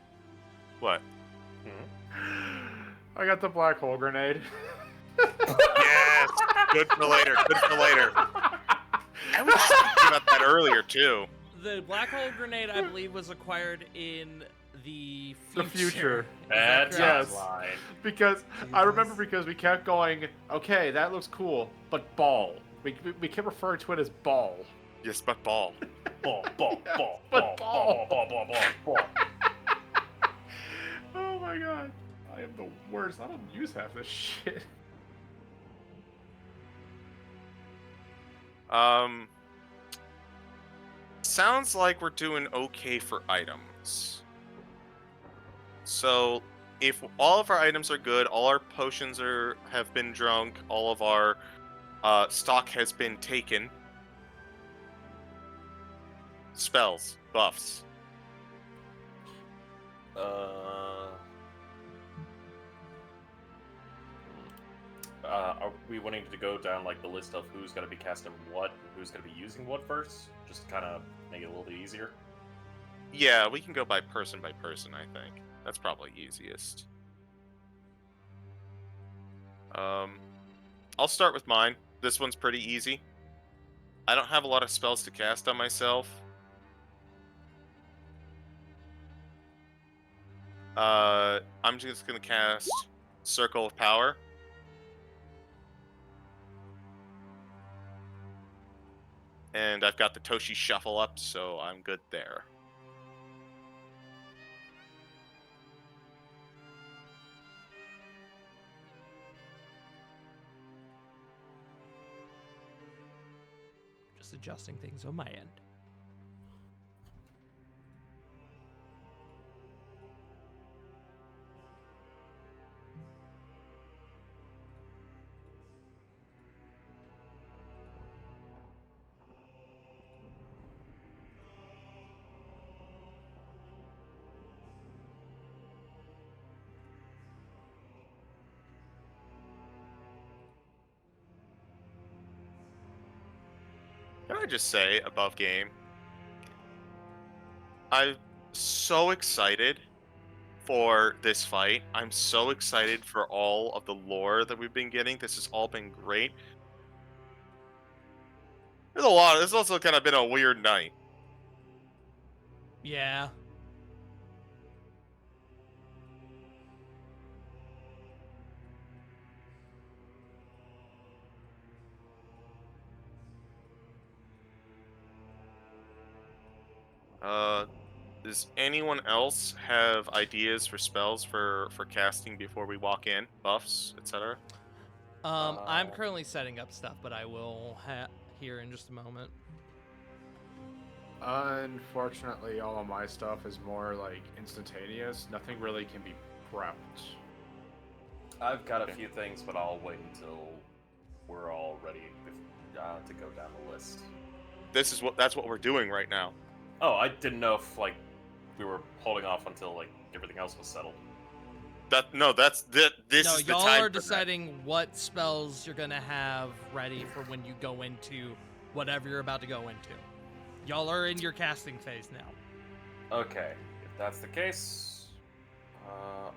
What? I got the black hole grenade. Yes! Good for later. Good for later. I was thinking about that earlier too. The black hole grenade, I believe, was acquired in the future. The future. Is that Bad correct? Yes. timeline. Because I remember Jesus. because we kept going, okay, that looks cool, but ball. We kept referring to it as ball. Yes, but ball. Ball, ball, Yes, ball, but ball, ball, ball, ball, ball, ball. Oh my god. I am the worst. I don't use half this shit. Sounds like we're doing okay for items. So, if all of our items are good, all our potions have been drunk, all of our stock has been taken. Spells, buffs. Are we wanting to go down like the list of who's going to be casting what, and who's going to be using what first? Just kind of make it a little bit easier. Yeah, we can go by person, I think. That's probably easiest. I'll start with mine. This one's pretty easy. I don't have a lot of spells to cast on myself. I'm just gonna cast Circle of Power. And I've got the Toshi Shuffle up, so I'm good there. Just adjusting things on my end. Can I just say, above game, I'm so excited for this fight. I'm so excited for all of the lore that we've been getting. This has all been great. There's a lot. It's also kind of been a weird night. Yeah. Does anyone else have ideas for spells for casting before we walk in? Buffs, etc. I'm currently setting up stuff, but I will here in just a moment. Unfortunately, all of my stuff is more like instantaneous. Nothing really can be prepped. I've got a few things, but I'll wait until we're all ready to go down the list. That's what we're doing right now. Oh, I didn't know if like we were holding off until like everything else was settled. This No, is the y'all time are for that. deciding what spells you're gonna have ready for when you go into whatever you're about to go into. Y'all are in your casting phase now. Okay, if that's the case,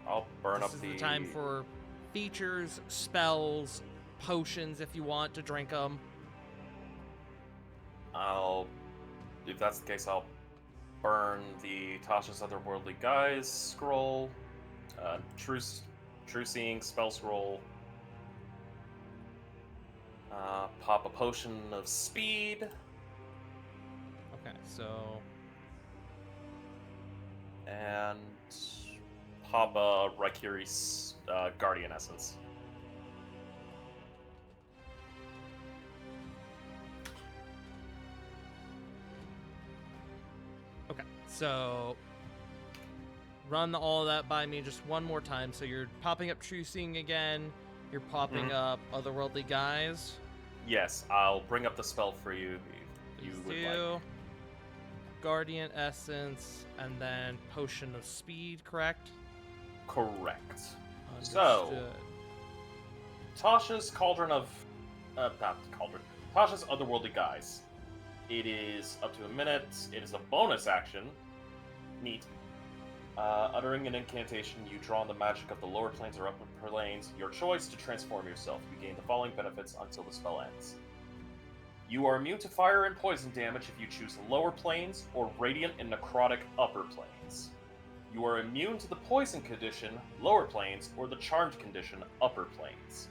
I'll burn This up is the the time for features, spells, potions if you want to drink them. If that's the case, I'll burn the Tasha's Otherworldly Guise scroll, True Seeing spell scroll, pop a potion of speed. Okay, so And pop a Raikiri's Guardian Essence. okay, so run all of that by me just one more time. So you're popping up True Seeing again. You're popping up Otherworldly Guise. Yes, I'll bring up the spell for you if you Please would do. like. Guardian Essence, and then Potion of Speed, correct? Correct. Understood. So- Tasha's Cauldron of... not Cauldron. Tasha's Otherworldly Guise. It is up to a minute. It is a bonus action. Neat. Uttering an incantation, you draw on the magic of the lower planes or upper planes, your choice, to transform yourself. You gain the following benefits until the spell ends. You are immune to fire and poison damage if you choose lower planes or radiant and necrotic upper planes. You are immune to the poison condition, lower planes, or the charmed condition, upper planes.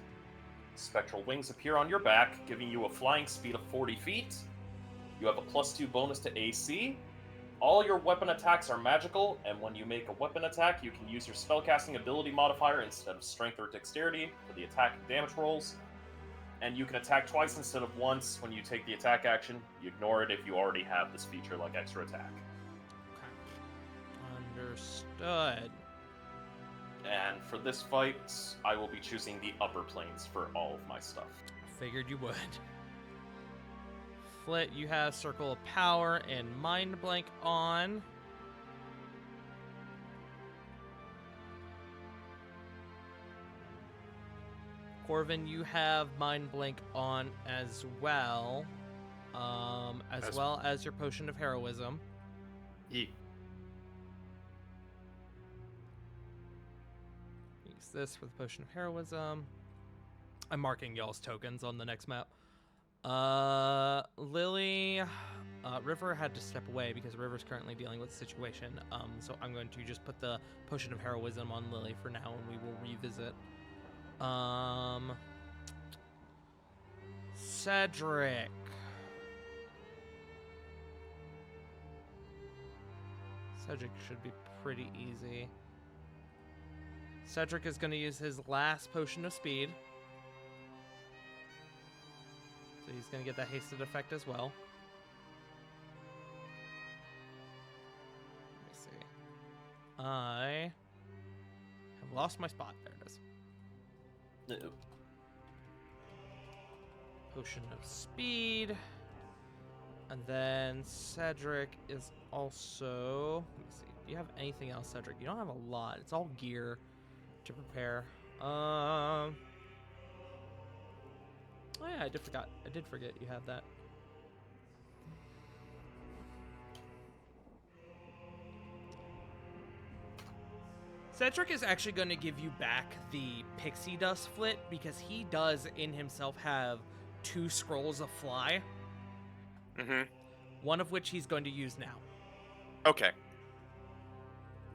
Spectral wings appear on your back, giving you a flying speed of 40 feet. You have a +2 bonus to AC. All your weapon attacks are magical, and when you make a weapon attack, you can use your spellcasting ability modifier instead of strength or dexterity for the attack and damage rolls. And you can attack twice instead of once when you take the attack action. You ignore it if you already have this feature like extra attack. Okay. Understood. And for this fight, I will be choosing the upper planes for all of my stuff. Figured you would. Flit, you have Circle of Power and Mind Blank on. Corvin, you have Mind Blank on as well. As well as your Potion of Heroism. Yeet. Use this for the Potion of Heroism. I'm marking y'all's tokens on the next map. Lily, River had to step away because River's currently dealing with the situation. So I'm going to just put the Potion of Heroism on Lily for now, and we will revisit. Cedric. Cedric should be pretty easy. Cedric is going to use his last Potion of Speed. So he's going to get that hasted effect as well. Let me see. I have lost my spot. There it is. Uh-oh. Potion of Speed. And then Cedric is also... Let me see. Do you have anything else, Cedric? You don't have a lot. It's all gear to prepare. Oh yeah, I did forget you have that. Cedric is actually going to give you back the pixie dust flit because he does in himself have 2 scrolls of fly, Mm-hmm. one of which he's going to use now. Okay.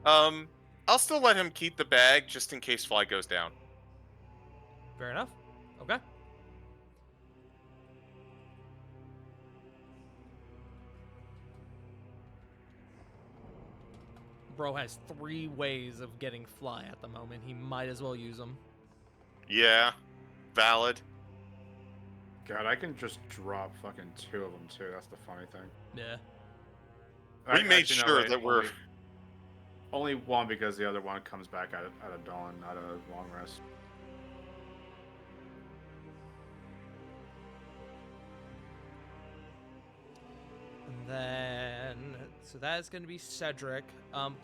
I'll still let him keep the bag just in case Fly goes down. Fair enough. Okay. Bro has 3 ways of getting fly at the moment. He might as well use them. Yeah, valid. God, I can just drop fucking 2 of them too. That's the funny thing. Yeah. We made Actually, no, sure wait, that we're... only one because the other one comes back out of dawn, not a long rest. And then, so that is going to be Cedric.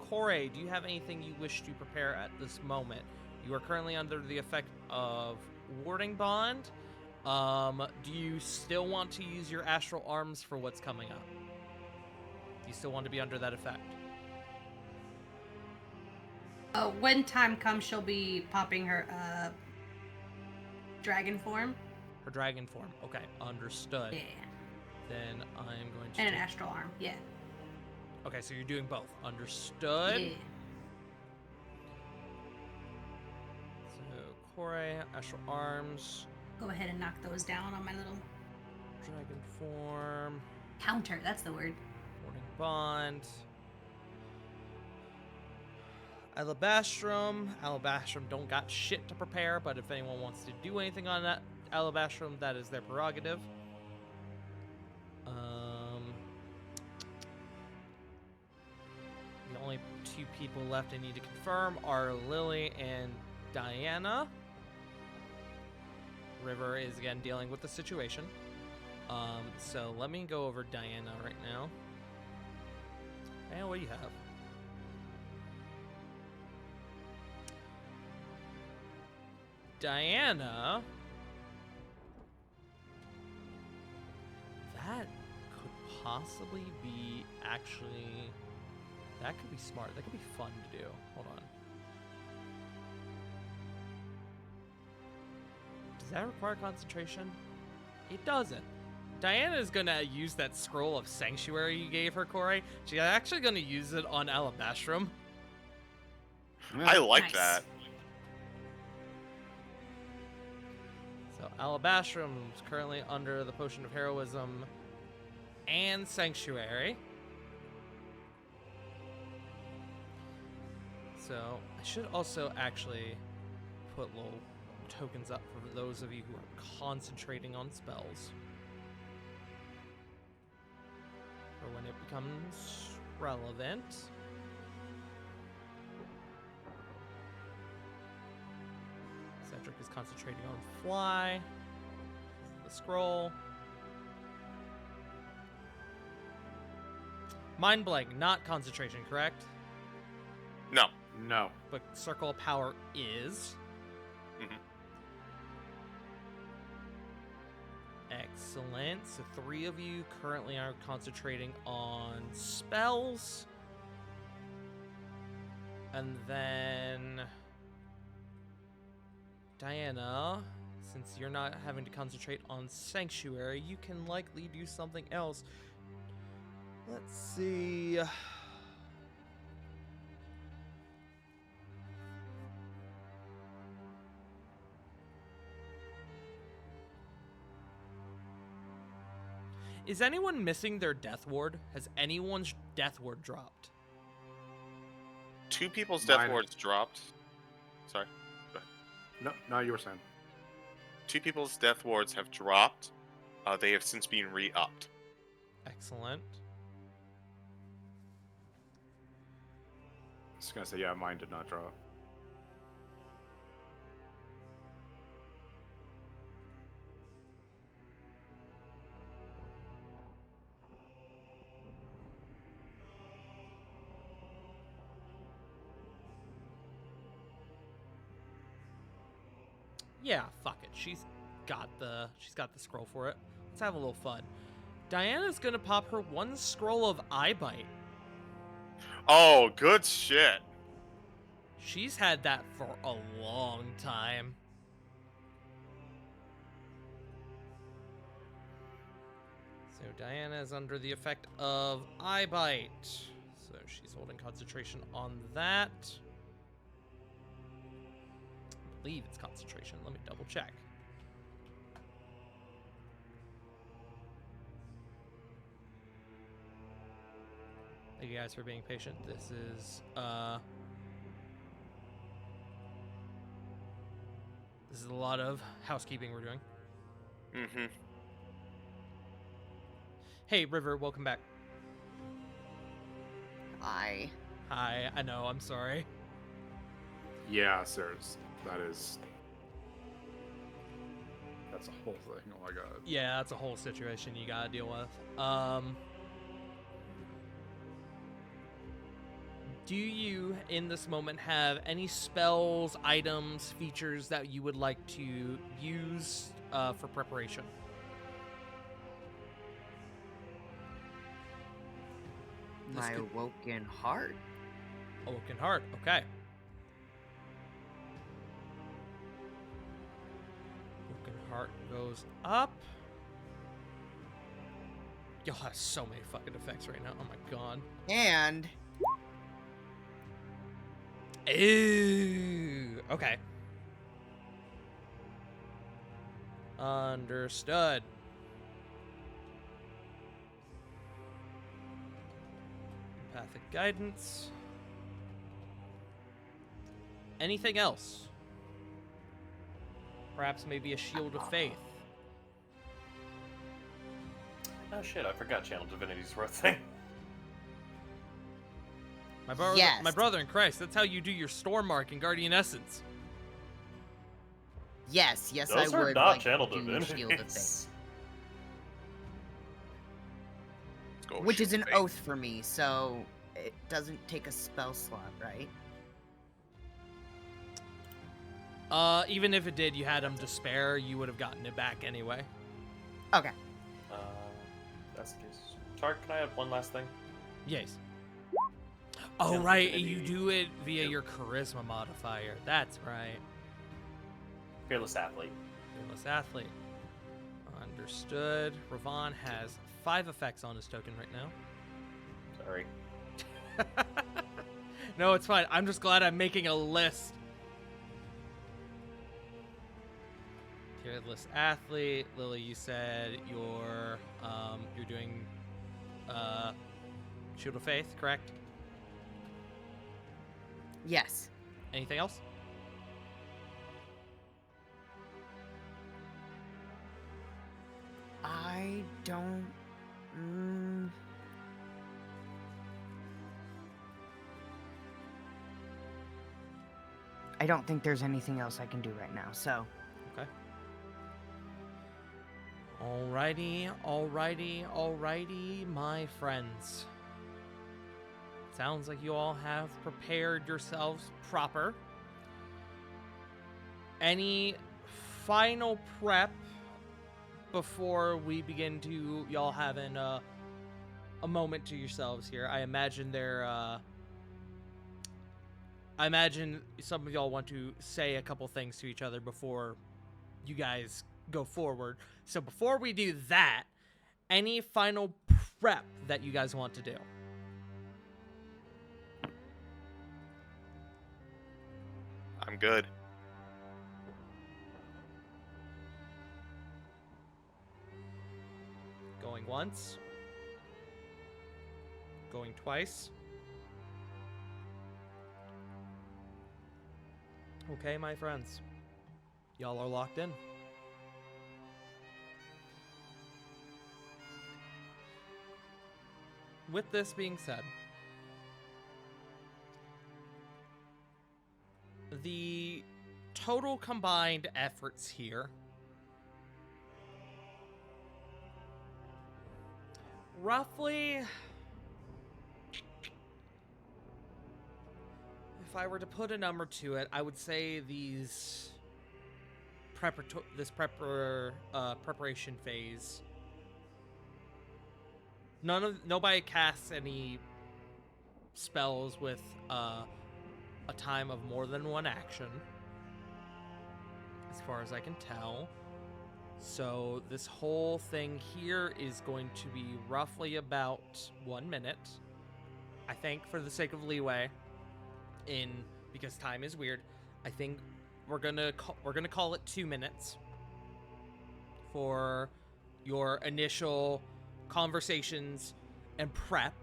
Corey, do you have anything you wish to prepare at this moment? You are currently under the effect of Warding Bond. Do you still want to use your astral arms for what's coming up? Do you still want to be under that effect? When time comes, she'll be popping her dragon form. Her dragon form. Okay, understood. Yeah. Then I'm going to. And an take- astral arm. Yeah. Okay, so you're doing both. Understood. Yeah. So Corey, astral arms, Go ahead and knock those down on my little dragon form, counter. That's the word. Warding Bond. Alabastrum. Alabastrum don't got shit to prepare, but if anyone wants to do anything on that Alabastrum, that is their prerogative. The only 2 people left I need to confirm are Lily and Diana. River is again dealing with the situation. So let me go over Diana right now. Diana, what do you have? Diana. That could possibly be actually. That could be smart. That could be fun to do. Hold on. Does that require concentration? It doesn't. Diana is gonna use that scroll of sanctuary you gave her, Corey. She's actually gonna use it on Alabastrum. I like Nice. that. So Alabastrum is currently under the potion of heroism and sanctuary. So I should also actually put little tokens up for those of you who are concentrating on spells. For when it becomes relevant. Cedric is concentrating on fly. The scroll. Mind blank, not concentration, correct? No. No. But circle of power is. Mhm. Excellent. So 3 of you currently are concentrating on spells. And then Diana, since you're not having to concentrate on sanctuary, you can likely do something else. Let's see. Is anyone missing their death ward? Has anyone's death ward dropped? 2 people's death Mine- wards dropped. Sorry. No, you were saying. 2 people's death wards have dropped. They have since been re-upped. Excellent. I was gonna say, yeah, mine did not draw. Yeah, fuck it. She's got the scroll for it. Let's have a little fun. Diana's gonna pop her 1 scroll of eye bite. Oh, good shit. She's had that for a long time. So Diana is under the effect of Eye Bite. So she's holding concentration on that. I believe it's concentration. Let me double check. Thank you guys for being patient. This is a lot of housekeeping we're doing. Mm-hmm. Hey, River, welcome back. I. Hi, I know, I'm sorry. Yeah, sirs. That's a whole thing. Oh my god. Yeah, that's a whole situation you gotta deal with. Do you, in this moment, have any spells, items, features that you would like to use for preparation? This My could- awoken heart. Awoken Heart, okay. Awoken Heart goes up. Y'all have so many fucking effects right now. Oh my god. And Ooh, okay. Understood. Empathic guidance. Anything else? Perhaps maybe a shield of faith. Oh shit, I forgot Channel Divinity's worth thing. Yes. My brother in Christ, that's how you do your storm mark in Guardian Essence. yes, Those I are would not like Channel to do Divinities. Shield of Faith, Let's go which is Shield an of Faith. oath for me, so it doesn't take a spell slot, right? Even if it did, you had him despair, you would have gotten it back anyway. Okay. That's the case. Tark, can I have one last thing? Yes. Oh, Channel right, Divinity. you do it via Yep. your charisma modifier. That's right. Fearless Athlete. Fearless Athlete. Understood. Ravon has 5 effects on his token right now. Sorry. No, it's fine. I'm just glad I'm making a list. Fearless Athlete. Lily, you said you're doing Shield of Faith, correct? Yes. Anything else? I don't. Mm, I don't think there's anything else I can do right now, so. Okay. Alrighty, my friends. Sounds like you all have prepared yourselves proper. Any final prep before we begin to y'all having a moment to yourselves here? I imagine I imagine some of y'all want to say a couple things to each other before you guys go forward. So before we do that, any final prep that you guys want to do? I'm good. Going once. Going twice. Okay, my friends. Y'all are locked in. With this being said, the total combined efforts here roughly, if I were to put a number to it, I would say these preparation phase, nobody casts any spells with a time of more than one action, as far as I can tell. So this whole thing here is going to be roughly about 1 minute. I think for the sake of leeway, because time is weird, I think we're gonna call it 2 minutes for your initial conversations and prep,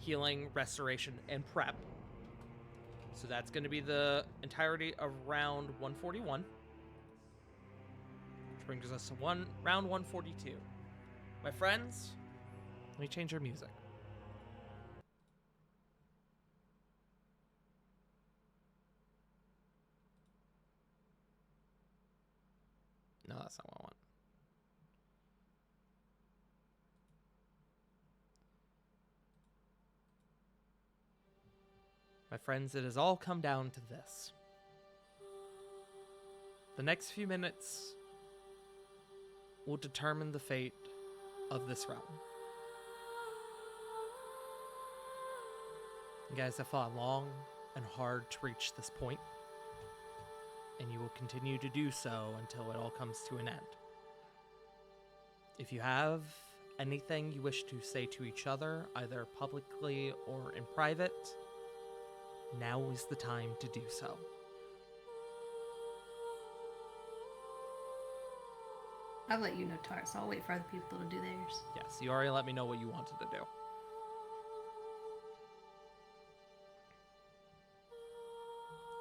healing, restoration, and prep. So that's going to be the entirety of round 141, which brings us to round 142. My friends, let me change your music. No, that's not what I want. My friends, it has all come down to this. The next few minutes will determine the fate of this realm. You guys have fought long and hard to reach this point, and you will continue to do so until it all comes to an end. If you have anything you wish to say to each other, either publicly or in private, now is the time to do so. I'll let you know, Taurus. I'll wait for other people to do theirs. Yes, you already let me know what you wanted to do.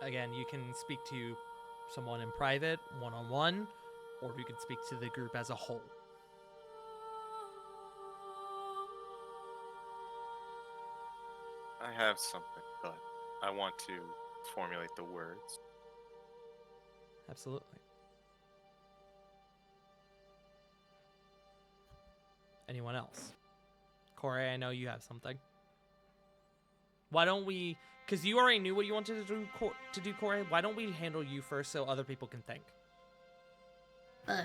Again, you can speak to someone in private, one-on-one, or you can speak to the group as a whole. I have something, but I want to formulate the words. Absolutely. Anyone else? Corey, I know you have something. Why don't we... Because you already knew what you wanted to do, Corey. Why don't we handle you first so other people can think?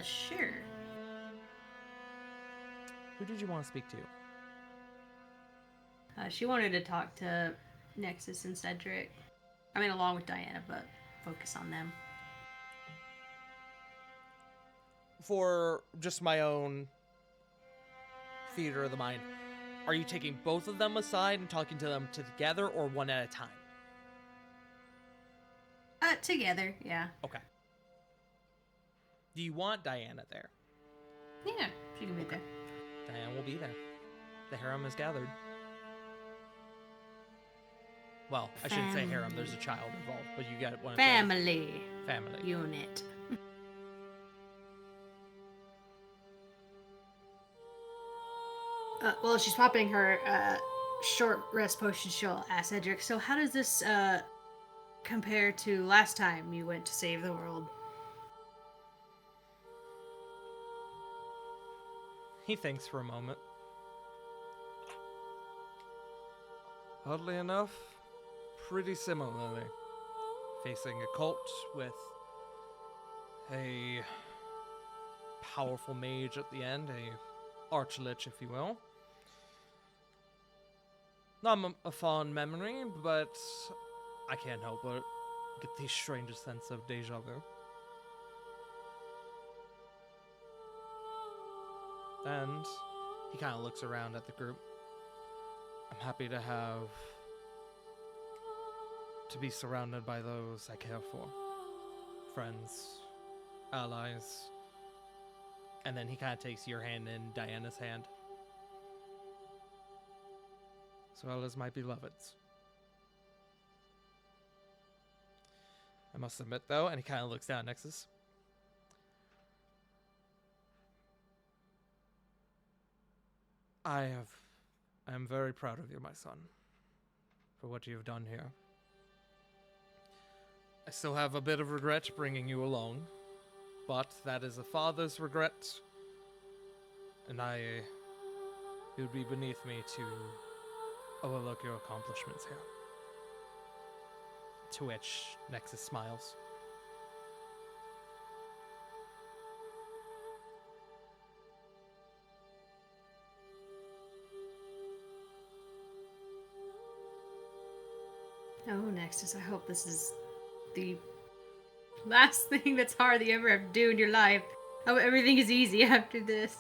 Sure. Who did you want to speak to? She wanted to talk to Nexus and Cedric. I mean, along with Diana, but focus on them. For just my own theater of the mind, are you taking both of them aside and talking to them together, or one at a time? Together, yeah. Okay. Do you want Diana there? Yeah, she can be there. Diana will be there. The harem is gathered. Well, I shouldn't say harem, there's a child involved, but you got one. Family. Family. Unit. Well, she's popping her short rest potion. She'll ask Cedric, so how does this compare to last time you went to save the world? He thinks for a moment. Oddly enough, pretty similarly. Facing a cult with a powerful mage at the end, a archlich, if you will. Not a fond memory, but I can't help but get the strangest sense of deja vu. And he kind of looks around at the group. I'm happy to be surrounded by those I care for. Friends, allies. And then he kind of takes your hand in Diana's hand. As well as my beloveds. I must admit, though, and he kind of looks down at Nexus. I am very proud of you, my son, for what you've done here. I still have a bit of regret bringing you along, but that is a father's regret, and it would be beneath me to overlook your accomplishments here. To which Nexus smiles. Oh, Nexus, I hope this is the last thing that's hard that you ever have to do in your life. I hope everything is easy after this.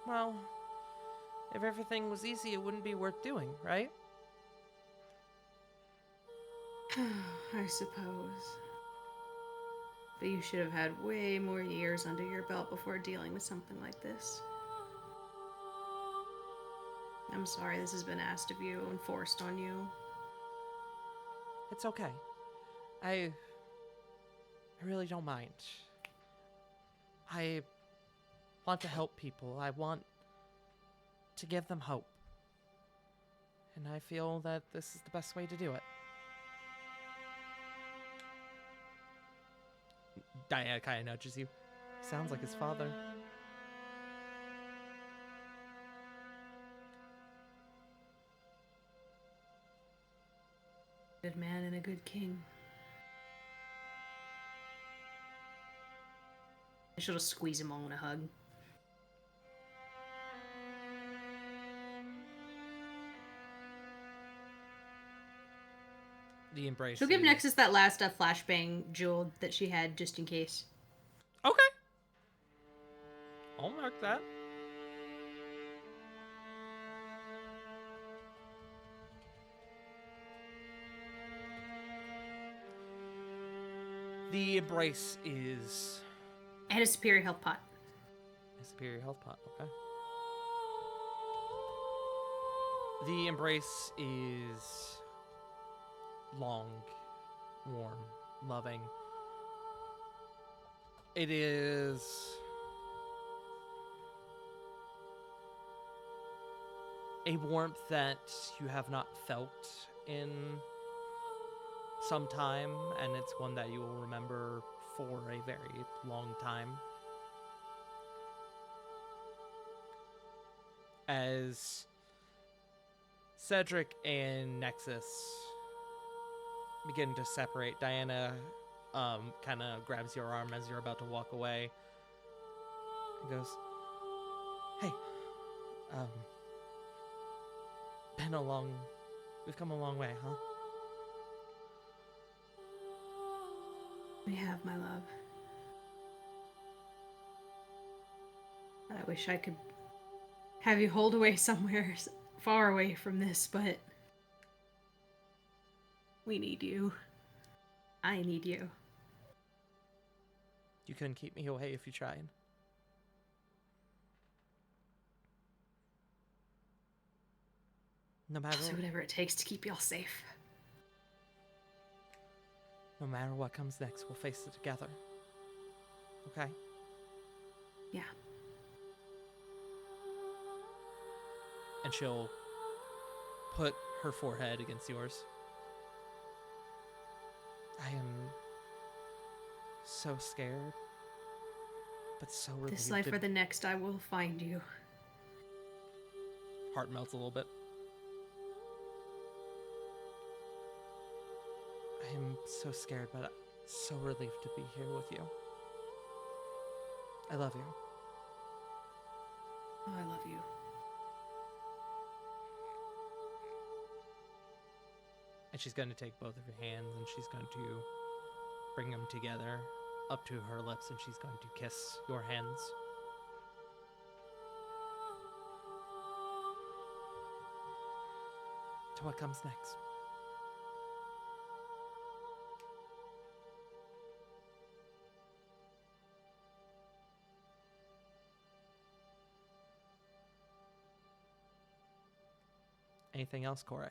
Well, if everything was easy, it wouldn't be worth doing, right? I suppose. But you should have had way more years under your belt before dealing with something like this. I'm sorry this has been asked of you and forced on you. It's okay. I really don't mind. I want to help people. I want to give them hope. And I feel that this is the best way to do it. Diana kind of nudges you. Sounds like his father. Good man and a good king. She'll just squeeze him all in a hug. The embrace. She'll give is- Nexus that last flashbang jewel that she had just in case. Okay. I'll mark that. The embrace is And a superior health pot. a superior health pot. Okay. The embrace is long, warm, loving. It is a warmth that you have not felt in some time, and it's one that you will remember for a very long time. As Cedric and Nexus begin to separate, Diana kind of grabs your arm as you're about to walk away and goes, "Hey, we've come a long way, huh?" We have, my love. I wish I could have you hold away somewhere far away from this, but we need you. I need you. You couldn't keep me away if you tried. No I'll matter do whatever it takes to keep y'all safe. no matter what comes next, we'll face it together. Okay? Yeah. And she'll put her forehead against yours. I am so scared, but so relieved. This life to- or the next, I will find you. Heart melts a little bit. I am so scared, but so relieved to be here with you. I love you. Oh, I love you. And she's going to take both of your hands and she's going to bring them together up to her lips and she's going to kiss your hands. To what comes next? Anything else, Corey?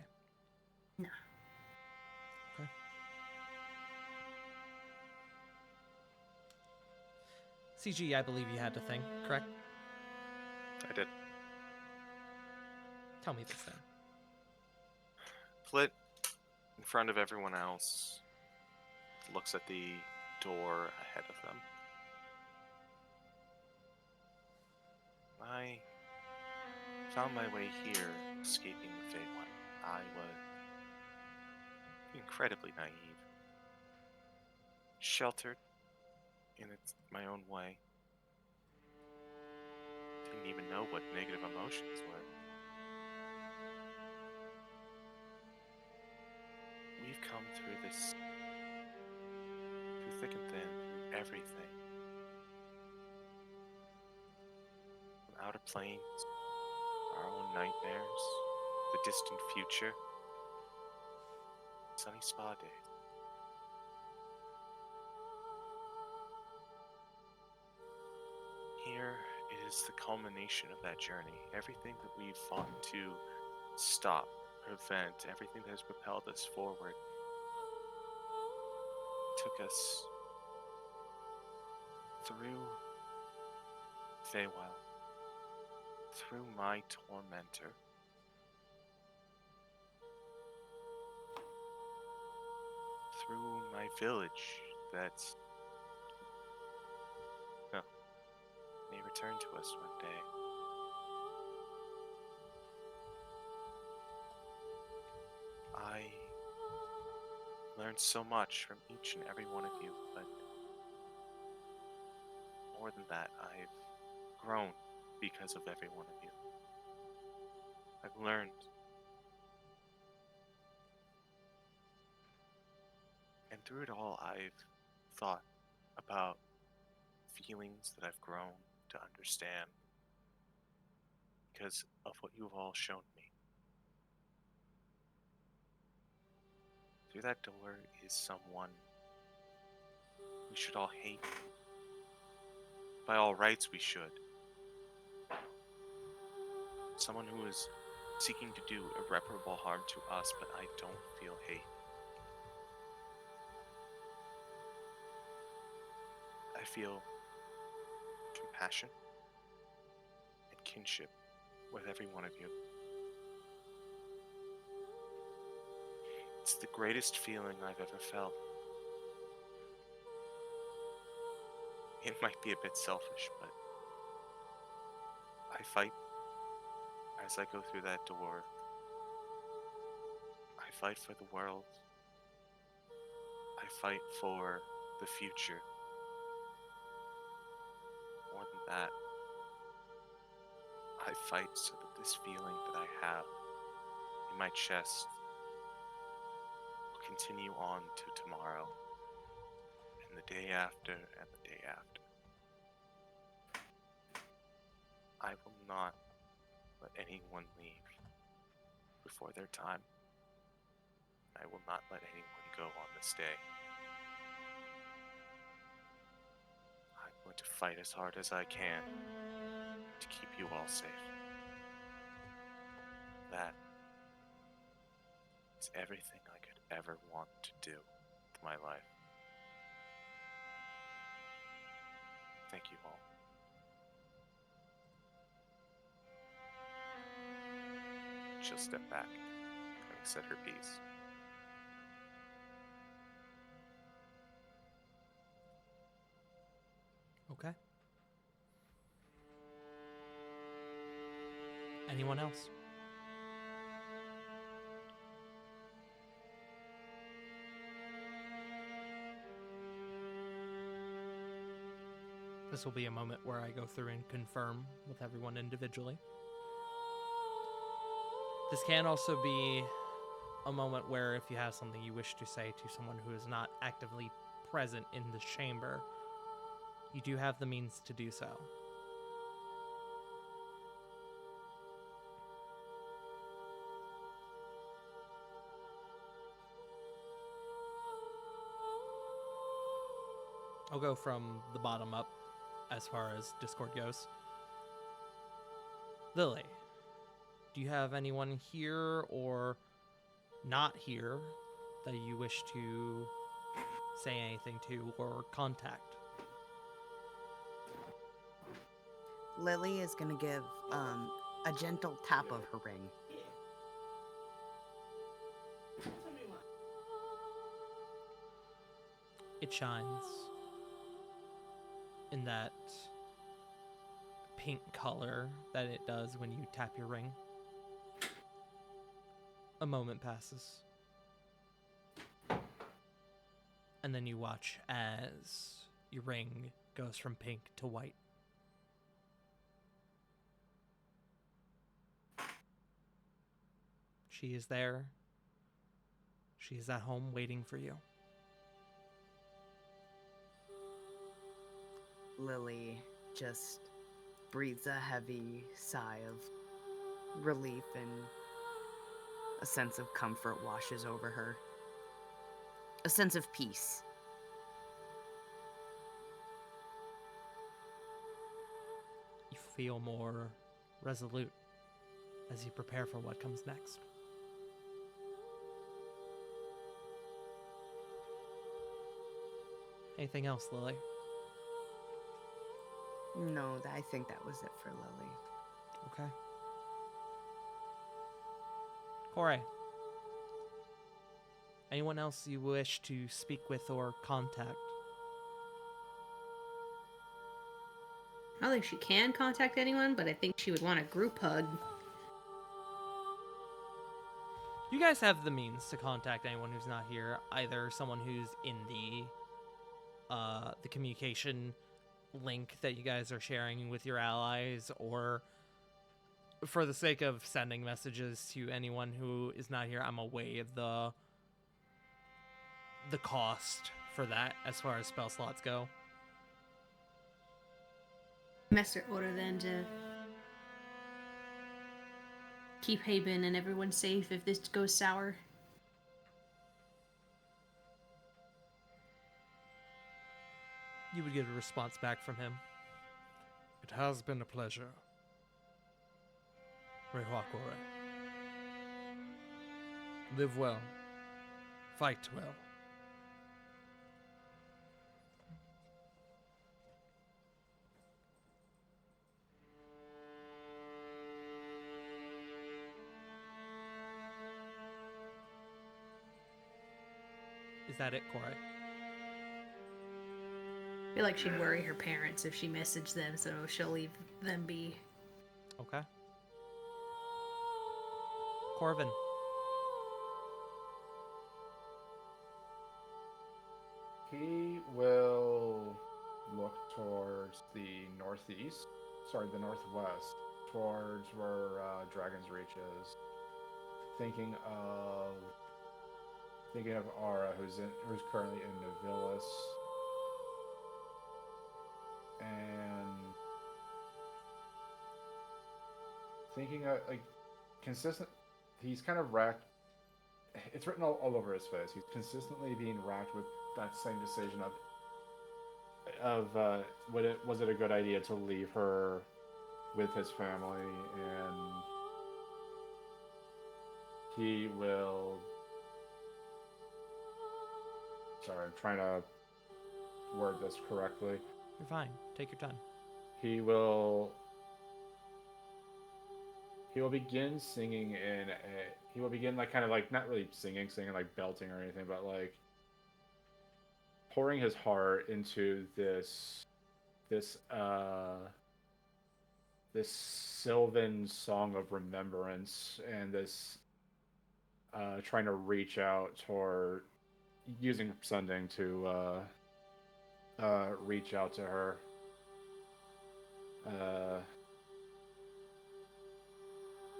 No. Okay. CG, I believe you had the thing, correct? I did. Tell me this thing. Flit, in front of everyone else, looks at the door ahead of them. I found my way here, escaping the Feywild. I was incredibly naive, sheltered in my own way. Didn't even know what negative emotions were. We've come through this, through thick and thin, through everything. From outer planes, our own nightmares, the distant future, sunny spa days. Here is the culmination of that journey. Everything that we've fought to stop, prevent, everything that has propelled us forward, took us through Feywild, through my tormentor, through my village that may return to us one day. I learned so much from each and every one of you, but more than that, I've grown because of every one of you. I've learned. And through it all, I've thought about feelings that I've grown to understand because of what you've all shown me. Through that door is someone we should all hate. By all rights, we should. Someone who is seeking to do irreparable harm to us, but I don't feel hate. I feel compassion and kinship with every one of you. It's the greatest feeling I've ever felt. It might be a bit selfish, but I fight as I go through that door. I fight for the world. I fight for the future. More than that, I fight so that this feeling that I have in my chest will continue on to tomorrow, and the day after, and the day after. I will not let anyone leave before their time. I will not let anyone go on this day. I'm going to fight as hard as I can to keep you all safe. That is everything I could ever want to do with my life. Thank you all. She'll step back, having said her piece. Okay. Anyone else? This will be a moment where I go through and confirm with everyone individually. This can also be a moment where if you have something you wish to say to someone who is not actively present in this chamber, you do have the means to do so. I'll go from the bottom up as far as Discord goes. Lily, do you have anyone here or not here that you wish to say anything to or contact? Lily is gonna give a gentle tap of her ring. It shines in that pink color that it does when you tap your ring. A moment passes. And then you watch as your ring goes from pink to white. She is there. She's at home waiting for you. Lily just breathes a heavy sigh of relief, and a sense of comfort washes over her. A sense of peace. You feel more resolute as you prepare for what comes next. Anything else, Lily? No, I think that was it for Lily. Okay. Corey. Anyone else you wish to speak with or contact? I don't think she can contact anyone, but I think she would want a group hug. You guys have the means to contact anyone who's not here. Either someone who's in the communication link that you guys are sharing with your allies, or for the sake of sending messages to anyone who is not here, I'm gonna waive the cost for that as far as spell slots go. Master order then to keep Haben and everyone safe if this goes sour. You would get a response back from him. It has been a pleasure. Rehwakore. Live well. Fight well. Is that it, Corey? I feel like she'd worry her parents if she messaged them, so she'll leave them be. Okay. Corvin. He will look towards the the northwest, towards where Dragon's Reach is. Thinking of Aura, who's currently in Navilis, and thinking of consistent. He's kind of racked. It's written all over his face. He's consistently being racked with that same decision of was it a good idea to leave her with his family, and he will. Sorry, I'm trying to word this correctly. You're fine. Take your time. He will begin singing he will begin not really singing like belting or anything, but like pouring his heart into this Sylvan song of remembrance, and this trying to reach out toward using Sunding to reach out to her.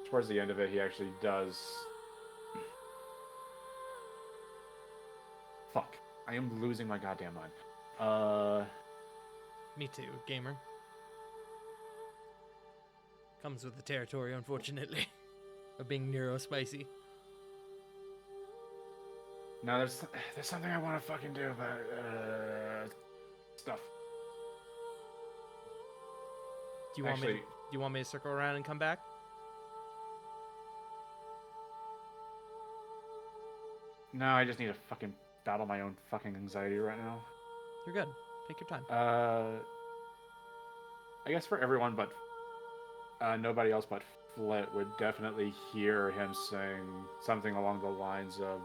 Towards the end of it, he actually does. Fuck. I am losing my goddamn mind. Me too, gamer. Comes with the territory, unfortunately, of being neurospicy. No, there's something I want to fucking do about stuff. Do you want me to circle around and come back? No, I just need to fucking battle my own fucking anxiety right now. You're good. Take your time. I guess for everyone but nobody else but Flit would definitely hear him sing something along the lines of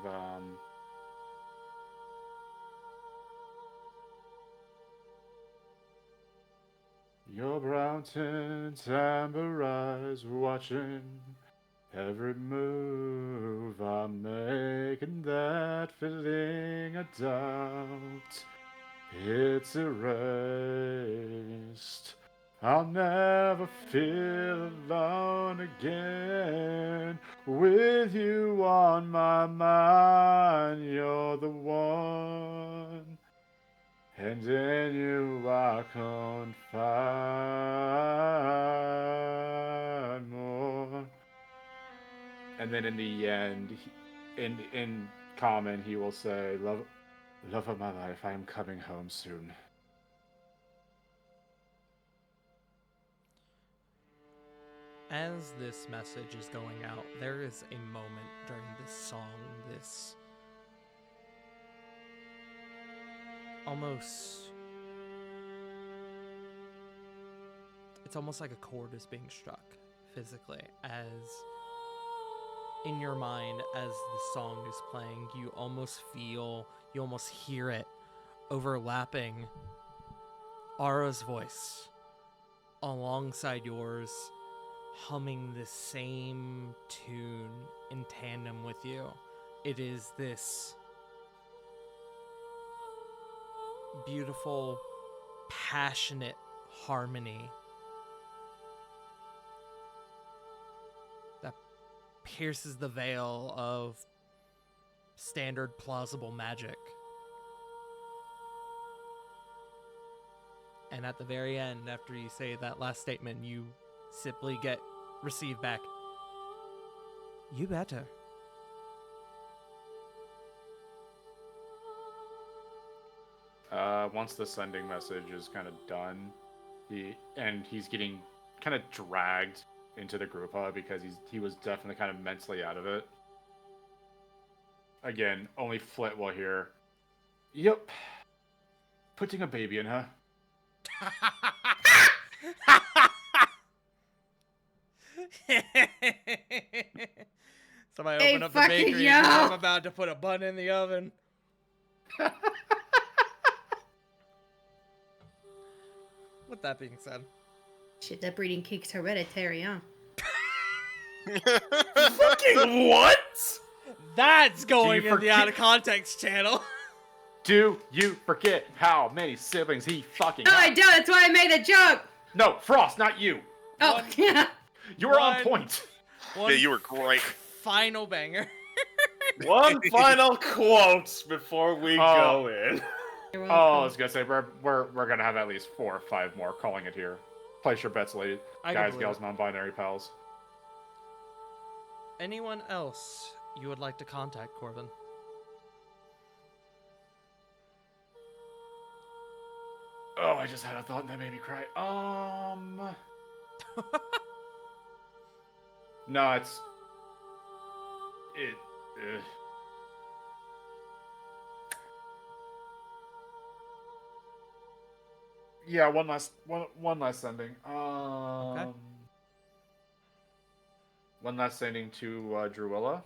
your brown tint, amber eyes watching every move I make, and that feeling of doubt, it's erased. I'll never feel alone again. With you on my mind, you're the one. And in you I can't find more. And then in the end, in common, he will say, "Love of my life, I am coming home soon." As this message is going out, there is a moment during this song, this it's almost like a chord is being struck physically, as in your mind, as the song is playing, you almost hear it overlapping Ara's voice alongside yours, humming the same tune in tandem with you. It is this beautiful, passionate harmony that pierces the veil of standard plausible magic. And at the very end, after you say that last statement, you simply receive back, "You better." Once the sending message is kind of done, he's getting kind of dragged into the group hug because he was definitely kind of mentally out of it. Again, only Flit will hear, "Yep, putting a baby in her." Somebody Hey, open up the fucking bakery. yo! I'm about to put a bun in the oven. With that being said, Shit, that breeding kick's hereditary, huh? Fucking what? that's going in the forget- out of context channel. Do you forget how many siblings he fucking No, had? I don't. That's why I made the joke. No, Frost, not you. Oh, One- yeah. You were on One- point. One you were great. final banger. One final quote before we go in. You're Oh, I welcome. was gonna say we're gonna have at least 4 or 5 more. Calling it here. Place your bets, ladies, I can guys, believe gals, it. non-binary pals. Anyone else you would like to contact, Corbin? Oh, I just had a thought and that made me cry. No, it. Yeah, one last sending. One last sending to Druilla.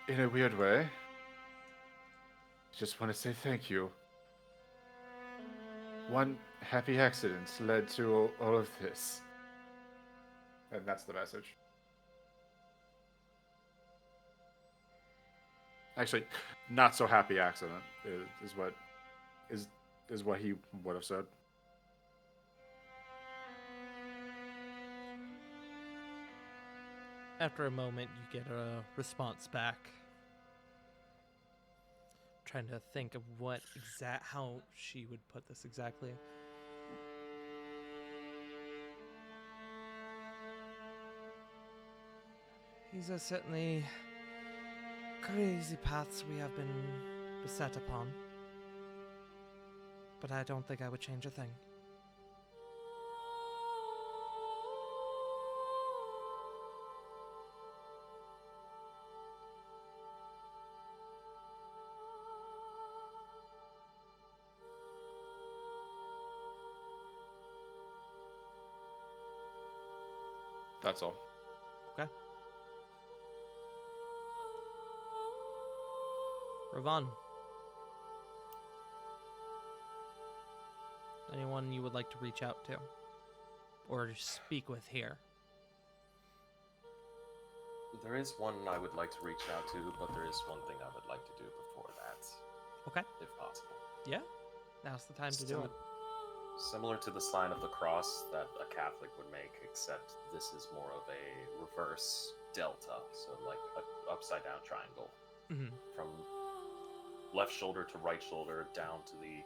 In a weird way, just want to say thank you. One happy accident led to all of this. And that's the message. Actually, not so happy accident is what he would have said. After a moment, you get a response back. Trying to think of how she would put this exactly. These are certainly crazy paths we have been beset upon. But I don't think I would change a thing. That's all. Okay. Ravan. Anyone you would like to reach out to? Or speak with here? There is one I would like to reach out to, but there is one thing I would like to do before that. Okay. if possible. Yeah. Now's the time to do it. Similar to the sign of the cross that a Catholic would make, except this is more of a reverse delta, so like an upside down triangle. Mm-hmm. From left shoulder to right shoulder, down to the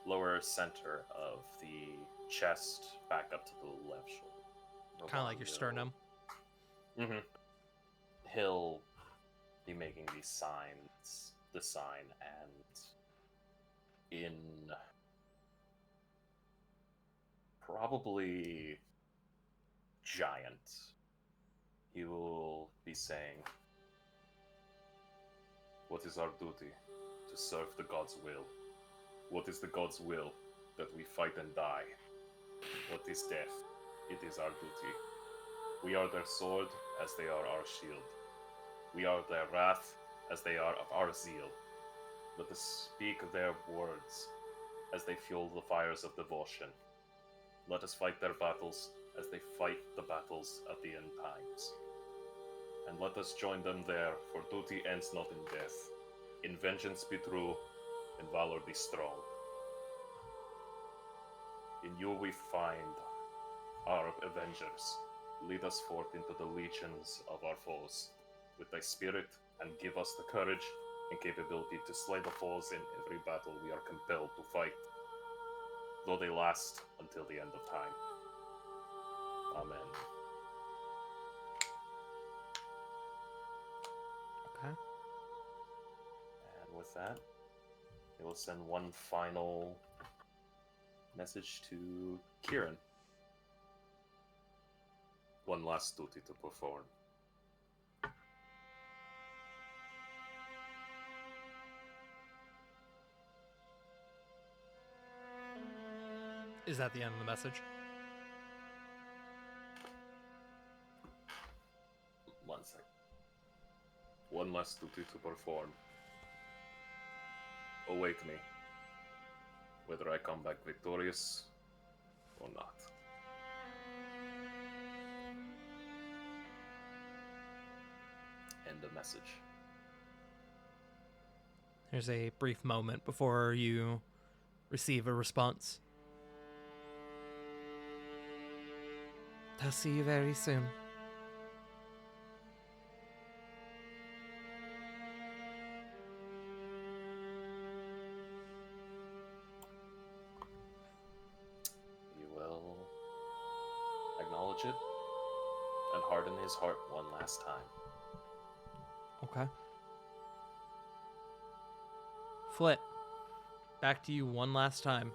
lower center of the chest, back up to the left shoulder. Kind of like your sternum. Mm-hmm. He'll be making the sign, and in probably giant, he will be saying, "What is our duty? To serve the God's will. What is the God's will? That we fight and die. What is death? It is our duty. We are their sword as they are our shield. We are their wrath as they are of our zeal. Let us speak their words as they fuel the fires of devotion. Let us fight their battles as they fight the battles of the end times. And let us join them there, for duty ends not in death. In vengeance be true, in valor be strong. In you we find our avengers. Lead us forth into the legions of our foes with thy spirit, and give us the courage and capability to slay the foes in every battle we are compelled to fight, though they last until the end of time. Amen." Okay. And with that, we will send one final message to Kieran. One last duty to perform. Is that the end of the message? One sec. One last duty to perform. Awake me, whether I come back victorious or not. End of message. There's a brief moment before you receive a response. I'll see you very soon. You will acknowledge it and harden his heart one last time. Okay. Flit, back to you one last time.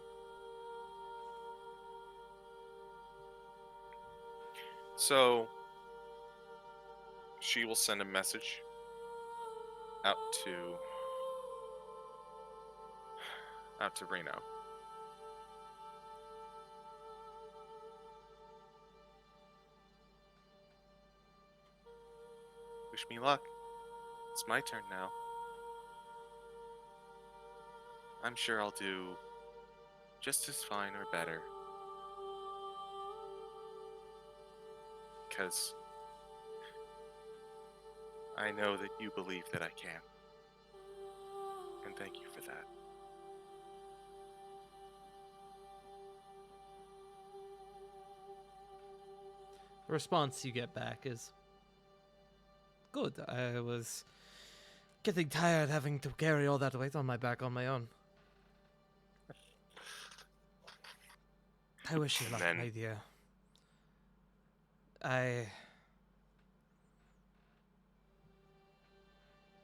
So she will send a message out to Reno. Wish me luck. It's my turn now. I'm sure I'll do just as fine or better. Because I know that you believe that I can. And thank you for that. The response you get back is, "Good, I was getting tired having to carry all that weight on my back on my own. I wish you luck, then- my dear.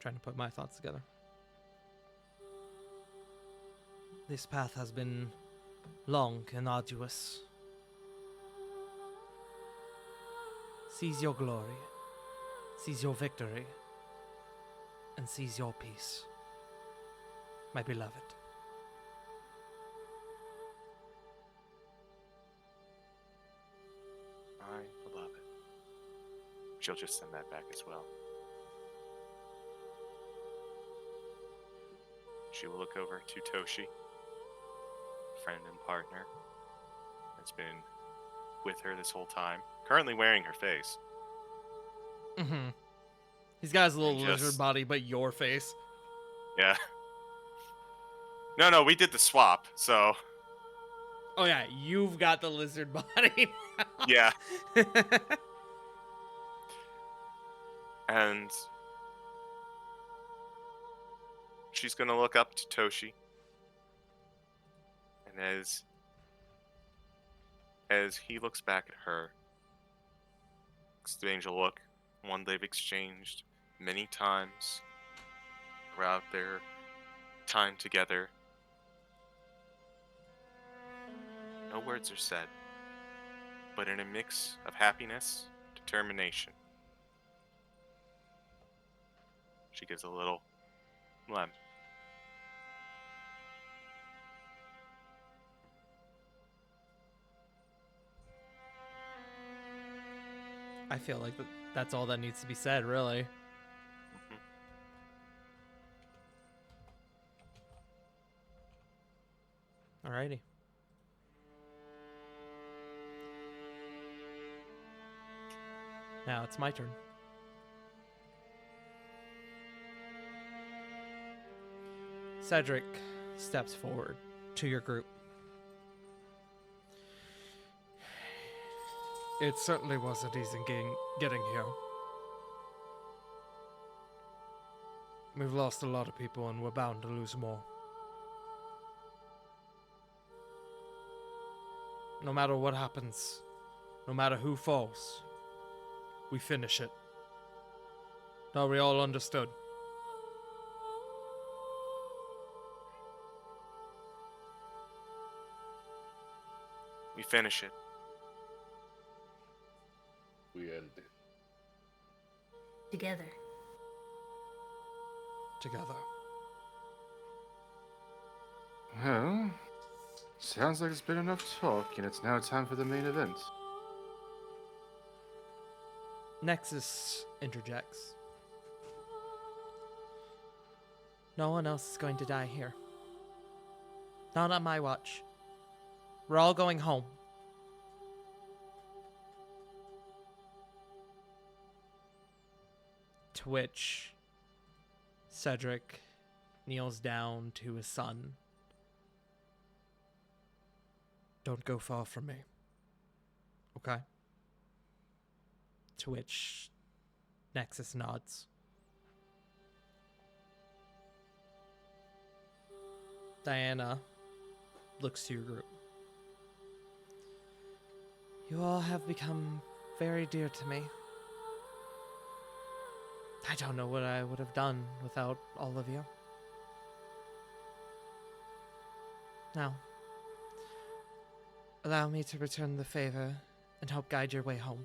Trying to put my thoughts together. This path has been long and arduous. Seize your glory, seize your victory, and seize your peace, my beloved." My beloved. She'll just send that back as well. She will look over to Toshi, friend and partner, that's been with her this whole time, currently wearing her face. Mm-hmm. He's got his little Just- lizard body, but your face. Yeah. No, we did the swap, so Oh yeah, you've got the lizard body. yeah. And she's gonna look up to Toshi. And as he looks back at her, exchange a look, one they've exchanged many times throughout their time together. No words are said, but in a mix of happiness, determination. She gives a little lem. I feel like that's all that needs to be said, really. Alrighty. Now it's my turn. Cedric steps forward to your group. It certainly wasn't easy getting here. We've lost a lot of people and we're bound to lose more. No matter what happens, no matter who falls, we finish it. Are we all understood? We finish it. We end it. Together. Together. Well, sounds like it's been enough talk, and it's now time for the main event. Nexus interjects. No one else is going to die here. Not on my watch. We're all going home. To which Cedric kneels down to his son. Don't go far from me. Okay? To which Nexus nods. Diana looks to your group. You all have become very dear to me. I don't know what I would have done without all of you. Now, allow me to return the favor and help guide your way home.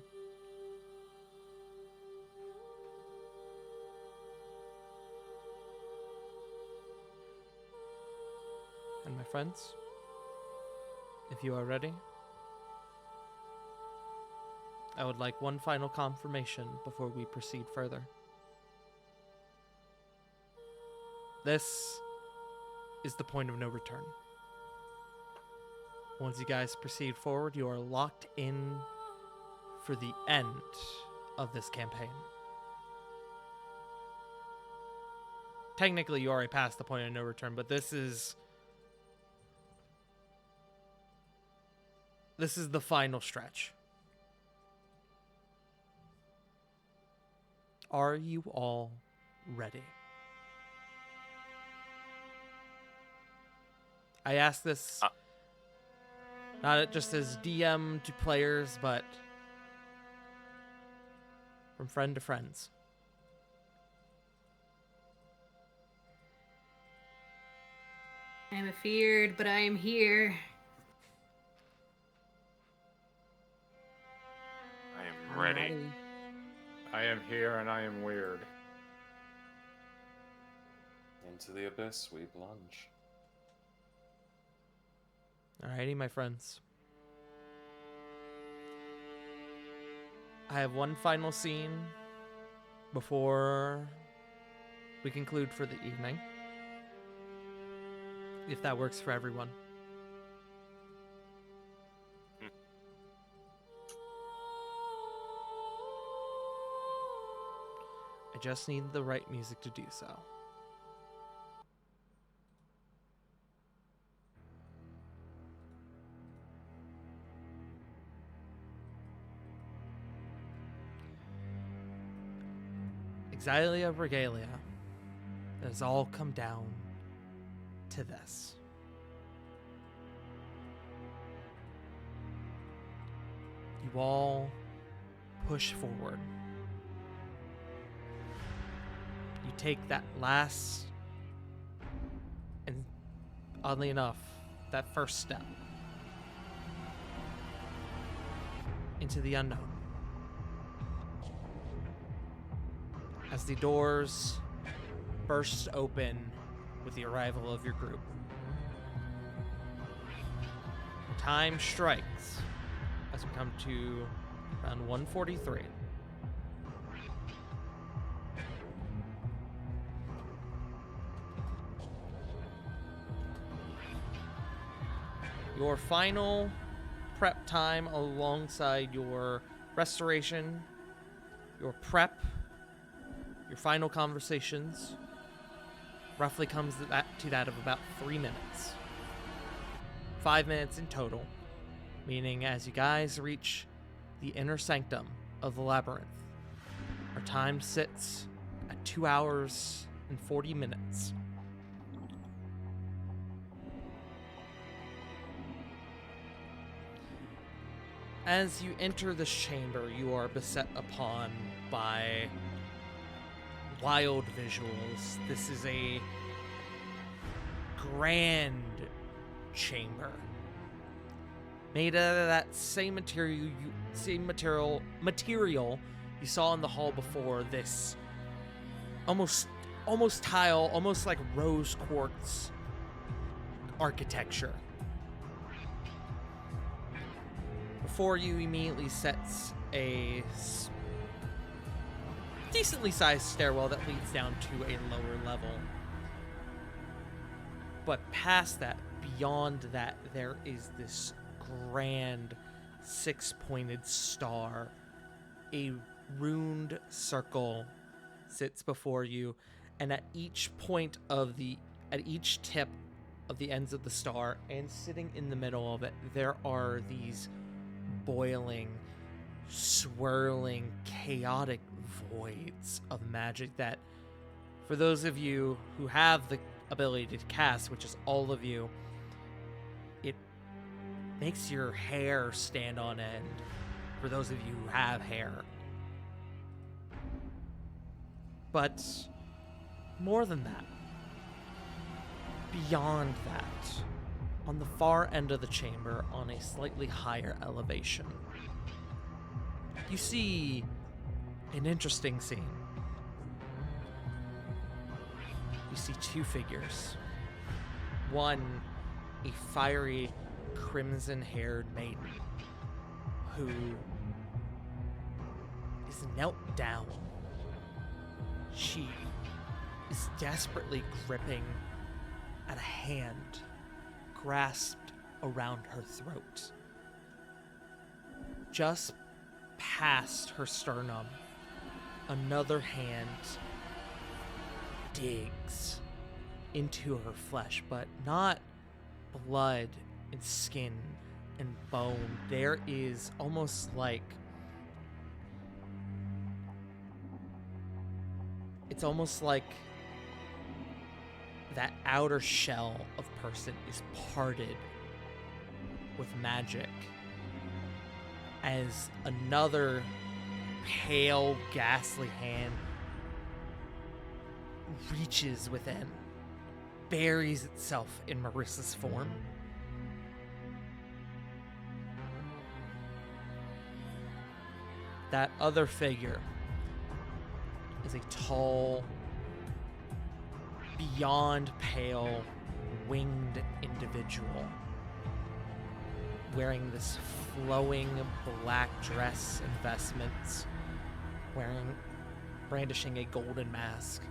And my friends, if you are ready, I would like one final confirmation before we proceed further. This is the point of no return. Once you guys proceed forward, you are locked in for the end of this campaign. Technically, you already passed the point of no return, but this is the final stretch. Are you all ready? I ask this not just as DM to players, but from friend to friends. I am afeared, but I am here. I am ready. I am here and I am weird. Into the abyss we plunge. Alrighty, my friends. I have one final scene before we conclude for the evening. If that works for everyone. I just need the right music to do so. Exalia Regalia, it has all come down to this. You all push forward. You take that last, and oddly enough, that first step into the unknown. As the doors burst open with the arrival of your group, time strikes as we come to around 1:43. Your final prep time alongside your restoration, your prep, your final conversations roughly comes to that of about 3 minutes. 5 minutes in total, meaning as you guys reach the inner sanctum of the labyrinth, our time sits at 2 hours and 40 minutes. As you enter this chamber, you are beset upon by wild visuals. This is a grand chamber made out of that same material you saw in the hall before. This almost tile, almost like rose quartz architecture. Before you immediately sets a decently sized stairwell that leads down to a lower level. But past that, beyond that, there is this grand 6-pointed star. A runed circle sits before you, and at each tip of the ends of the star, and sitting in the middle of it, there are these boiling, swirling, chaotic voids of magic that, for those of you who have the ability to cast, which is all of you, it makes your hair stand on end, for those of you who have hair. But more than that, beyond that, on the far end of the chamber, on a slightly higher elevation, you see an interesting scene. You see 2 figures. One, a fiery, crimson-haired maiden who is knelt down. She is desperately gripping at a hand grasped around her throat. Just past her sternum, another hand digs into her flesh, but not blood and skin and bone. There is almost like, it's almost like that outer shell of person is parted with magic as another pale, ghastly hand reaches within, buries itself in Marissa's form. That other figure is a tall, beyond pale, winged individual wearing this flowing black dress and vestments, brandishing a golden mask.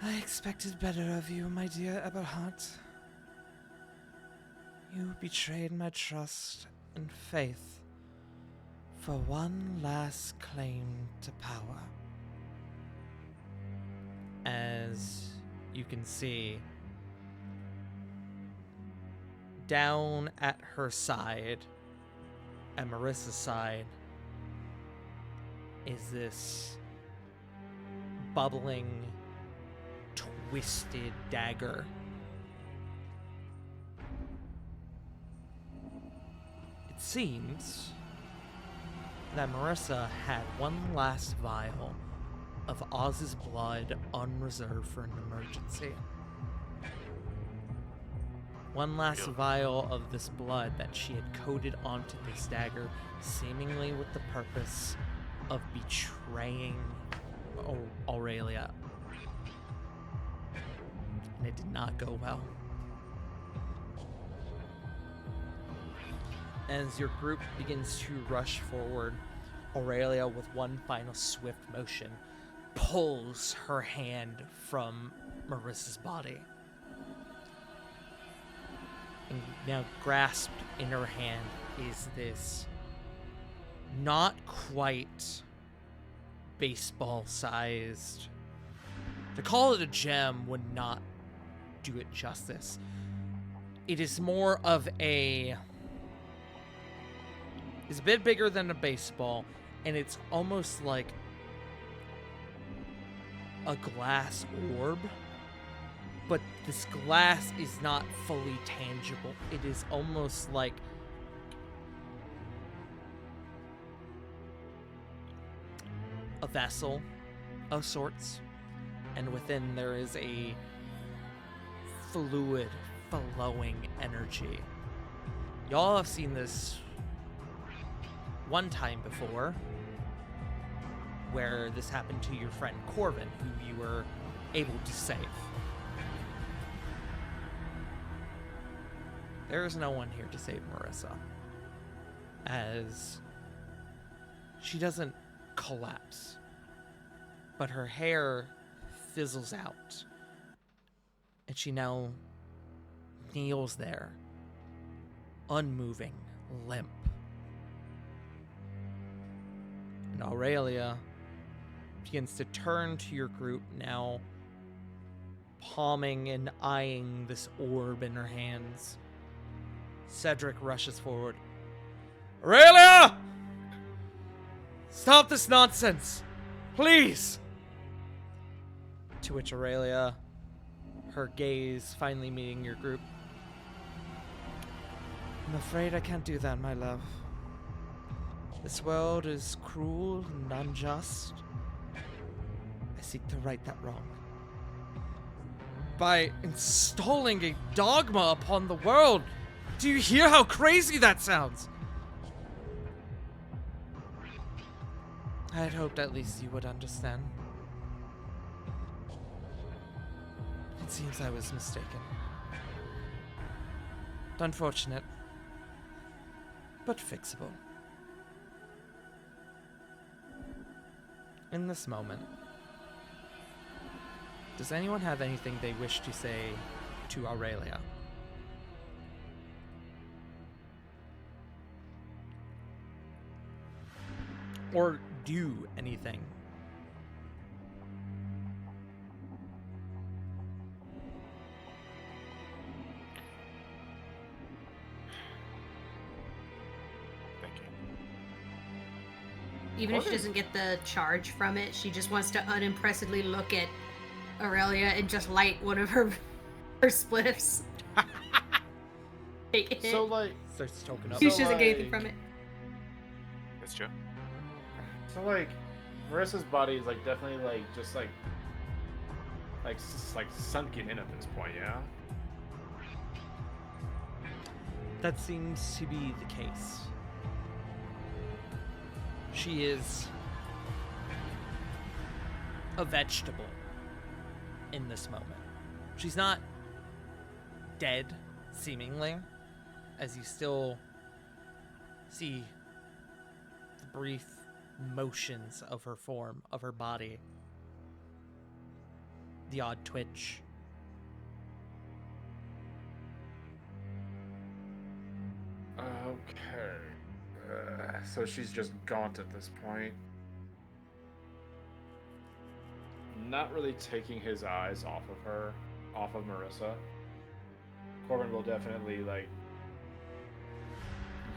I expected better of you, my dear Eberhard. You betrayed my trust and faith for one last claim to power. As you can see, down at her side, at Marissa's side, is this bubbling, twisted dagger. It seems that Marissa had one last vial of Oz's blood on reserve for an emergency. One last vial of this blood that she had coated onto this dagger, seemingly with the purpose of betraying Aurelia. And it did not go well. As your group begins to rush forward, Aurelia, with one final swift motion, pulls her hand from Marissa's body. And now grasped in her hand is this not quite baseball-sized. To call it a gem would not do it justice. It is more of a... It's a bit bigger than a baseball, and it's almost like a glass orb. But this glass is not fully tangible. It is almost like a vessel of sorts. And within there is a fluid, flowing energy. Y'all have seen this one time before, where this happened to your friend Corvin, who you were able to save. There is no one here to save Marissa, as she doesn't collapse, but her hair fizzles out, and she now kneels there, unmoving, limp. And Aurelia begins to turn to your group, now palming and eyeing this orb in her hands. Cedric rushes forward. Aurelia! Stop this nonsense! Please! To which Aurelia, her gaze finally meeting your group. I'm afraid I can't do that, my love. This world is cruel and unjust. I seek to right that wrong. By installing a dogma upon the world. Do you hear how crazy that sounds? I had hoped at least you would understand. It seems I was mistaken. Unfortunate, but fixable. In this moment, does anyone have anything they wish to say to Aurelia? Or do anything? Thank you. Even if she doesn't get the charge from it, she just wants to unimpressedly look at Aurelia and just light one of her spliffs. Take it. So like, Starts token up. she so, doesn't get anything like- from it. That's Joe. so like, Marissa's body is like definitely like just like sunken in at this point, yeah. That seems to be the case. She is a vegetable in this moment. She's not dead, seemingly, as you still see the brief motions of her form, of her body, the odd twitch. Okay. So she's just gaunt at this point. Not really taking his eyes off of her, off of Marissa. Corbin will definitely like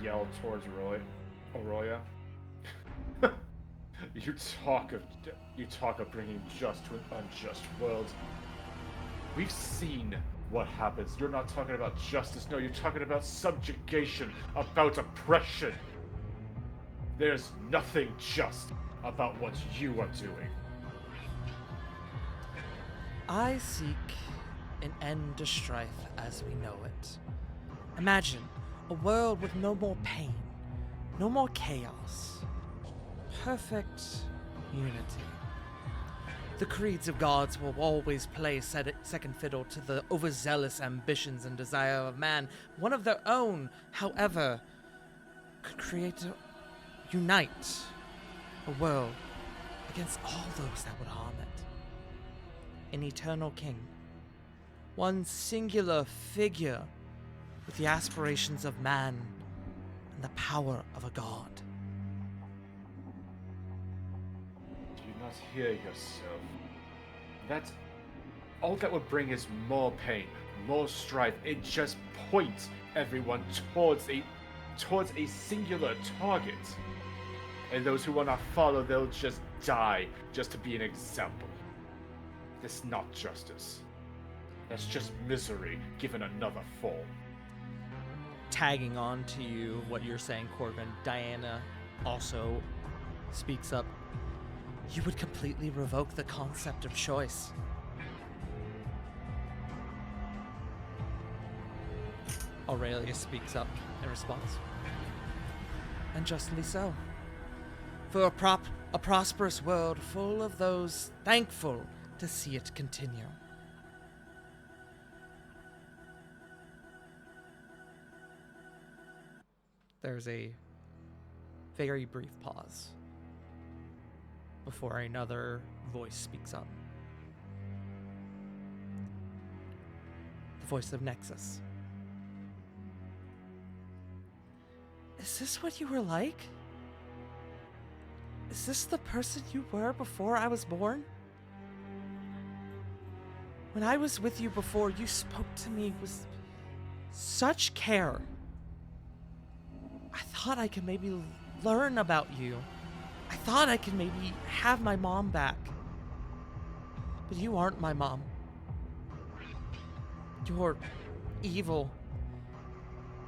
yell towards Aurelia. You talk of bringing just to an unjust world. We've seen what happens. You're not talking about justice. No, you're talking about subjugation, about oppression. There's nothing just about what you are doing. I seek an end to strife as we know it. Imagine a world with no more pain, no more chaos. Perfect unity. The creeds of gods will always play second fiddle to the overzealous ambitions and desire of man. One of their own, however, could unite a world against all those that would harm it. An eternal king. One singular figure with the aspirations of man and the power of a god. Do you not hear yourself? That's all that would bring is more pain, more strife. It just points everyone towards a singular target. And those who will not follow, they'll just die just to be an example. That's not justice. That's just misery given another form. Tagging on to you what you're saying, Corbin, Diana also speaks up. You would completely revoke the concept of choice. Aurelia speaks up in response. And justly so. For a prosperous world full of those thankful to see it continue. There's a very brief pause before another voice speaks up. The voice of Nexus. Is this what you were like? Is this the person you were before I was born? When I was with you before, you spoke to me with such care. I thought I could maybe learn about you. I thought I could maybe have my mom back. But you aren't my mom. You're evil.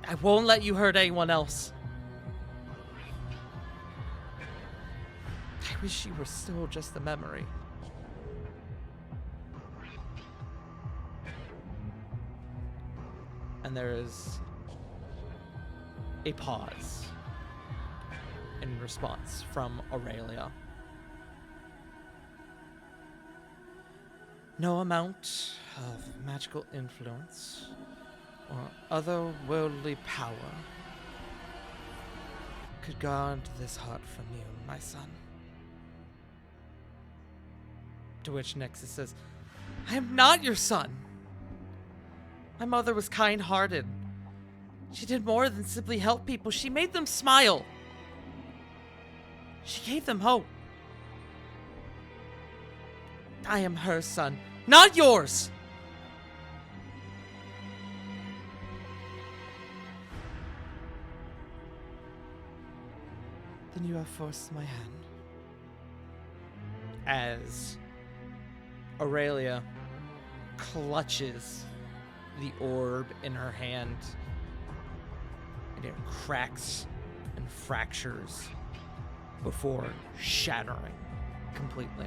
I won't let you hurt anyone else. I wish you were still just a memory. And there is a pause in response from Aurelia. No amount of magical influence or otherworldly power could guard this heart from you, my son. To which Nexus says, I am not your son. My mother was kind-hearted. She did more than simply help people. She made them smile. She gave them hope. I am her son, not yours. Then you have forced my hand. As Aurelia clutches the orb in her hand, and it cracks and fractures before shattering completely.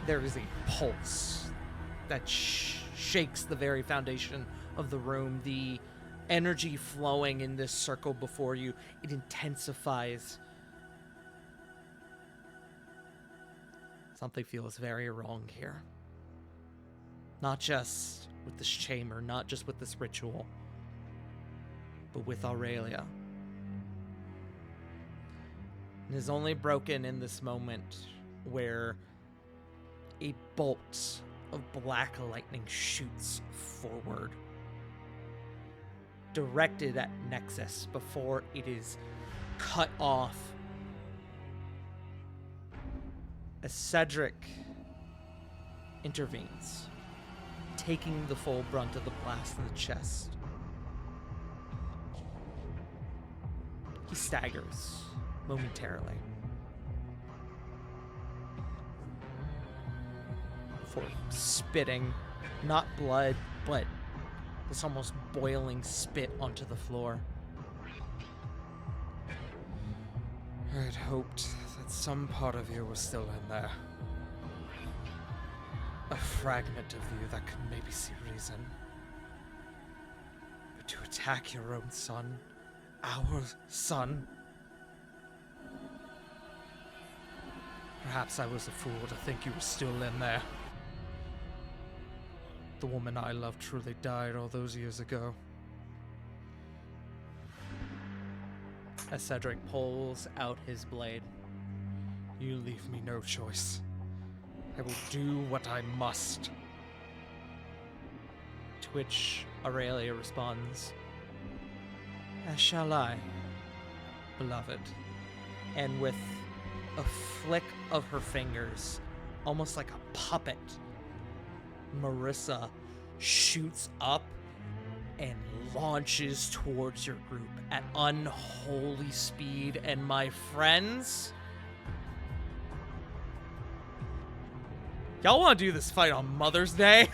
There is a pulse that shakes the very foundation of the room. The energy flowing in this circle before you, it intensifies. Something feels very wrong here. Not just with this chamber, not just with this ritual, but with Aurelia. It is only broken in this moment where a bolt of black lightning shoots forward, directed at Nexus before it is cut off. As Cedric intervenes, taking the full brunt of the blast in the chest. He staggers momentarily before spitting, not blood, but this almost boiling spit onto the floor. I'd hoped that some part of you was still in there. A fragment of you that could maybe see reason. But to attack your own son, our son. Perhaps I was a fool to think you were still in there. The woman I loved truly died all those years ago. As Cedric pulls out his blade, you leave me no choice. I will do what I must. To which Aurelia responds, as shall I, beloved. And with a flick of her fingers, almost like a puppet, Marissa shoots up and launches towards your group at unholy speed. And my friends, y'all want to do this fight on Mother's Day?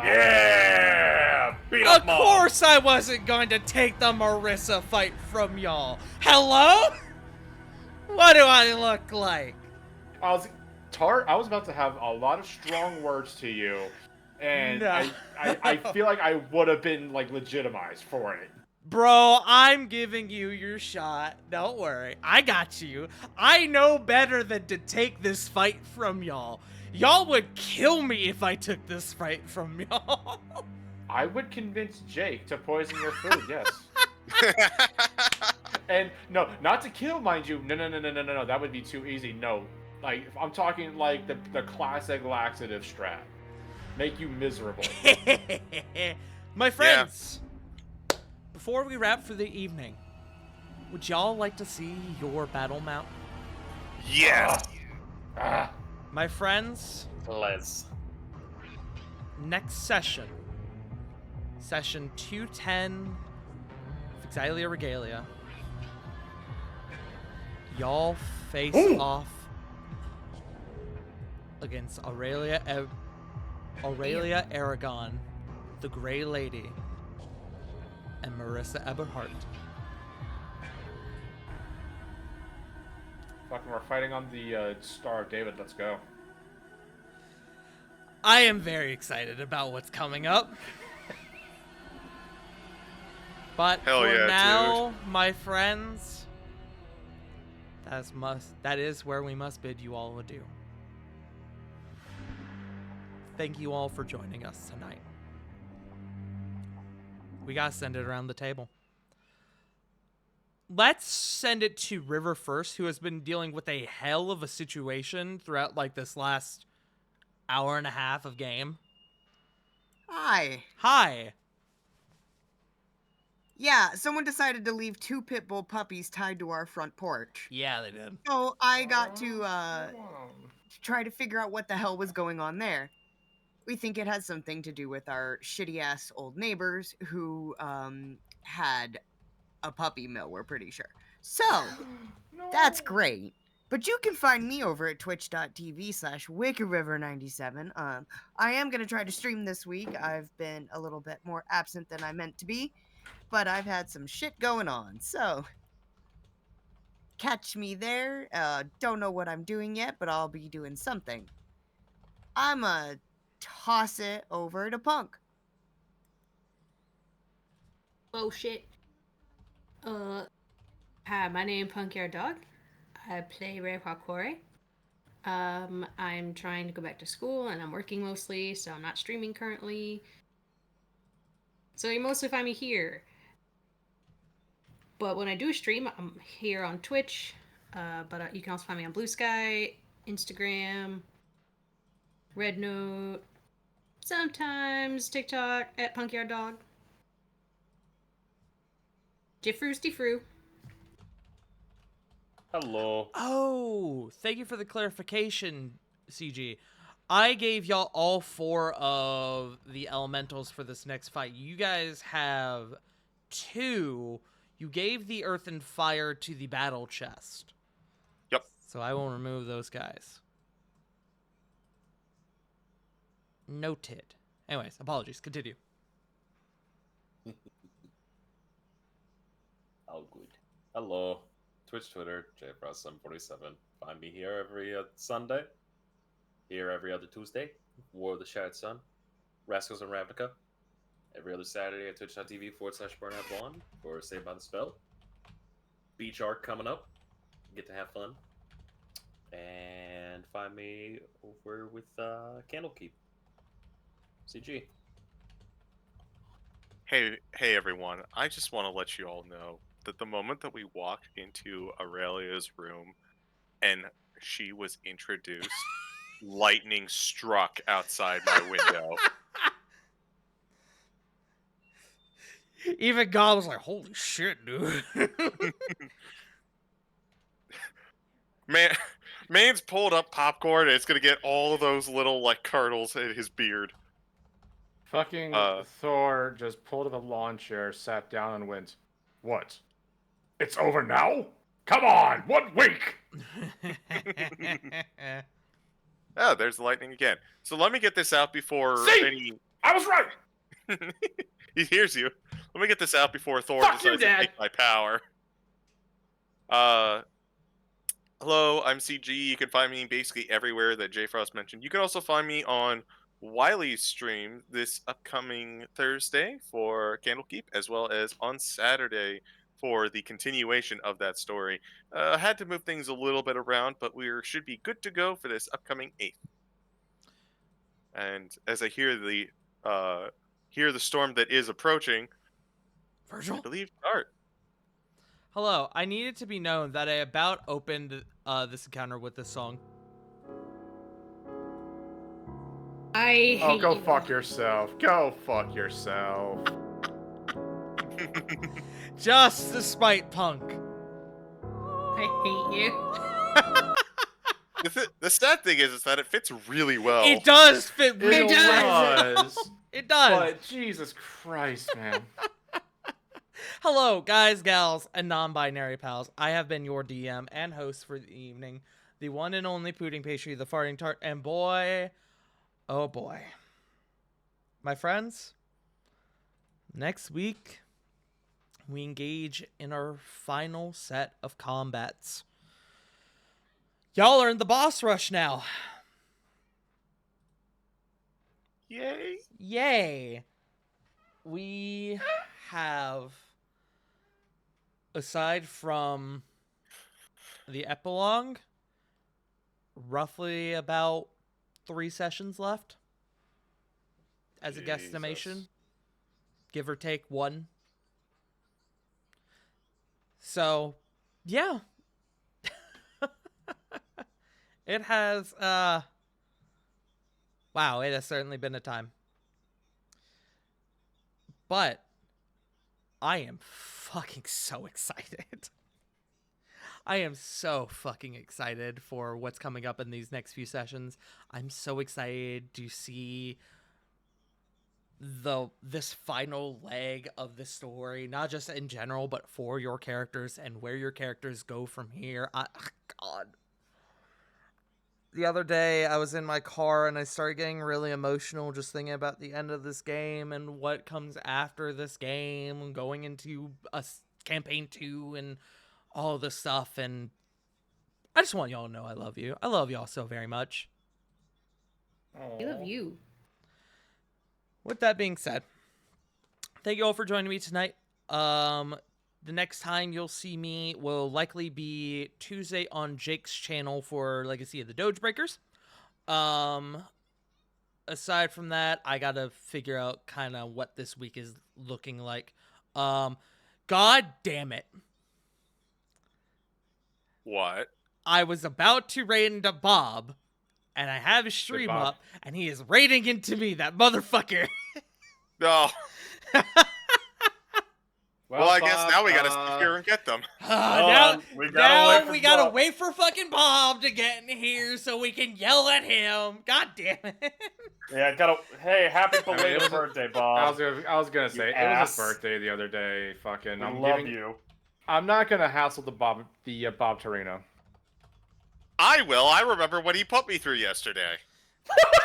Yeah! Beat up Of Mom. course I wasn't going to take the Marissa fight from y'all. Hello? What do I look like? I was about to have a lot of strong words to you, and No. I feel like I would have been like legitimized for it. Bro, I'm giving you your shot. Don't worry. I got you. I know better than to take this fight from y'all. Y'all would kill me if I took this fight from y'all. I would convince Jake to poison your food, yes. And no, not to kill, mind you. No. That would be too easy. No. Like, I'm talking like the classic laxative strat. Make you miserable. My friends, before we wrap for the evening, would y'all like to see your battle mount? Yes. Ah, My friends, Les. next session, session 210 of Exilia Regalia, y'all face off against Aurelia Aragon, the Grey Lady, and Marissa Eberhardt. fucking, we're fighting on the Star of David. Let's go. I am very excited about what's coming up. But Hell for yeah, now, my friends, that is where we must bid you all adieu. Thank you all for joining us tonight. We gotta send it around the table. Let's send it to River first, who has been dealing with a hell of a situation throughout like this last hour and a half of game. Hi. Hi. Yeah, someone decided to leave 2 pit bull puppies tied to our front porch. Yeah, they did. So I got to try to figure out what the hell was going on there. We think it has something to do with our shitty ass old neighbors who had a puppy mill, we're pretty sure. So that's great. But you can find me over at twitch.tv/WickedRiver97. I am going to try to stream this week. I've been a little bit more absent than I meant to be, but I've had some shit going on. So catch me there. Don't know what I'm doing yet, but I'll be doing something. I'm a toss it over to Punk. Oh shit. Hi, my name is Punkyard Dog. I play Ray Quacore. I'm trying to go back to school and I'm working mostly, so I'm not streaming currently. So you mostly find me here. But when I do stream, I'm here on Twitch. But you can also find me on Blue Sky, Instagram, Red Note, sometimes TikTok at Punkyard Dog. Jiffroosty Froo. Hello. Oh, thank you for the clarification, CG. I gave y'all all 4 of the elementals for this next fight. You guys have 2, you gave the earth and fire to the battle chest. Yep. So I will remove those guys. Noted. Anyways, apologies. Continue. All good. Hello. Twitch, Twitter, JFrost747. Find me here every Sunday. Here every other Tuesday. War of the Shattered Sun. Rascals and Ravnica. Every other Saturday at twitch.tv/BurnOutBlonde for Saved by the Spell. Beach Arc coming up. Get to have fun. And find me over with Candlekeep. CG. Hey everyone! I just want to let you all know that the moment that we walked into Aurelia's room and she was introduced, lightning struck outside my window. Even God was like, holy shit, dude. Man's pulled up popcorn and it's gonna get all of those little like kernels in his beard. Fucking Thor just pulled up a lawn chair, sat down, and went, "What? It's over now? Come on, 1 week!" Oh, there's the lightning again. So let me get this out before See? any... I was right! He hears you. Let me get this out before Thor Fuck you, decides to Dad! take my power. Hello, I'm CG. You can find me basically everywhere that JFrost mentioned. You can also find me on Wiley's stream this upcoming Thursday for Candlekeep, as well as on Saturday for the continuation of that story. I had to move things a little bit around, but we should be good to go for this upcoming 8th. And as I hear the storm that is approaching, Virgil? I believe start. Hello, I need it to be known that I about opened this encounter with this song. I Oh, hate go you. fuck yourself. Go fuck yourself. Just to spite Punk. I hate you. The sad thing is that it fits really well. It does fit It real well. does. It does. But Jesus Christ, man. Hello, guys, gals, and non-binary pals. I have been your DM and host for the evening, the one and only pudding pastry, the farting tart, and boy, oh boy. My friends, next week, we engage in our final set of combats. Y'all are in the boss rush now. Yay! Yay. We have, aside from the epilogue, roughly about 3 sessions left as a guesstimation, Jesus. give or take 1. So, yeah. It has, wow, it has certainly been a time. But I am fucking so excited. I am so fucking excited for what's coming up in these next few sessions. I'm so excited to see this final leg of the story, not just in general, but for your characters and where your characters go from here. God. The other day, I was in my car and I started getting really emotional just thinking about the end of this game and what comes after this game, going into campaign 2 and all of this stuff. And I just want y'all to know I love you. I love y'all so very much. I love you. With that being said, thank you all for joining me tonight. The next time you'll see me will likely be Tuesday on Jake's channel for Legacy of the Doge Breakers. Aside from that, I gotta figure out kind of what this week is looking like. God damn it. What? I was about to raid into Bob, and I have his stream Bob. up, and he is raiding into me, that motherfucker. No. Well, I guess Bob, now we gotta sit here and get them. Now, we gotta wait for we gotta Bob. wait for fucking Bob to get in here so we can yell at him. God damn it. Yeah, gotta. Hey, happy I mean, it belated was a- birthday, Bob. I was gonna say You it ass. was his birthday the other day. Fucking, We I'm love giving. you. I'm not gonna hassle the Bob Torino. I will. I remember what he put me through yesterday.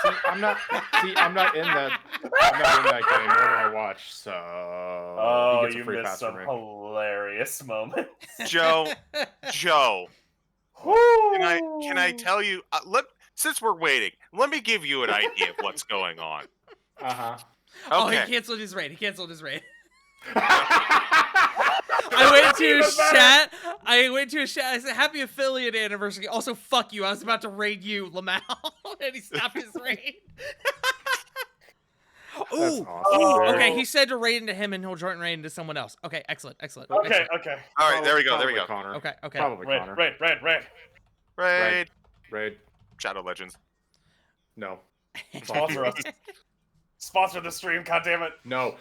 See, I'm not. I'm not in that. I'm not in that game. Nor do I watch. So Oh, he gets a you free missed pass some from me. hilarious moments. Joe, Joe, can I tell you? Since we're waiting, let me give you an idea of what's going on. Uh-huh. Oh, Okay. he canceled his raid. I went to his chat. I said, "Happy affiliate anniversary." Also, fuck you. I was about to raid you, Lamau, and he stopped his raid. That's Ooh, awesome. dude. okay. He said to raid into him, and he'll join raid into someone else. Okay, excellent. Okay, excellent. okay. All right, there we go. There we Probably go. Connor. Okay. Probably Red, Connor. red. Raid. Raid. Shadow Legends. No. Sponsor us. Sponsor the stream, goddammit. No.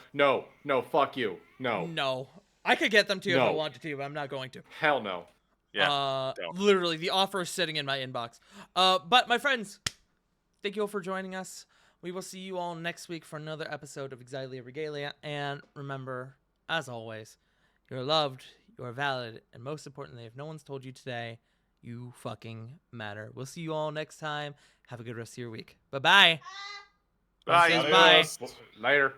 Fuck you. No. No, I could get them to if I No. wanted to, but I'm not going to. Hell no. Yeah. don't. Literally, the offer is sitting in my inbox. But my friends, thank you all for joining us. We will see you all next week for another episode of Exilia Regalia. And remember, as always, you're loved, you're valid, and most importantly, if no one's told you today, you fucking matter. We'll see you all next time. Have a good rest of your week. Bye-bye. Bye. Bye. Later.